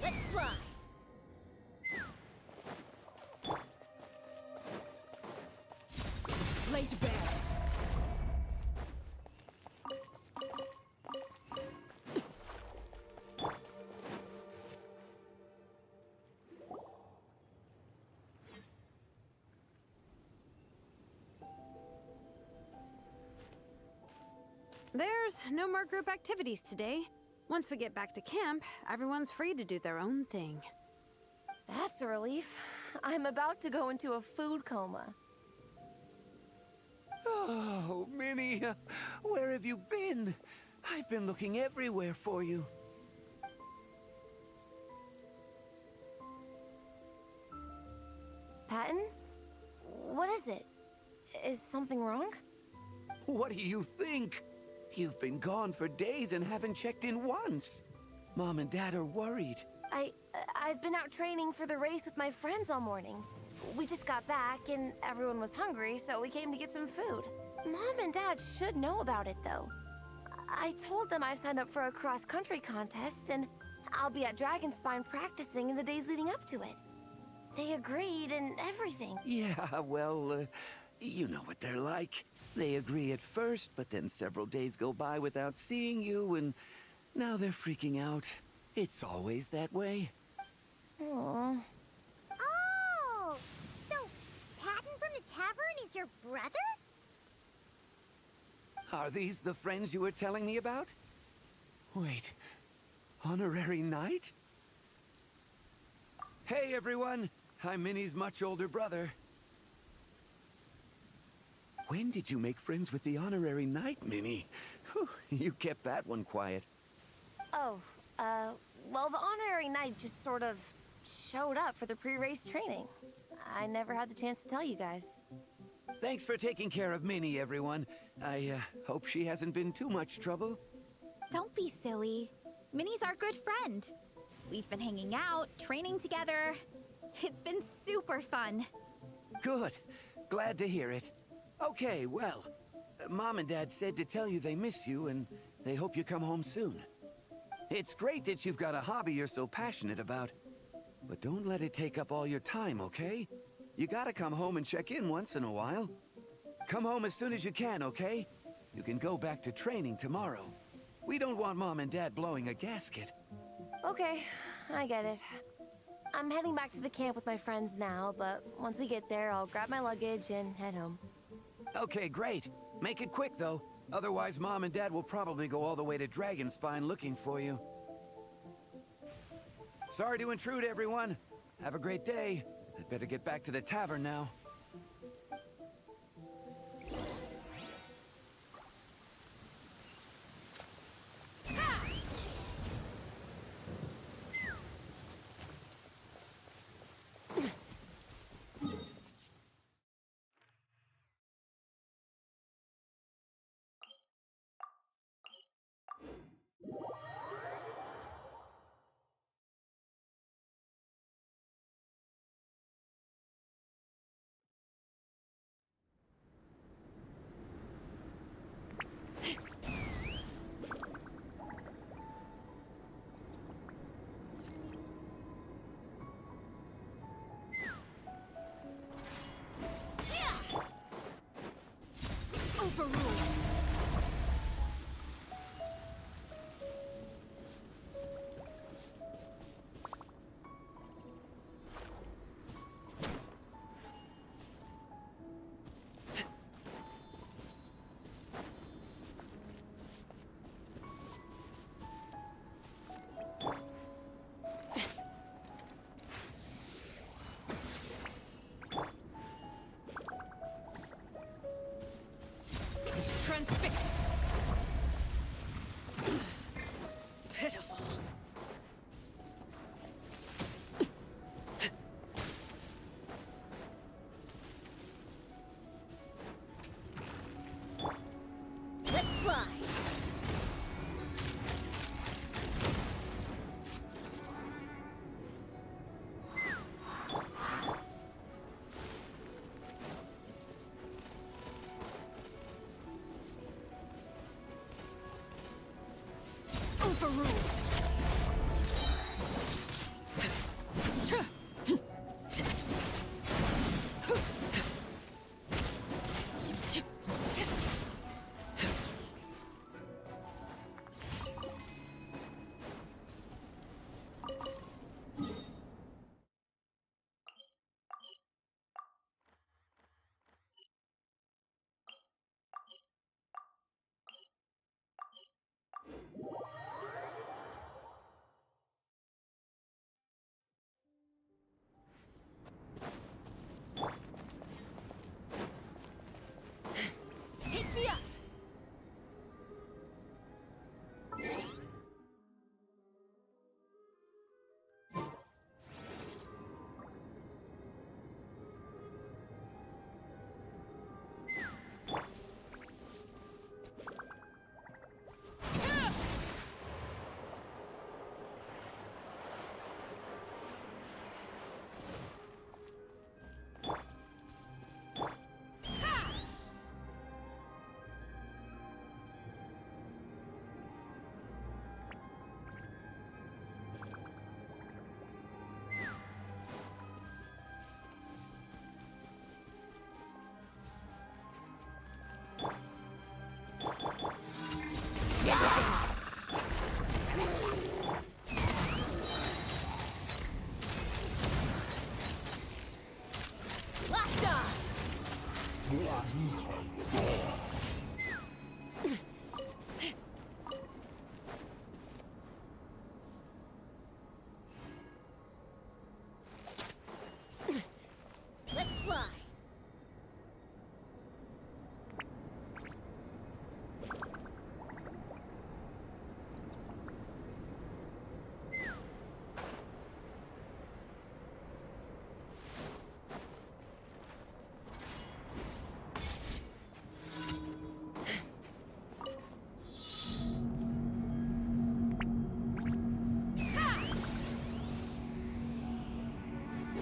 Let's fly! Lay to bear. There's no more group activities today. Once we get back to camp, everyone's free to do their own thing. That's a relief. I'm about to go into a food coma. Oh, Minnie, where have you been? I've been looking everywhere for you. Patton? What is it? Is something wrong? What do you think? You've been gone for days and haven't checked in once. Mom and Dad are worried. I've been out training for the race with my friends all morning. We just got back and everyone was hungry, so we came to get some food. Mom and Dad should know about it, though. I told them I signed up for a cross-country contest and I'll be at Dragonspine practicing in the days leading up to it. They agreed and everything. Yeah, well, you know what they're like. They agree at first, but then several days go by without seeing you, and now they're freaking out. It's always that way. Aww. Oh! So, Patton from the tavern is your brother? Are these the friends you were telling me about? Wait, honorary knight? Hey everyone, I'm Minnie's much older brother. When did you make friends with the honorary knight, Minnie? Whew, you kept that one quiet. Oh, well, the honorary knight just sort of showed up for the pre-race training. I never had the chance to tell you guys. Thanks for taking care of Minnie, everyone. I hope she hasn't been too much trouble. Don't be silly. Minnie's our good friend. We've been hanging out, training together. It's been super fun. Good. Glad to hear it. Okay, well, Mom and Dad said to tell you they miss you and they hope you come home soon. It's great that you've got a hobby you're so passionate about. But don't let it take up all your time, okay? You gotta come home and check in once in a while. Come home as soon as you can, okay? You can go back to training tomorrow. We don't want Mom and Dad blowing a gasket. Okay, I get it. I'm heading back to the camp with my friends now, but once we get there, I'll grab my luggage and head home. Okay, great. Make it quick, though. Otherwise, Mom and Dad will probably go all the way to Dragonspine looking for you. Sorry to intrude, everyone. Have a great day. I'd better get back to the tavern now.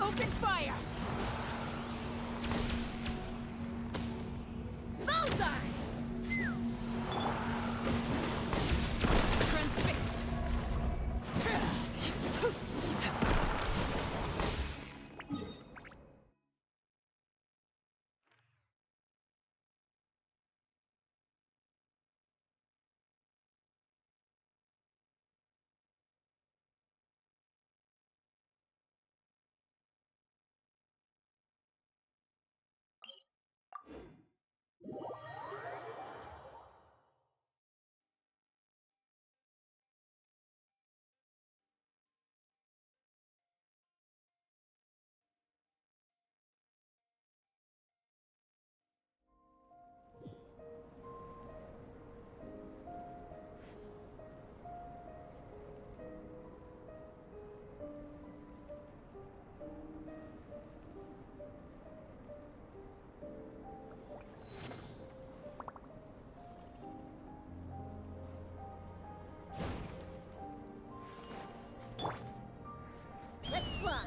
Open fire! Bullseye! Transfixed! Let's fly.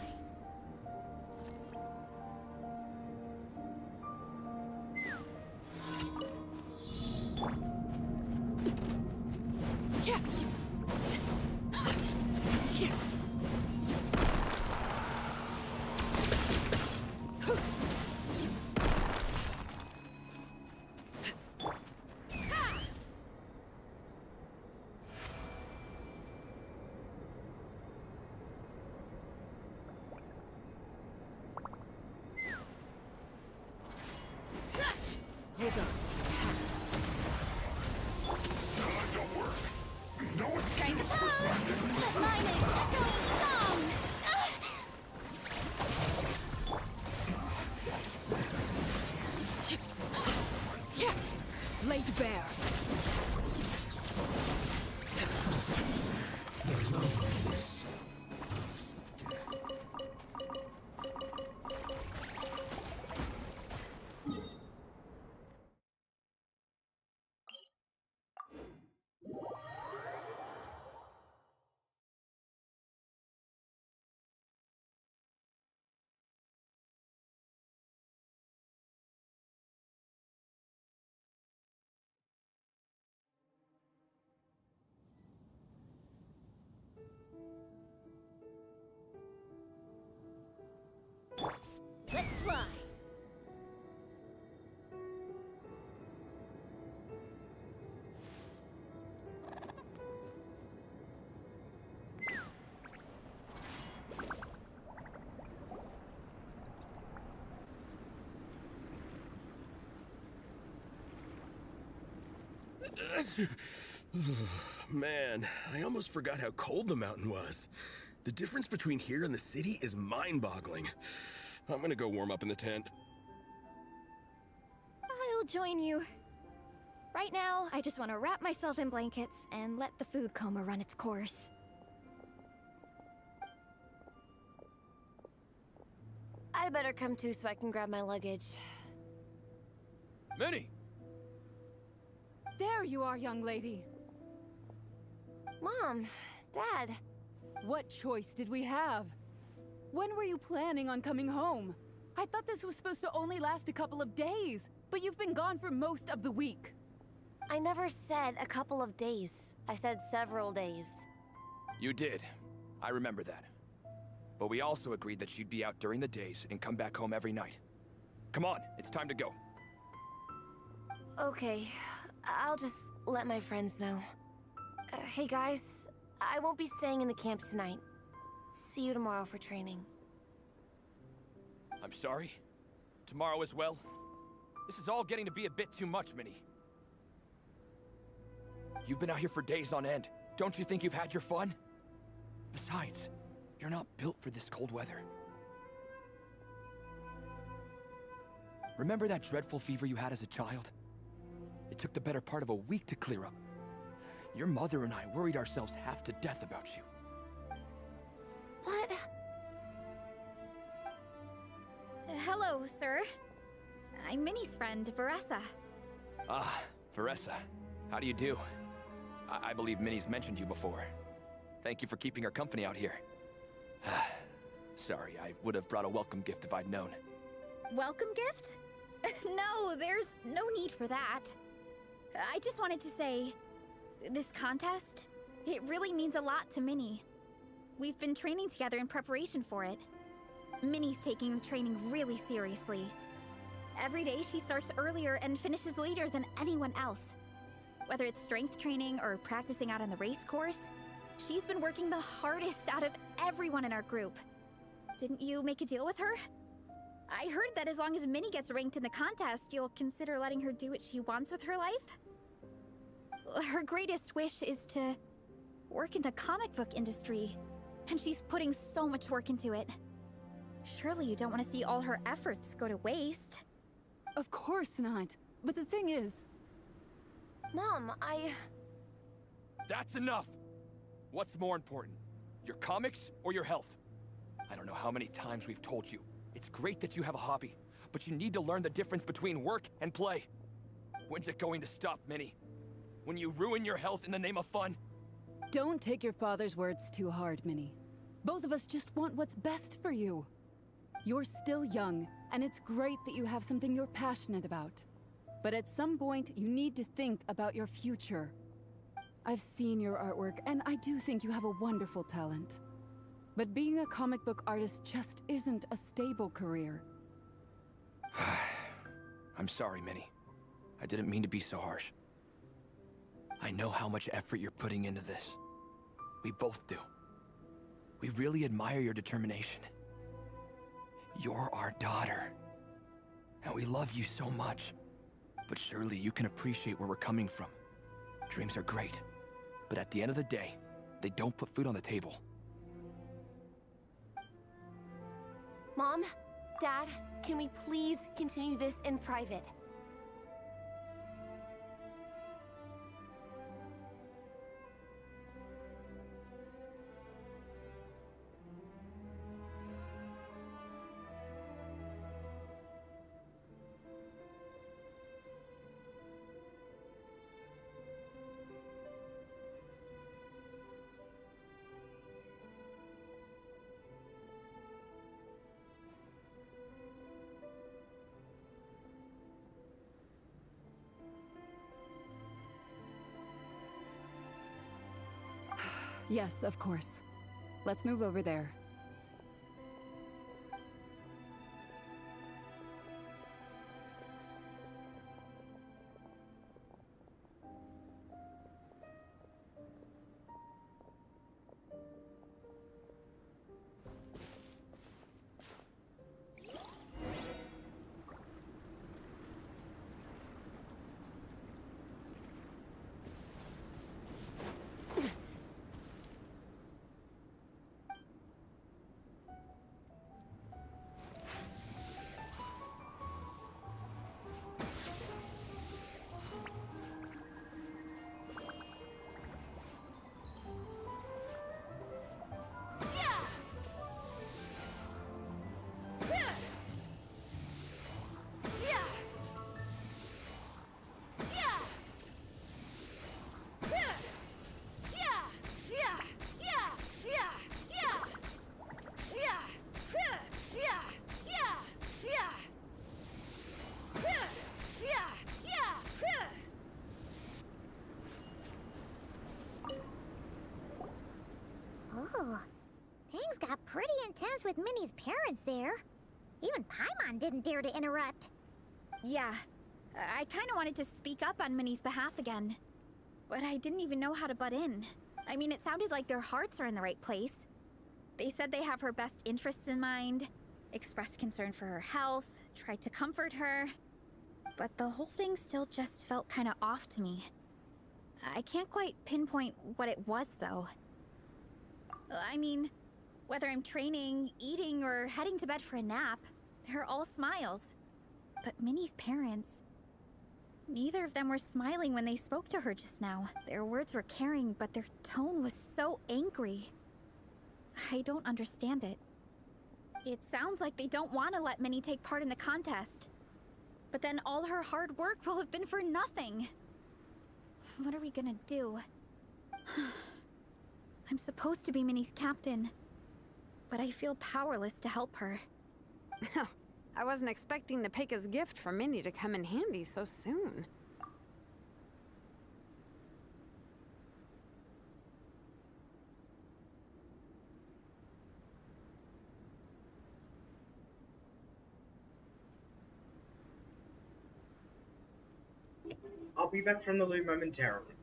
Yeah. Yeah. Hold on. Strike a pose! Let mine an echoing song! Yeah. Laid bare. Let's fly. Man, I almost forgot how cold the mountain was. The difference between here and the city is mind-boggling. I'm gonna go warm up in the tent. I'll join you. Right now, I just want to wrap myself in blankets and let the food coma run its course. I'd better come too so I can grab my luggage. Minnie! There you are, young lady. Mom, Dad. What choice did we have? When were you planning on coming home? I thought this was supposed to only last a couple of days, but you've been gone for most of the week. I never said a couple of days. I said several days. You did. I remember that. But we also agreed that you'd be out during the days and come back home every night. Come on, it's time to go. Okay, I'll just let my friends know. Hey guys, I won't be staying in the camp tonight. See you tomorrow for training. I'm sorry. Tomorrow as well. This is all getting to be a bit too much, Minnie. You've been out here for days on end. Don't you think you've had your fun? Besides, you're not built for this cold weather. Remember that dreadful fever you had as a child? It took the better part of a week to clear up. Your mother and I worried ourselves half to death about you. What? Hello, sir. I'm Minnie's friend, Veressa. Ah, Veressa. How do you do? I believe Minnie's mentioned you before. Thank you for keeping her company out here. Sorry, I would have brought a welcome gift if I'd known. Welcome gift? No, there's no need for that. I just wanted to say, this contest, it really means a lot to Minnie. We've been training together in preparation for it. Minnie's taking the training really seriously. Every day she starts earlier and finishes later than anyone else. Whether it's strength training or practicing out on the race course, she's been working the hardest out of everyone in our group. Didn't you make a deal with her? I heard that as long as Minnie gets ranked in the contest, you'll consider letting her do what she wants with her life? Her greatest wish is to work in the comic book industry, and she's putting so much work into it. Surely you don't want to see all her efforts go to waste. Of course not. But the thing is... Mom, That's enough! What's more important? Your comics or your health? I don't know how many times we've told you. It's great that you have a hobby, but you need to learn the difference between work and play. When's it going to stop, Minnie? When you ruin your health in the name of fun? Don't take your father's words too hard, Minnie. Both of us just want what's best for you. You're still young, and it's great that you have something you're passionate about. But at some point, you need to think about your future. I've seen your artwork, and I do think you have a wonderful talent. But being a comic book artist just isn't a stable career. I'm sorry, Minnie. I didn't mean to be so harsh. I know how much effort you're putting into this. We both do. We really admire your determination. You're our daughter. And we love you so much. But surely you can appreciate where we're coming from. Dreams are great. But at the end of the day, they don't put food on the table. Mom, Dad, can we please continue this in private? Yes, of course. Let's move over there. Oh, things got pretty intense with Minnie's parents there. Even Paimon didn't dare to interrupt. Yeah, I kinda wanted to speak up on Minnie's behalf again. But I didn't even know how to butt in. I mean, it sounded like their hearts are in the right place. They said they have her best interests in mind, expressed concern for her health, tried to comfort her. But the whole thing still just felt kinda off to me. I can't quite pinpoint what it was, though. I mean, whether I'm training, eating, or heading to bed for a nap, they're all smiles. But Minnie's parents... neither of them were smiling when they spoke to her just now. Their words were caring, but their tone was so angry. I don't understand it. It sounds like they don't want to let Minnie take part in the contest. But then all her hard work will have been for nothing. What are we gonna do? I'm supposed to be Minnie's captain. but I feel powerless to help her. I wasn't expecting the Peka's gift for Minnie to come in handy so soon. I'll be back from the loo momentarily.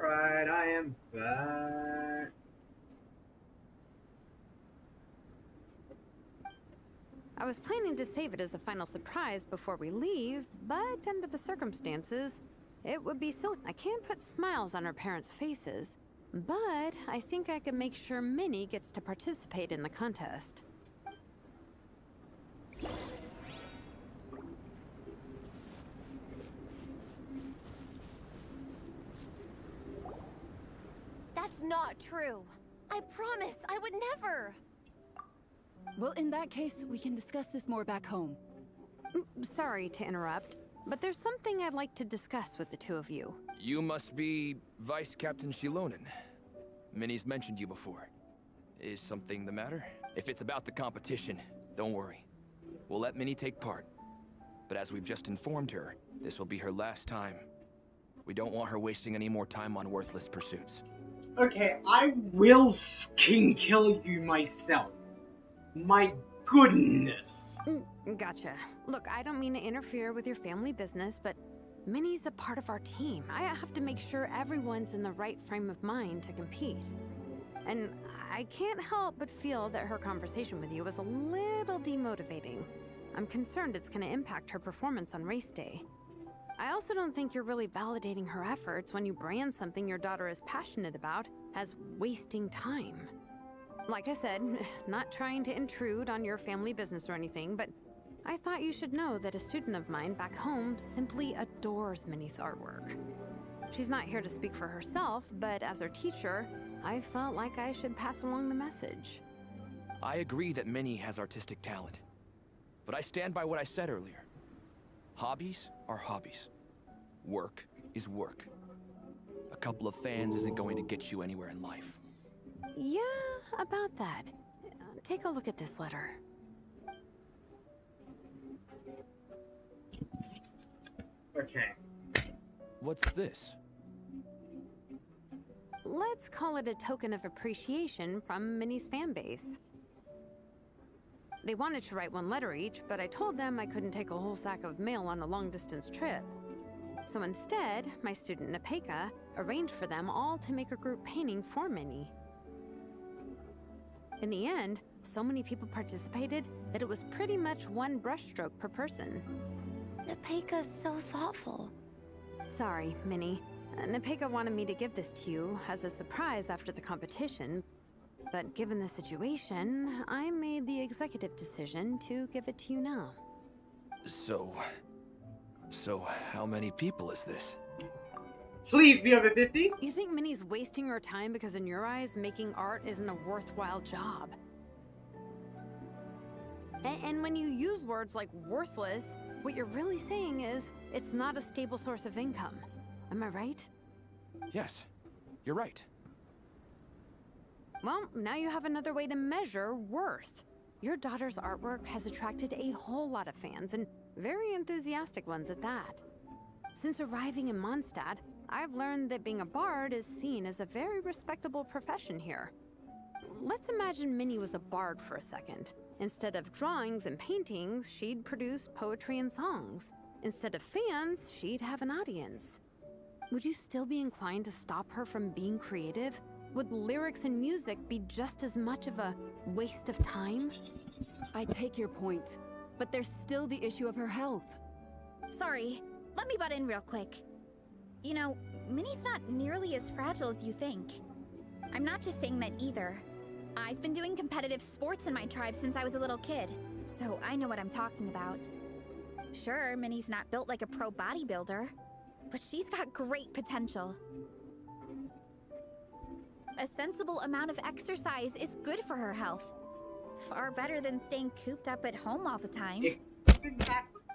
Alright, I am back. I was planning to save it as a final surprise before we leave, but under the circumstances, it would be silly. I can't put smiles on her parents' faces, but I think I can make sure Minnie gets to participate in the contest. That's not true. I promise I would never. Well, in that case, we can discuss this more back home. Sorry to interrupt, but there's something I'd like to discuss with the two of you. You must be Vice Captain Shilonen. Minnie's mentioned you before. Is something the matter? If it's about the competition, don't worry. We'll let Minnie take part. But as we've just informed her, this will be her last time. We don't want her wasting any more time on worthless pursuits. Okay, I will fucking kill you myself. My goodness. Gotcha. Look, I don't mean to interfere with your family business, but Minnie's a part of our team. I have to make sure everyone's in the right frame of mind to compete. And I can't help but feel that her conversation with you was a little demotivating. I'm concerned it's going to impact her performance on race day. I also don't think you're really validating her efforts when you brand something your daughter is passionate about as wasting time. Like I said, not trying to intrude on your family business or anything, but I thought you should know that a student of mine back home simply adores Minnie's artwork. She's not here to speak for herself, but as her teacher, I felt like I should pass along the message. I agree that Minnie has artistic talent, but I stand by what I said earlier. Hobbies are hobbies. Work is work. A couple of fans isn't going to get you anywhere in life. Yeah, about that. Take a look at this letter. Okay. What's this? Let's call it a token of appreciation from Minnie's fan base. They wanted to write one letter each, but I told them I couldn't take a whole sack of mail on a long-distance trip. So instead, my student Napeka arranged for them all to make a group painting for Minnie. In the end, so many people participated that it was pretty much one brushstroke per person. Napeka's so thoughtful. Sorry, Minnie. Napeka wanted me to give this to you as a surprise after the competition, but given the situation, I made the executive decision to give it to you now. So how many people is this? Please be over 50? You think Minnie's wasting her time because in your eyes, making art isn't a worthwhile job? And when you use words like worthless, what you're really saying is it's not a stable source of income. Am I right? Yes, you're right. Well, now you have another way to measure worth. Your daughter's artwork has attracted a whole lot of fans, and very enthusiastic ones at that. Since arriving in Mondstadt, I've learned that being a bard is seen as a very respectable profession here. Let's imagine Minnie was a bard for a second. Instead of drawings and paintings, she'd produce poetry and songs. Instead of fans, she'd have an audience. Would you still be inclined to stop her from being creative? Would lyrics and music be just as much of a waste of time? I take your point, but there's still the issue of her health. Sorry, let me butt in real quick. You know, Minnie's not nearly as fragile as you think. I'm not just saying that either. I've been doing competitive sports in my tribe since I was a little kid, so I know what I'm talking about. Sure, Minnie's not built like a pro bodybuilder, but she's got great potential. A sensible amount of exercise is good for her health. Far better than staying cooped up at home all the time.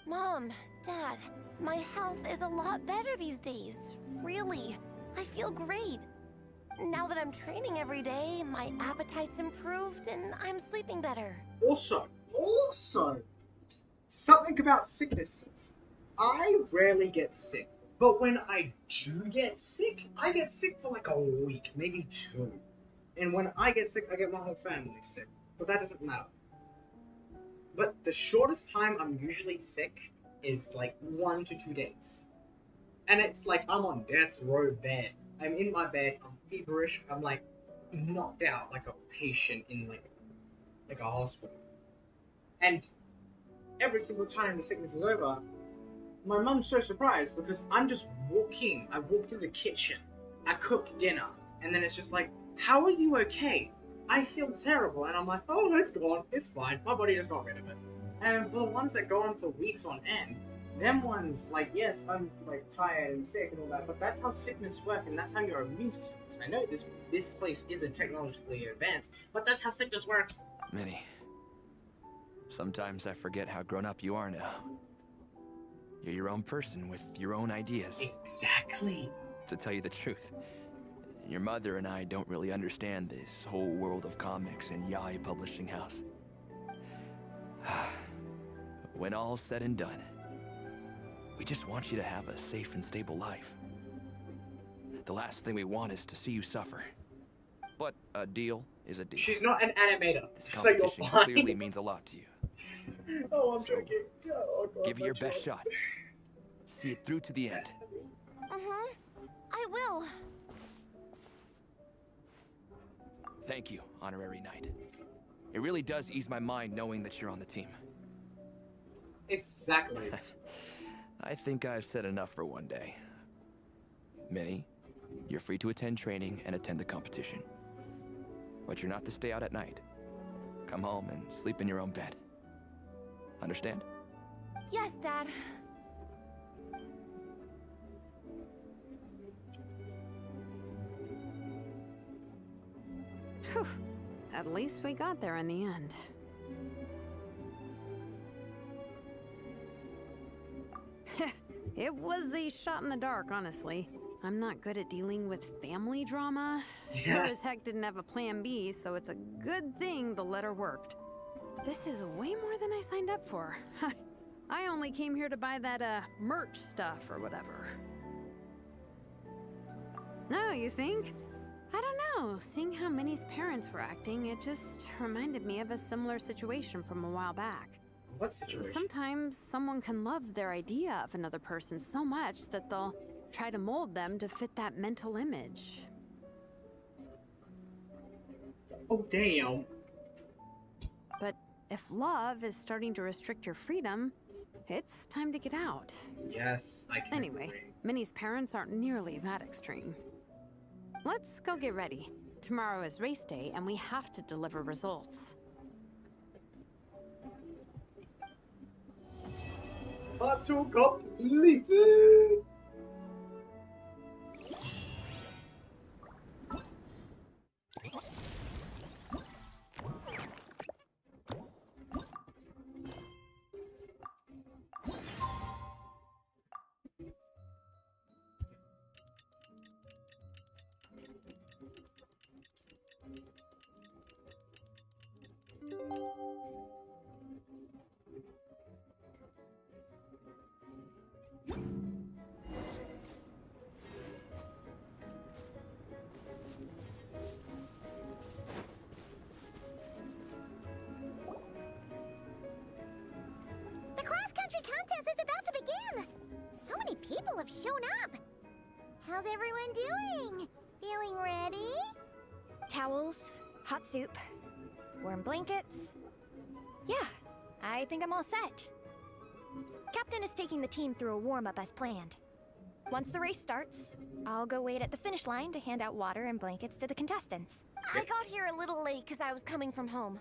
Mom, Dad, my health is a lot better these days. Really, I feel great. Now that I'm training every day, my appetite's improved and I'm sleeping better. Also, something about sicknesses. I rarely get sick, but when I do get sick, I get sick for like a week, maybe 2. And when I get sick, I get my whole family sick. But that doesn't matter. But the shortest time I'm usually sick is like 1 to 2 days. And it's like I'm on death's row bed. I'm in my bed, I'm feverish, I'm like knocked out like a patient in like a hospital. And every single time the sickness is over, my mum's so surprised because I'm just walking. I walked in the kitchen, I cooked dinner, and then it's just like, how are you okay? I feel terrible, and I'm like, oh, it's gone, it's fine, my body just got rid of it. And for the ones that go on for weeks on end, them ones, like, yes, I'm like tired and sick and all that, but that's how sickness works, and that's how your immune system works. I know this place isn't technologically advanced, but that's how sickness works. Minnie, sometimes I forget how grown up you are now. You're your own person with your own ideas. Exactly. To tell you the truth, your mother and I don't really understand this whole world of comics and Yaoi Publishing House. When all's said and done, we just want you to have a safe and stable life. The last thing we want is to see you suffer. But a deal is a deal. She's not an animator, This so you're competition fine. clearly means a lot to you. Oh, I'm joking. Oh, God, Give it not your best joking. shot. See it through to the end. I will. Thank you, Honorary Knight. It really does ease my mind knowing that you're on the team. Exactly. I think I've said enough for one day. Minnie, you're free to attend training and attend the competition. But you're not to stay out at night. Come home and sleep in your own bed. Understand? Yes, Dad. Whew. At least we got there in the end. It was a shot in the dark, honestly. I'm not good at dealing with family drama. Sure as heck didn't have a plan B, so it's a good thing the letter worked. This is way more than I signed up for. I only came here to buy that, merch stuff or whatever. No, you think? I don't know. Seeing how Minnie's parents were acting, it just reminded me of a similar situation from a while back. What situation? Sometimes someone can love their idea of another person so much that they'll try to mold them to fit that mental image. Oh, damn. But if love is starting to restrict your freedom, it's time to get out. Yes, I can Anyway, agree. Minnie's parents aren't nearly that extreme. Let's go get ready. Tomorrow is race day, and we have to deliver results. Battle completed! The cross-country contest is about to begin! So many people have shown up! How's everyone doing? Feeling ready? Towels, hot soup, warm blankets. Yeah, I think I'm all set. Captain is taking the team through a warm-up as planned. Once the race starts, I'll go wait at the finish line to hand out water and blankets to the contestants. I got here a little late because I was coming from home.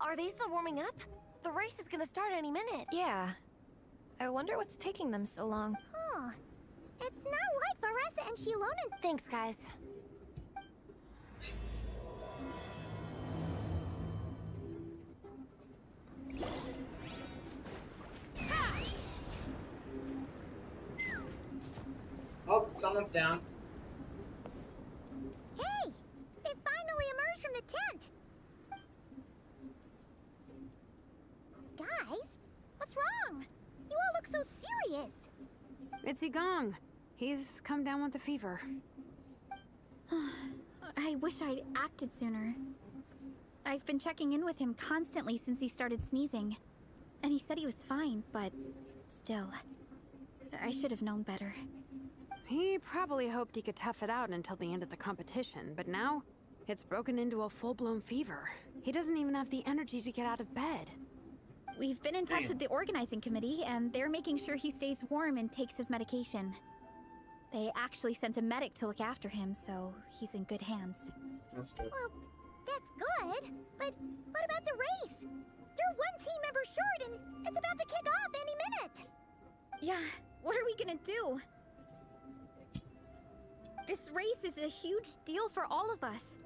Are they still warming up? The race is gonna start any minute. Yeah. I wonder what's taking them so long. Huh. It's not like Varessa and Shilonen. Thanks, guys. Oh, someone's down. Hey! They finally emerged from the tent! Guys, what's wrong? You all look so serious. It's Igong. He's come down with a fever. I wish I'd acted sooner. I've been checking in with him constantly since he started sneezing. And he said he was fine, but still. I should have known better. He probably hoped he could tough it out until the end of the competition, but now it's broken into a full-blown fever. He doesn't even have the energy to get out of bed. We've been in touch with the organizing committee, and they're making sure he stays warm and takes his medication. They actually sent a medic to look after him, so he's in good hands. That's good. Well, that's good, but what about the race? You're one team member short, and it's about to kick off any minute. Yeah, what are we gonna do? This race is a huge deal for all of us.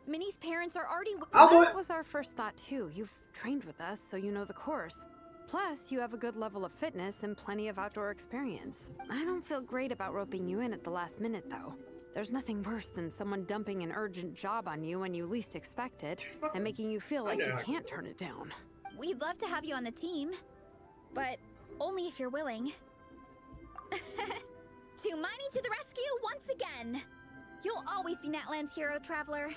Minnie's parents are already... That was our first thought, too. You've trained with us, so you know the course. Plus, you have a good level of fitness and plenty of outdoor experience. I don't feel great about roping you in at the last minute, though. There's nothing worse than someone dumping an urgent job on you when you least expect it, and making you feel like you can't turn it down. We'd love to have you on the team, but only if you're willing. To Miney to the rescue once again! You'll always be Natlan's hero, Traveler.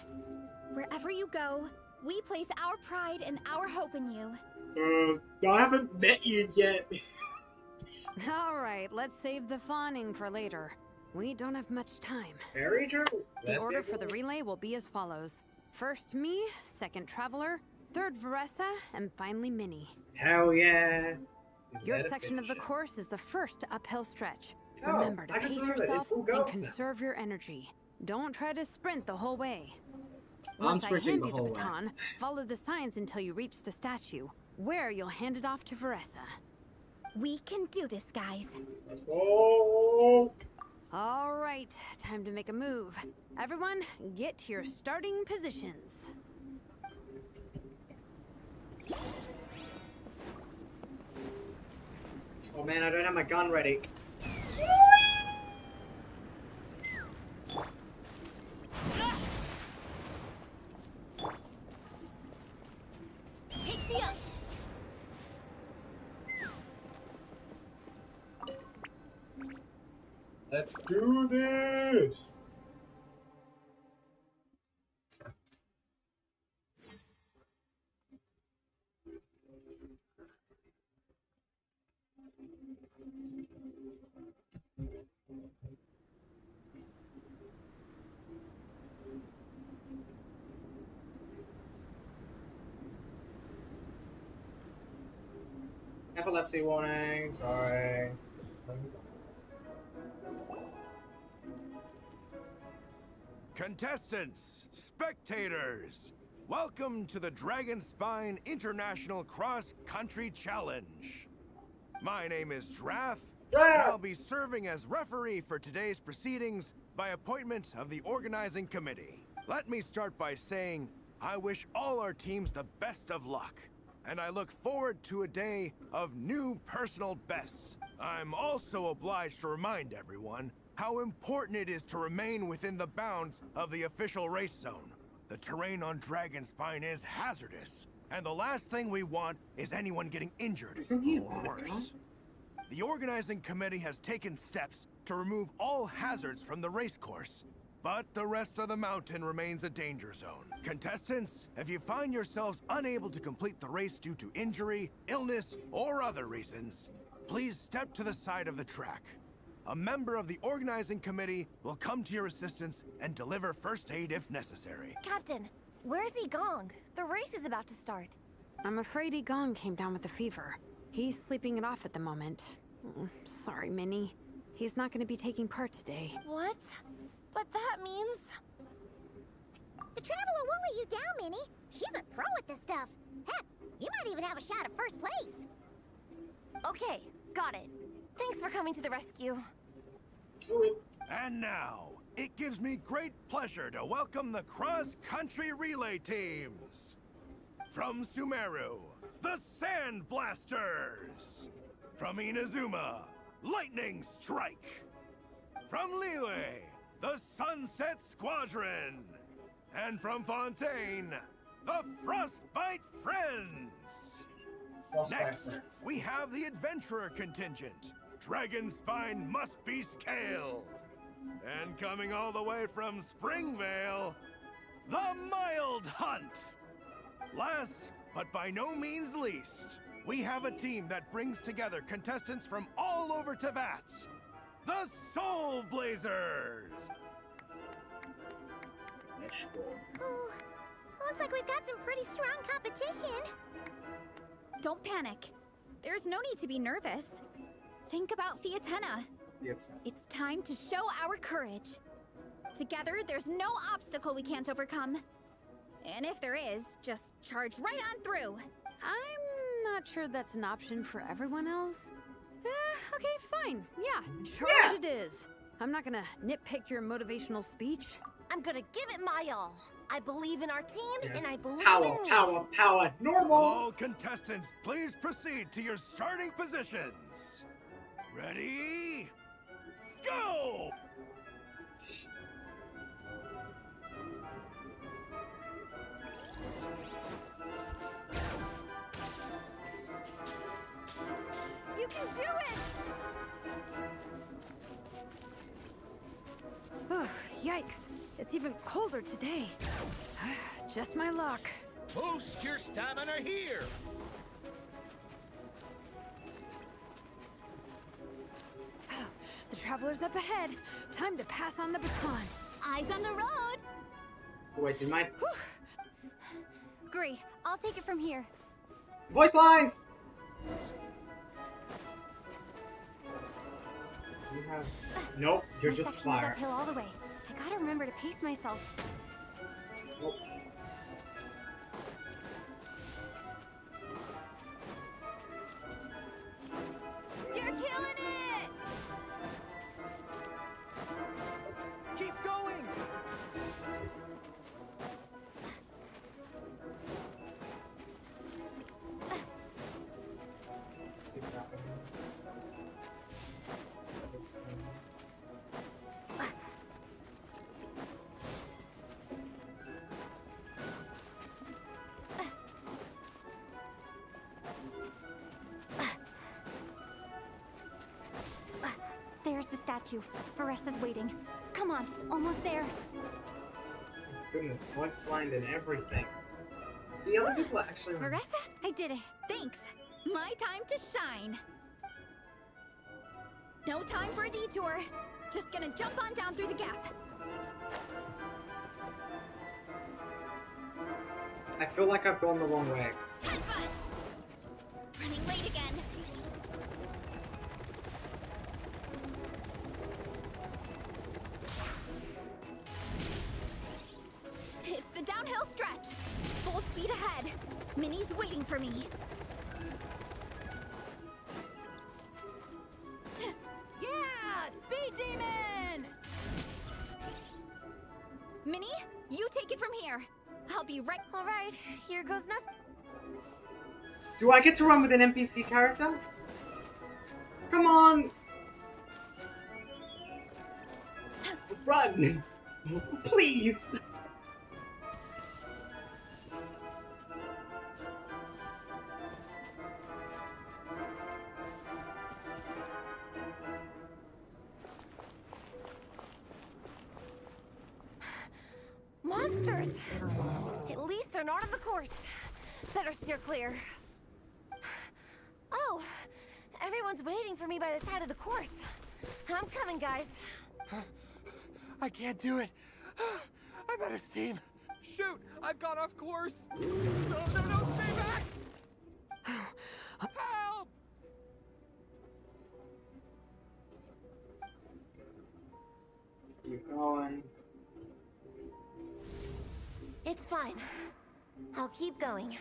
Wherever you go, we place our pride and our hope in you. I haven't met you yet. All right, let's save the fawning for later. We don't have much time. Very true. The order for the relay will be as follows. First me, second Traveler, third Veressa, and finally Minnie. Hell yeah. Your section of the course is the first uphill stretch. Oh, Remember to I just pace remembered, yourself it's all and girls now. conserve your energy. Don't try to sprint the whole way. I'm Once I sprinting hand the you the whole way. baton, follow the signs until you reach the statue, where you'll hand it off to Veressa. We can do this, guys. Let's go. All right, time to make a move. Everyone, get to your starting positions. Oh man, I don't have my gun ready. Take me up. Let's do this. Epilepsy warning, sorry. Contestants, spectators, welcome to the Dragon Spine International Cross Country Challenge. My name is Draff, and I'll be serving as referee for today's proceedings by appointment of the organizing committee. Let me start by saying I wish all our teams the best of luck, and I look forward to a day of new personal bests. I'm also obliged to remind everyone how important it is to remain within the bounds of the official race zone. The terrain on Dragonspine is hazardous, and the last thing we want is anyone getting injured or worse. The organizing committee has taken steps to remove all hazards from the race course, but the rest of the mountain remains a danger zone. Contestants, if you find yourselves unable to complete the race due to injury, illness, or other reasons, please step to the side of the track. A member of the organizing committee will come to your assistance and deliver first aid if necessary. Captain, where's Igong? The race is about to start. I'm afraid Igong came down with a fever. He's sleeping it off at the moment. Sorry, Minnie. He's not going to be taking part today. What? But that means... The Traveler won't let you down, Minnie. She's a pro at this stuff. Heck, you might even have a shot at first place. Okay, got it. Thanks for coming to the rescue. And now, it gives me great pleasure to welcome the cross-country relay teams. From Sumeru, the Sand Blasters. From Inazuma, Lightning Strike. From Liyue, the Sunset Squadron. And from Fontaine, the Frostbite Friends. Next, we have the Adventurer contingent. Dragonspine must be scaled. And coming all the way from Springvale, the Mild Hunt. Last, but by no means least, we have a team that brings together contestants from all over Teyvat. The Soul Blazers! Oh, looks like we've got some pretty strong competition. Don't panic. There's no need to be nervous. Think about Theatena. It's time to show our courage. Together, there's no obstacle we can't overcome. And if there is, just charge right on through. I'm not sure that's an option for everyone else. Okay, fine. Yeah, charge it is. I'm not gonna nitpick your motivational speech. I'm gonna give it my all. I believe in our team, and I believe in me. Power, normal! All contestants, please proceed to your starting positions. Ready? Go! You can do it! Oh, yikes. It's even colder today. Just my luck. Boost your stamina here! travelers up ahead. Time to pass on the baton. Eyes on the road! Wait, did my Great, I'll take it from here. voice lines? You have nope. You're My just section is fire. uphill all the way. I gotta remember to pace myself. Nope. You're killing it! Keep going! Skip that one. This one. There's the statue. Varessa's waiting. Come on, almost there. Goodness, voice lined and everything. The other people actually. Varessa, I did it. Thanks. My time to shine. No time for a detour. Just gonna jump on down through the gap. I feel like I've gone the wrong way. Headbutt! Running late again. It's the downhill stretch. Full speed ahead. Minnie's waiting for me. Yeah! Speed demon! Minnie, you take it from here. I'll be right. All right, here goes nothing. Do I get to run with an NPC character? Come on! Run! Please! Monsters! At least they're not on the course. Better steer clear. Oh, everyone's waiting for me by the side of the course. I'm coming, guys. I can't do it. I'm out of steam. Shoot! I've gone off course. No, stay back! Help! Keep going. It's fine. I'll keep going.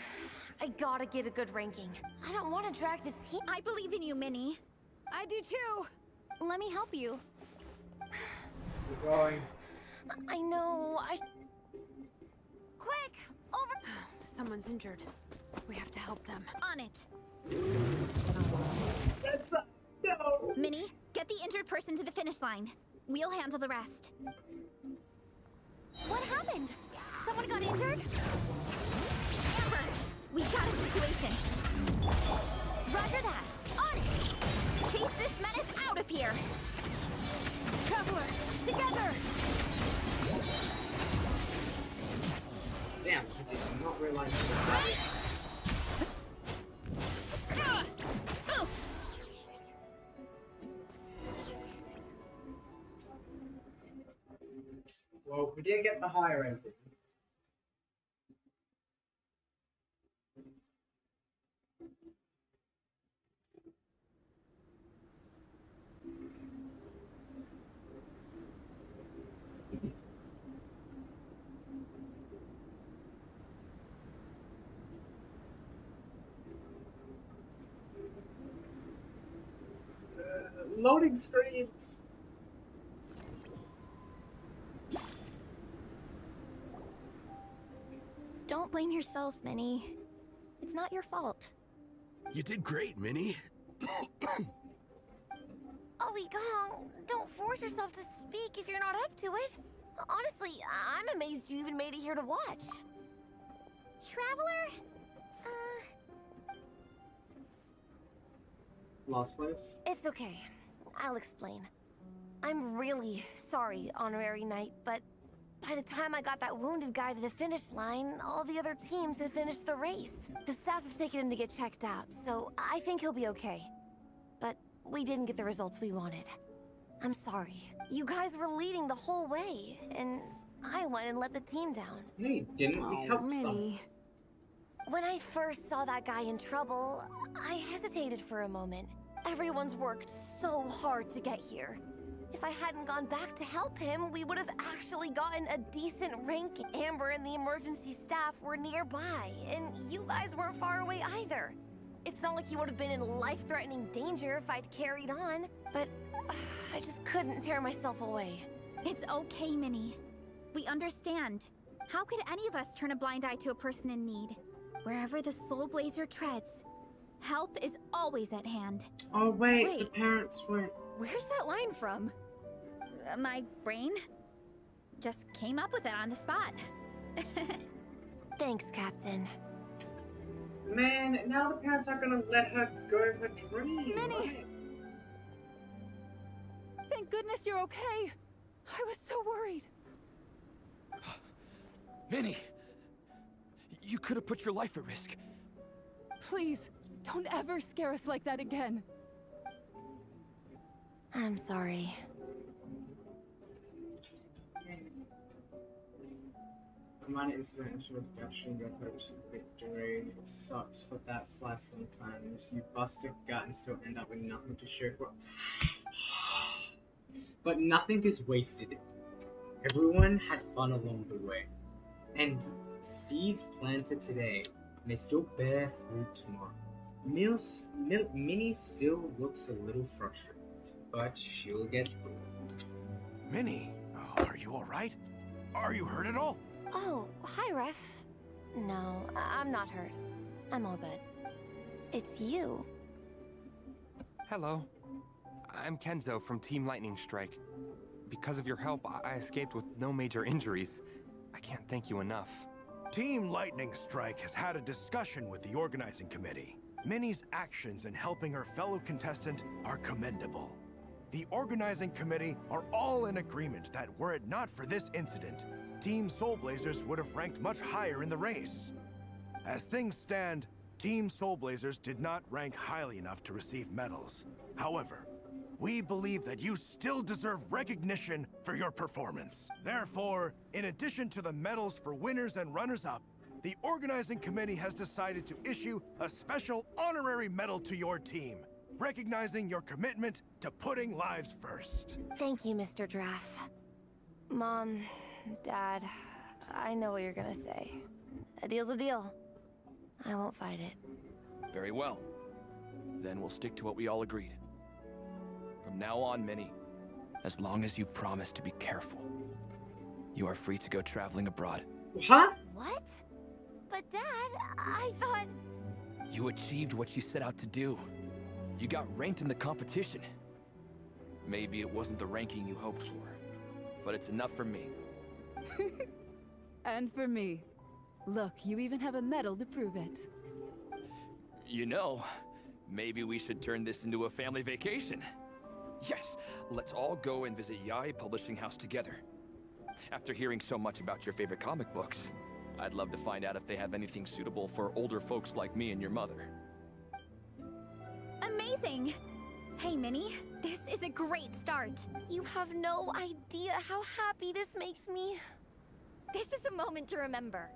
I gotta get a good ranking. I don't want to drag this team. I believe in you, Minnie. I do too. Let me help you. Keep going. I know. Quick! Over. Someone's injured. We have to help them. On it. That's no. Minnie, get the injured person to the finish line. We'll handle the rest. What happened? Someone got injured? Amber, we got a situation. Roger that. On it. Chase this menace out of here. Traveler, together. Damn, I did not realize that. Oof. Well, we didn't get the higher end. Loading screens. Don't blame yourself, Minnie. It's not your fault. You did great, Minnie. Ollie Gong, don't force yourself to speak if you're not up to it. Honestly, I'm amazed you even made it here to watch. Traveler? Lost place? It's okay. I'll explain. I'm really sorry, Honorary Knight, but by the time I got that wounded guy to the finish line, all the other teams had finished the race. The staff have taken him to get checked out, so I think he'll be okay. But we didn't get the results we wanted. I'm sorry. You guys were leading the whole way, and I went and let the team down. No, you didn't. We helped some. When I first saw that guy in trouble, I hesitated for a moment. Everyone's worked so hard to get here. If I hadn't gone back to help him, we would have actually gotten a decent rank. Amber and the emergency staff were nearby, and you guys weren't far away either. It's not like he would have been in life-threatening danger if I'd carried on, but I just couldn't tear myself away. It's okay, Minnie. We understand. How could any of us turn a blind eye to a person in need? Wherever the Soul Blazer treads, help is always at hand. Oh wait, the parents went. Where's that line from? My brain just came up with it on the spot. Thanks, Captain. Man, now the parents aren't gonna let her go her dream. Minnie! Right? Thank goodness you're okay. I was so worried. Minnie! You could have put your life at risk. Please, don't ever scare us like that again. I'm sorry. A minor incident ensured Genshin got hopes of victory. It sucks, but that's life sometimes. You bust a gut and still end up with nothing to show for. But nothing is wasted. Everyone had fun along the way. And seeds planted today may still bear fruit tomorrow. Minnie still looks a little frustrated, but she'll get through it. Minnie, are you alright? Are you hurt at all? Oh, hi, Ref. No, I'm not hurt. I'm all good. It's you. Hello. I'm Kenzo from Team Lightning Strike. Because of your help, I escaped with no major injuries. I can't thank you enough. Team Lightning Strike has had a discussion with the organizing committee. Minnie's actions in helping her fellow contestant are commendable. The organizing committee are all in agreement that were it not for this incident, Team Soul Blazers would have ranked much higher in the race. As things stand, Team Soul Blazers did not rank highly enough to receive medals. However, we believe that you still deserve recognition for your performance. Therefore, in addition to the medals for winners and runners-up, the organizing committee has decided to issue a special honorary medal to your team, recognizing your commitment to putting lives first. Thank you, Mr. Draff. Mom, Dad, I know what you're gonna say. A deal's a deal. I won't fight it. Very well. Then we'll stick to what we all agreed. From now on, Minnie, as long as you promise to be careful, you are free to go traveling abroad. Huh? What? But Dad, I thought... You achieved what you set out to do. You got ranked in the competition. Maybe it wasn't the ranking you hoped for, but it's enough for me. And for me. Look, you even have a medal to prove it. You know, maybe we should turn this into a family vacation. Yes, let's all go and visit Yae Publishing House together. After hearing so much about your favorite comic books, I'd love to find out if they have anything suitable for older folks like me and your mother. Amazing! Hey, Minnie, this is a great start. You have no idea how happy this makes me. This is a moment to remember.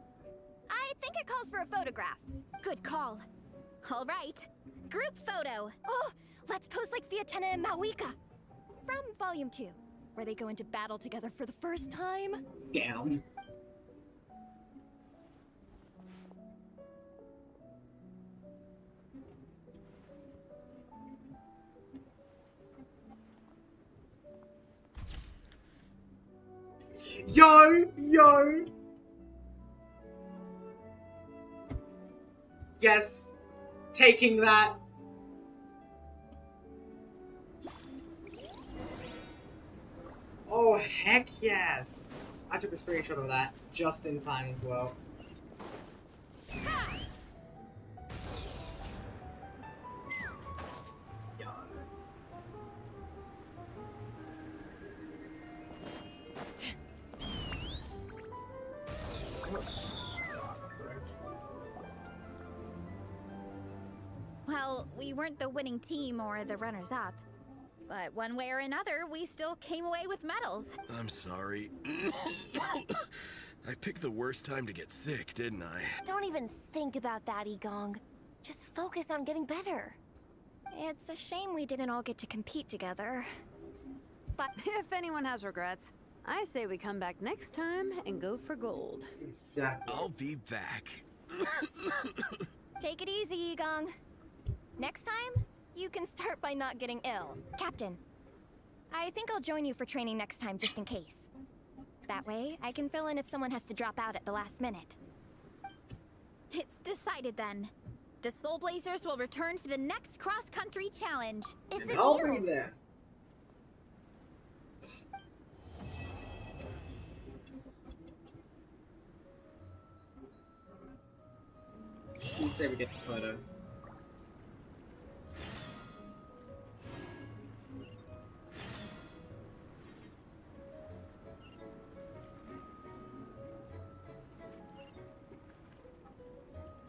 I think it calls for a photograph. Good call. All right, group photo. Oh, let's pose like Fiatena and Mawika. From Volume 2, where they go into battle together for the first time. Down. Yo! Yes, taking that. Oh, heck yes! I took a screenshot of that just in time as well. Well, we weren't the winning team or the runners-up, But one way or another, we still came away with medals. I'm sorry. I picked the worst time to get sick, didn't I? Don't even think about that, Egong. Just focus on getting better. It's a shame we didn't all get to compete together. But if anyone has regrets, I say we come back next time and go for gold. Exactly. I'll be back. Take it easy, Egong. Next time, you can start by not getting ill. Captain, I think I'll join you for training next time just in case. That way, I can fill in if someone has to drop out at the last minute. It's decided then. The Soul Blazers will return for the next cross-country challenge. It's a I'll deal. be there. You say we get the photo.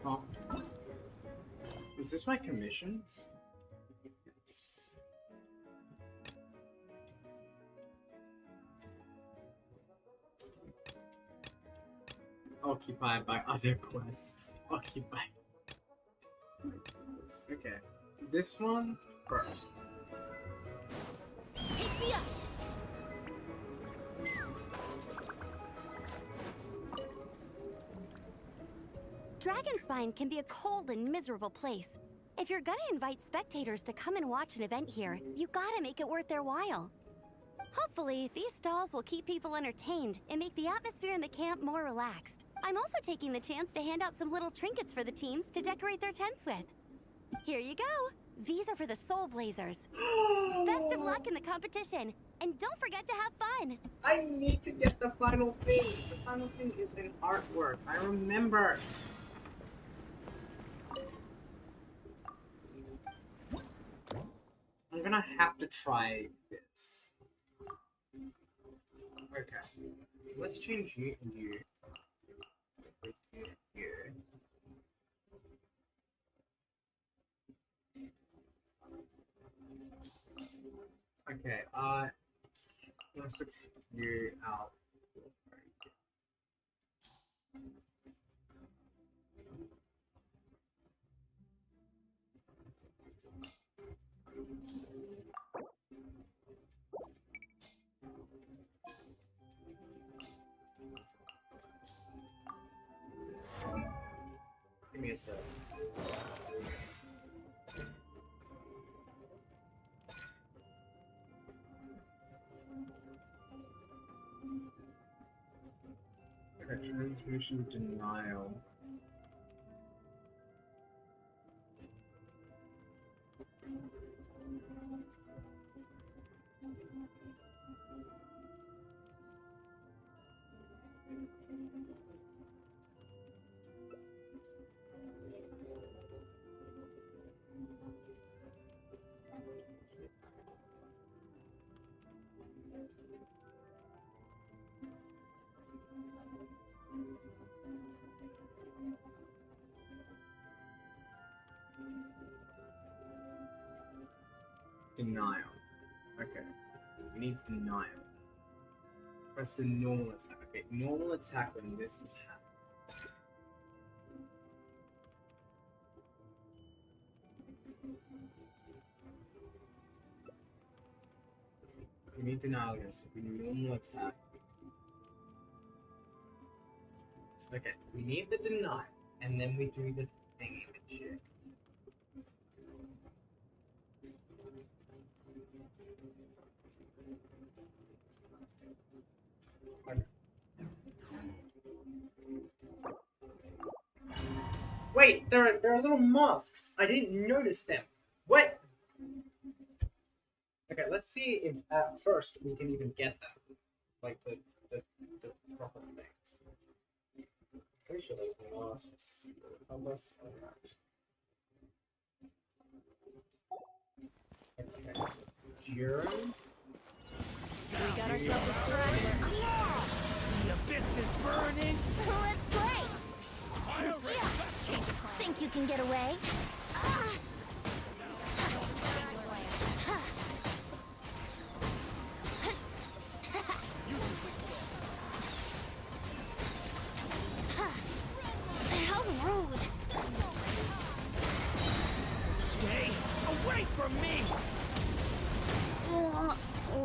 Oh. Is this my commissions? Yes. Occupied by other quests. Occupied. Okay. This one first. Take me up. Dragonspine can be a cold and miserable place. If you're gonna invite spectators to come and watch an event here, you gotta make it worth their while. Hopefully, these stalls will keep people entertained and make the atmosphere in the camp more relaxed. I'm also taking the chance to hand out some little trinkets for the teams to decorate their tents with. Here you go. These are for the Soul Blazers. Best of luck in the competition, and don't forget to have fun. I need to get the final thing. The final thing is an artwork. I remember. I'm gonna have to try this. Okay. Let's change you. Okay, let's switch you out. Give me a sec. Okay, transmission denial. Denial. Okay. We need denial. Press the normal attack. Okay, normal attack when this is happening. We need denial against it. We need normal attack. Okay, we need the denial, and then we do the thingy shit. Wait, there are little masks. I didn't notice them. What? Okay, let's see if at first we can even get them. Like the proper things. Pretty sure those masks will help us or not. Okay, so Jiren. We got ourselves a straggler. The abyss is burning. Let's play. Think you can get away?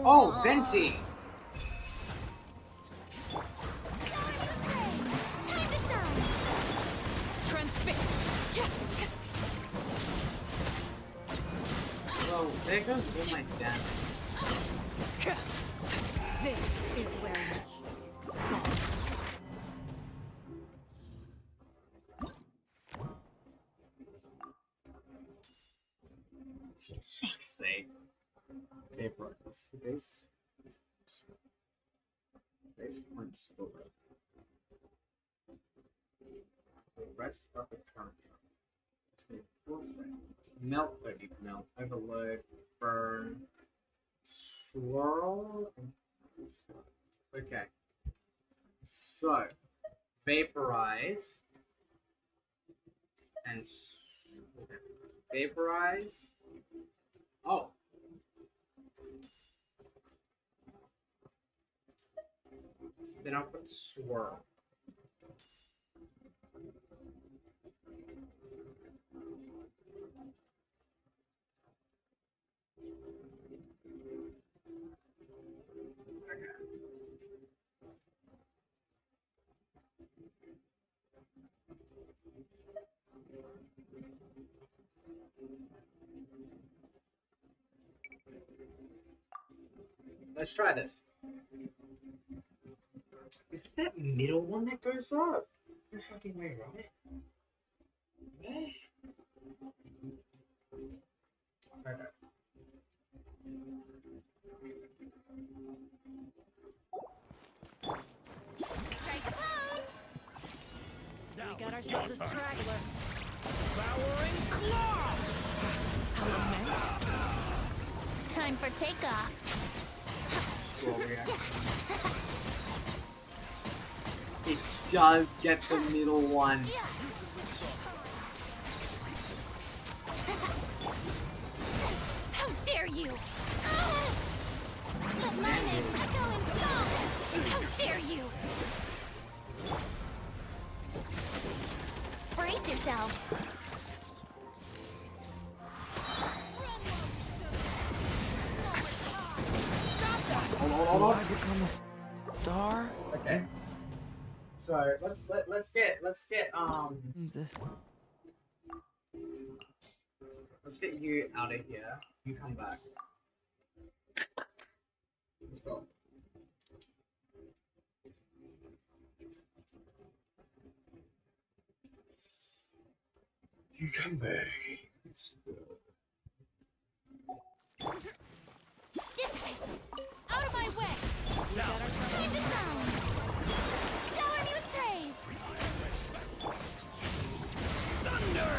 Oh, Venti! Time to shine! Transfixed! Well, there goes all my damage. This is where you For fuck's sake. Okay, bro. Base points for the rest of the current. 24 seconds. Melt, baby, melt. Overload, burn, swirl, and okay. So, vaporize and vaporize. Oh. Then I'll put swirl. Let's try this. Is it that middle one that goes up? No fucking way, right? Yeah. Okay. Strike a pose! We got ourselves a straggler. Devouring claw! Element. Time for takeoff. It does get the middle one. How dare you! Let my name echo in song! How dare you! Brace yourselves! Hold on. I become a star? Okay. So let's get This. let's get you out of here. You come back. Let's go. You come back. Let's go. This way! Out of my way! Time to shine! Shower me with praise! Thunder!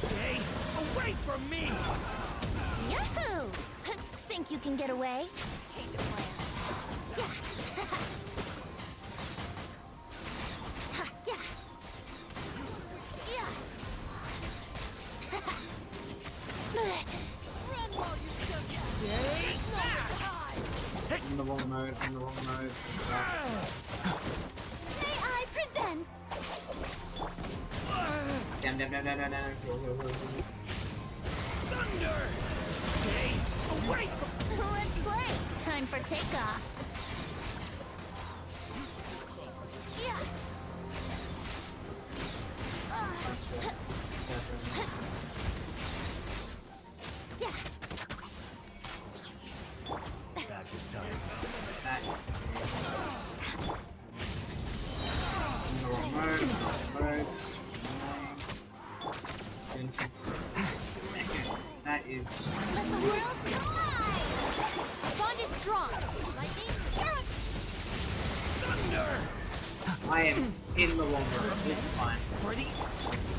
Stay away from me! Yahoo! Think you can get away? Change of plan. Yeah! Ha, yeah! Yeah! Run while you still can! In the wrong mode. In the wrong mode. May I present? Down. Go. Thunder! Stay away from Let's play! Time for takeoff! Yeah! Yeah! Not this time. In the wrong mode. Into 6 seconds. That is. Let the world collide! Bond is strong! Lightning, arrow! thunder! I am in the wrong mode. It's fine. Ready?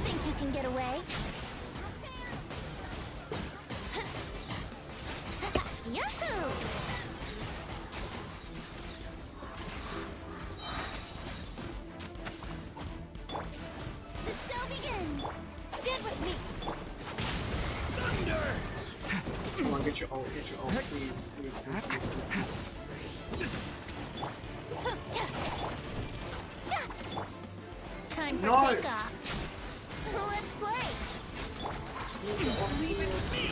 Think you can get away? Yahoo! The show begins! Stand with me! Thunder! Come on, get your ult, please. Time for No. takeoff! Let's play! Believe in me!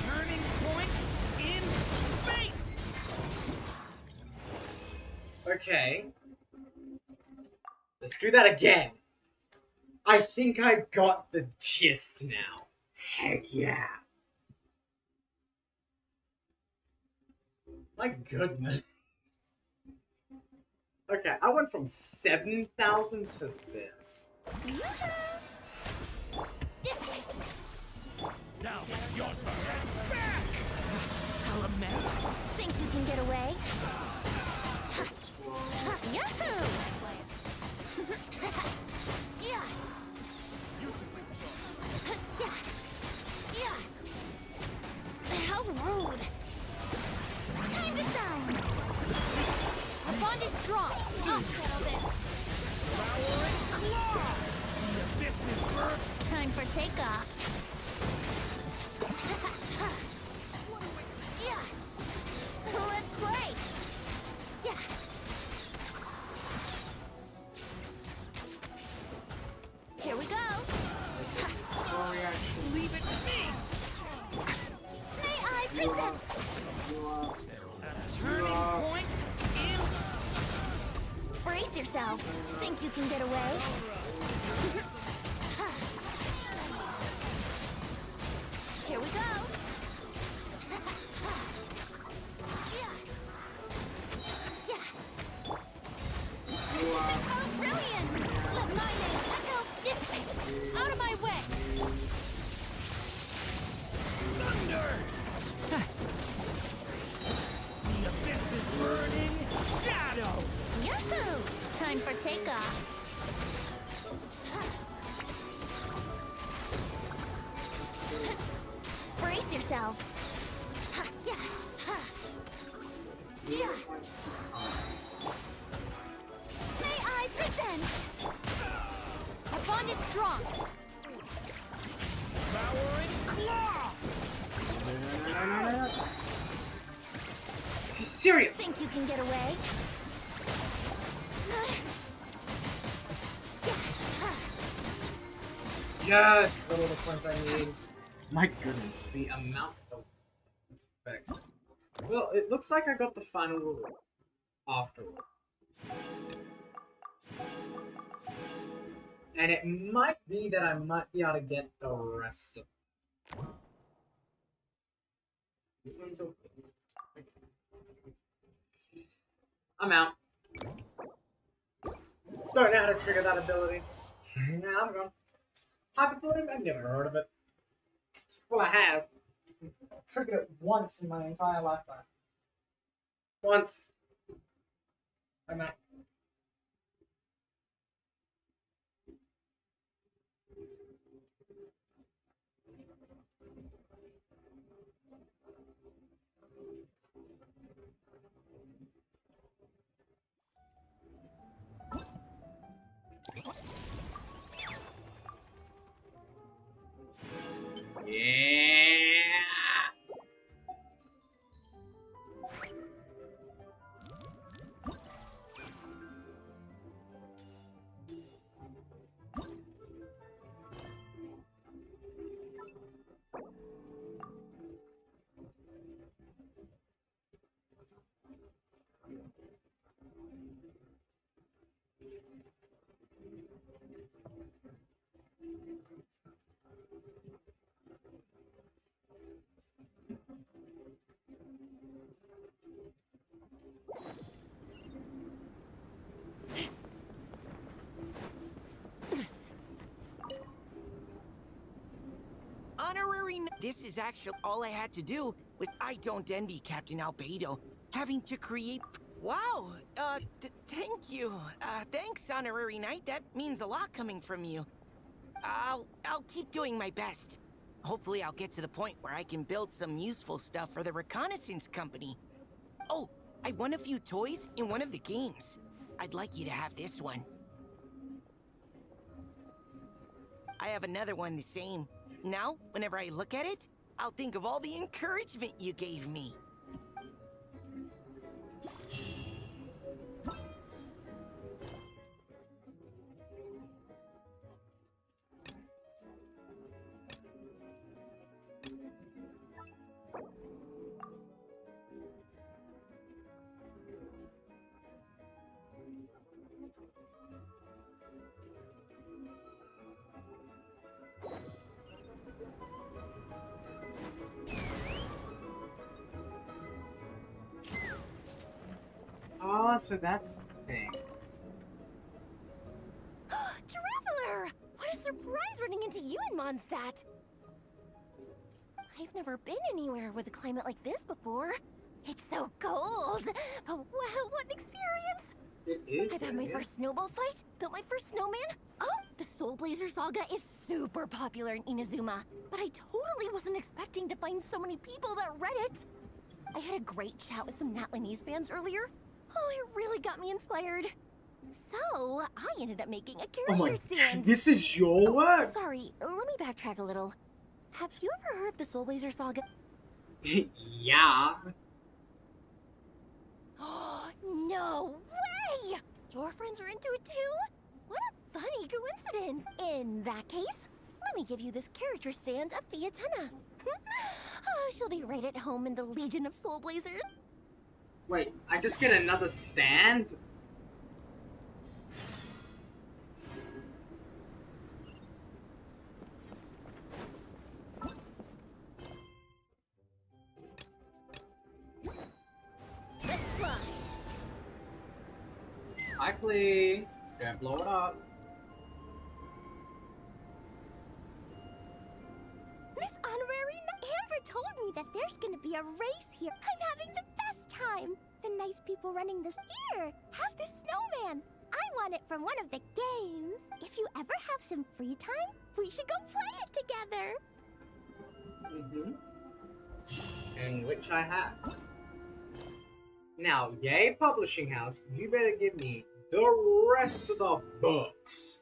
Turning point in space! Okay. Let's do that again. I think I got the gist now. Heck yeah. My goodness. Okay, I went from 7,000 to this. Now it's your turn. Back! Element. Think you can get away? Yahoo! Yeah. Yeah. How rude. Time to shine. Our bond is strong. I'll settle this. Time for takeoff. Yeah. Let's play. Yeah. Here we go. Leave it to me. May I present? Turning point in. Brace yourself. Think you can get away? Here we go. Oh, brilliant! Let my name echo dissipate. Out of my way. Thunder! The abyss is burning. Shadow! Yahoo! Time for takeoff. Brace yourselves. Yeah. Yeah. May I present? Our bond is strong. Devouring claw. She's serious. Think you can get away? Yes, the little points I need. My goodness, the amount of effects. Well, it looks like I got the final reward afterward. And it might be that I might be able to get the rest of them. This one's open. I'm out. Don't know how to trigger that ability. Nah, I'm gone. Hyperpodium? I've never heard of it. Well, I have. I've triggered it once in my entire lifetime. Once. I'm out. Yeah. Honorary. This is actually all I had to do. Was I don't envy Captain Albedo having to create. Wow. Thank you. Thanks, Honorary Knight. That means a lot coming from you. I'll keep doing my best. Hopefully, I'll get to the point where I can build some useful stuff for the reconnaissance company. Oh, I won a few toys in one of the games. I'd like you to have this one. I have another one the same. Now, whenever I look at it, I'll think of all the encouragement you gave me. Oh, so that's the thing. Traveler! What a surprise running into you in Mondstadt! I've never been anywhere with a climate like this before. It's so cold! But wow, what an experience! It is. I've had my first snowball fight, built my first snowman. Oh, the Soul Blazer saga is super popular in Inazuma, but I totally wasn't expecting to find so many people that read it. I had a great chat with some Natlanese fans earlier. Oh, it really got me inspired. So, I ended up making a character stand. This is your work? Sorry, let me backtrack a little. Have you ever heard of the Soul Blazer saga? Yeah. No way! Your friends are into it too? What a funny coincidence. In that case, let me give you this character stand of Fiatena. Oh, she'll be right at home in the Legion of Soul Blazers. Wait, I just get another stand? Let's fly. Hi, Clee. Gonna blow it up. Miss Honorary Amber told me that there's gonna be a race here. I'm having the best time. The nice people running this here have this snowman. I want it from one of the games. If you ever have some free time, we should go play it together. And which I have. Now, yay, publishing house, you better give me the rest of the books.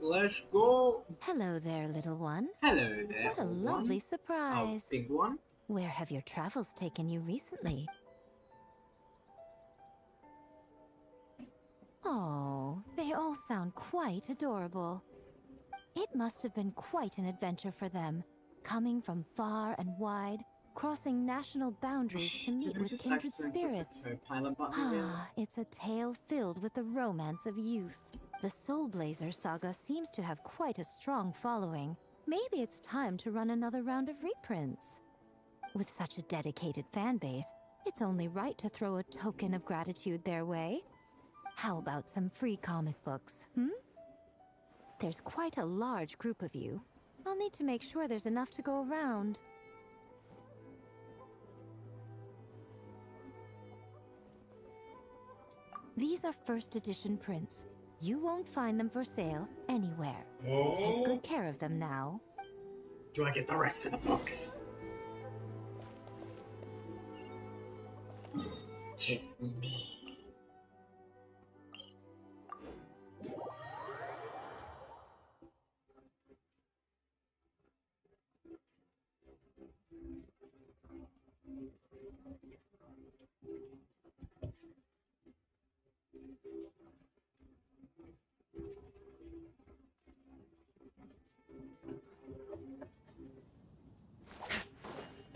Let's go. Hello there, little one. Hello there. What a lovely surprise. Big one. Where have your travels taken you recently? Oh, they all sound quite adorable. It must have been quite an adventure for them, coming from far and wide, crossing national boundaries to meet with kindred spirits. Ah, it's a tale filled with the romance of youth. The Soul Blazer saga seems to have quite a strong following. Maybe it's time to run another round of reprints. With such a dedicated fan base, it's only right to throw a token of gratitude their way. How about some free comic books, There's quite a large group of you. I'll need to make sure there's enough to go around. These are first edition prints. You won't find them for sale anywhere. Take good care of them now. Do I get the rest of the books? Give me.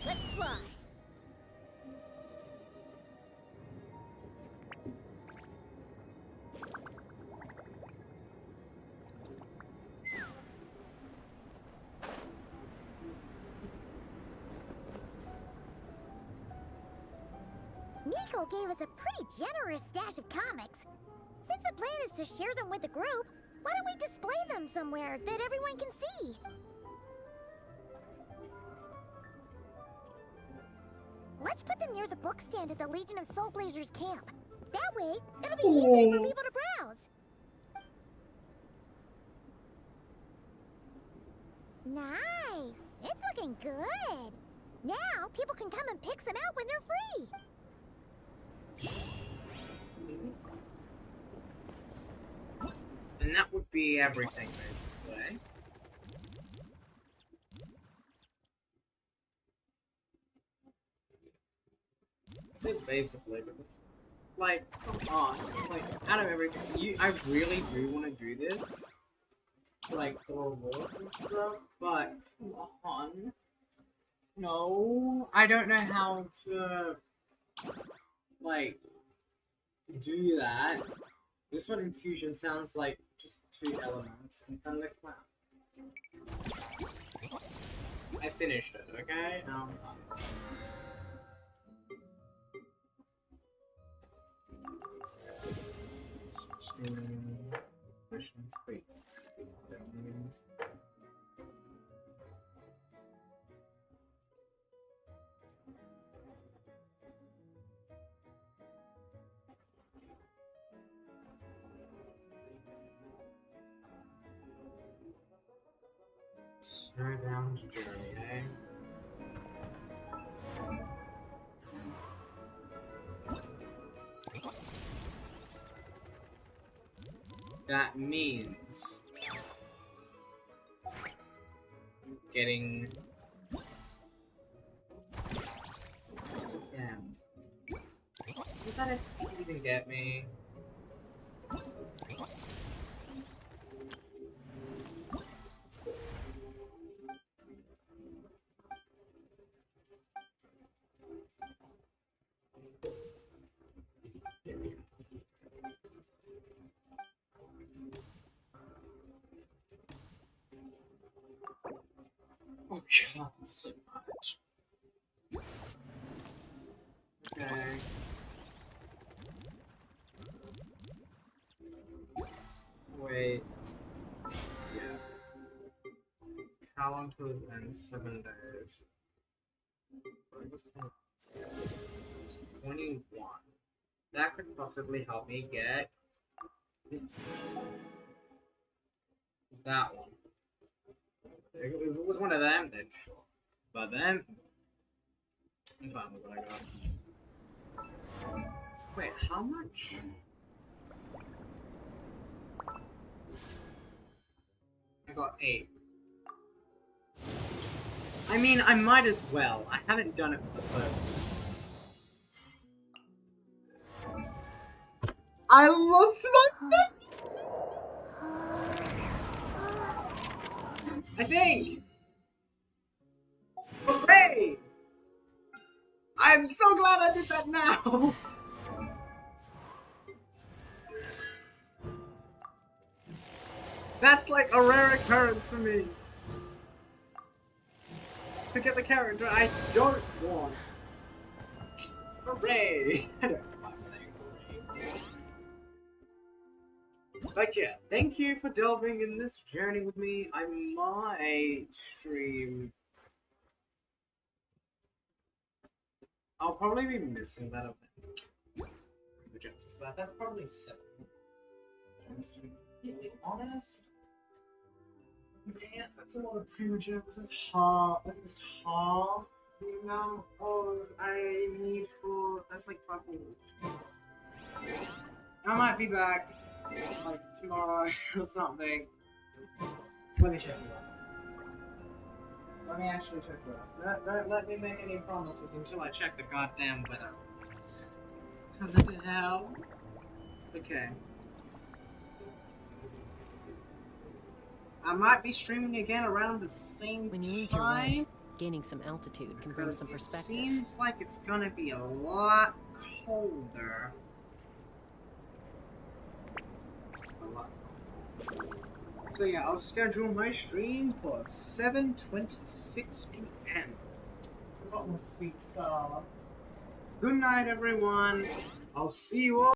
Let's fly. Miko gave us a pretty generous stash of comics. Since the plan is to share them with the group, why don't we display them somewhere that everyone can see? Let's put them near the book stand at the Legion of Soul Blazers camp. That way, it'll be easier for people to browse. Nice! It's looking good! Now, people can come and pick some out when they're free! And that would be everything, basically. say basically, but like, come on, like, out of everything, I really do want to do this, like, the rewards and stuff, but, come on, no, I don't know how to, like, do that. This one infusion sounds like just 2 elements, and thunderclap. I finished it, okay? Now I'm done. Missions, wait. Snowbound journey, eh? That means getting still down. Does that XP even get me? Oh god, that's so much. Okay. Wait. Yeah. Calendars and 7 days. 21. That could possibly help me get that one. If it was one of them, then sure. But then, I'm fine with what I got. Wait, how much? I got 8. I mean, I might as well. I haven't done it for so long. I lost my I think! Hooray! I'm so glad I did that now! That's like a rare occurrence for me. To get the character I don't want. Hooray! I don't know why I'm saying hooray. But yeah, thank you for delving in this journey with me. I might stream. I'll probably be missing that event. Which is that? That's probably 7. Just to be completely honest. Man, that's a lot of pre-jumps. That's half. Almost half the amount of I need for. That's like 5 minutes. I might be back like tomorrow or something. Let me check it out. Let me actually check it out. Don't let me make any promises until I check the goddamn weather. What the hell? Okay. I might be streaming again around the same when you lose your way, gaining some altitude can bring some perspective. It seems like it's gonna be a lot colder. So yeah, I'll schedule my stream for 7:26 p.m. Forgot my sleep stuff. Good night, everyone. I'll see you all.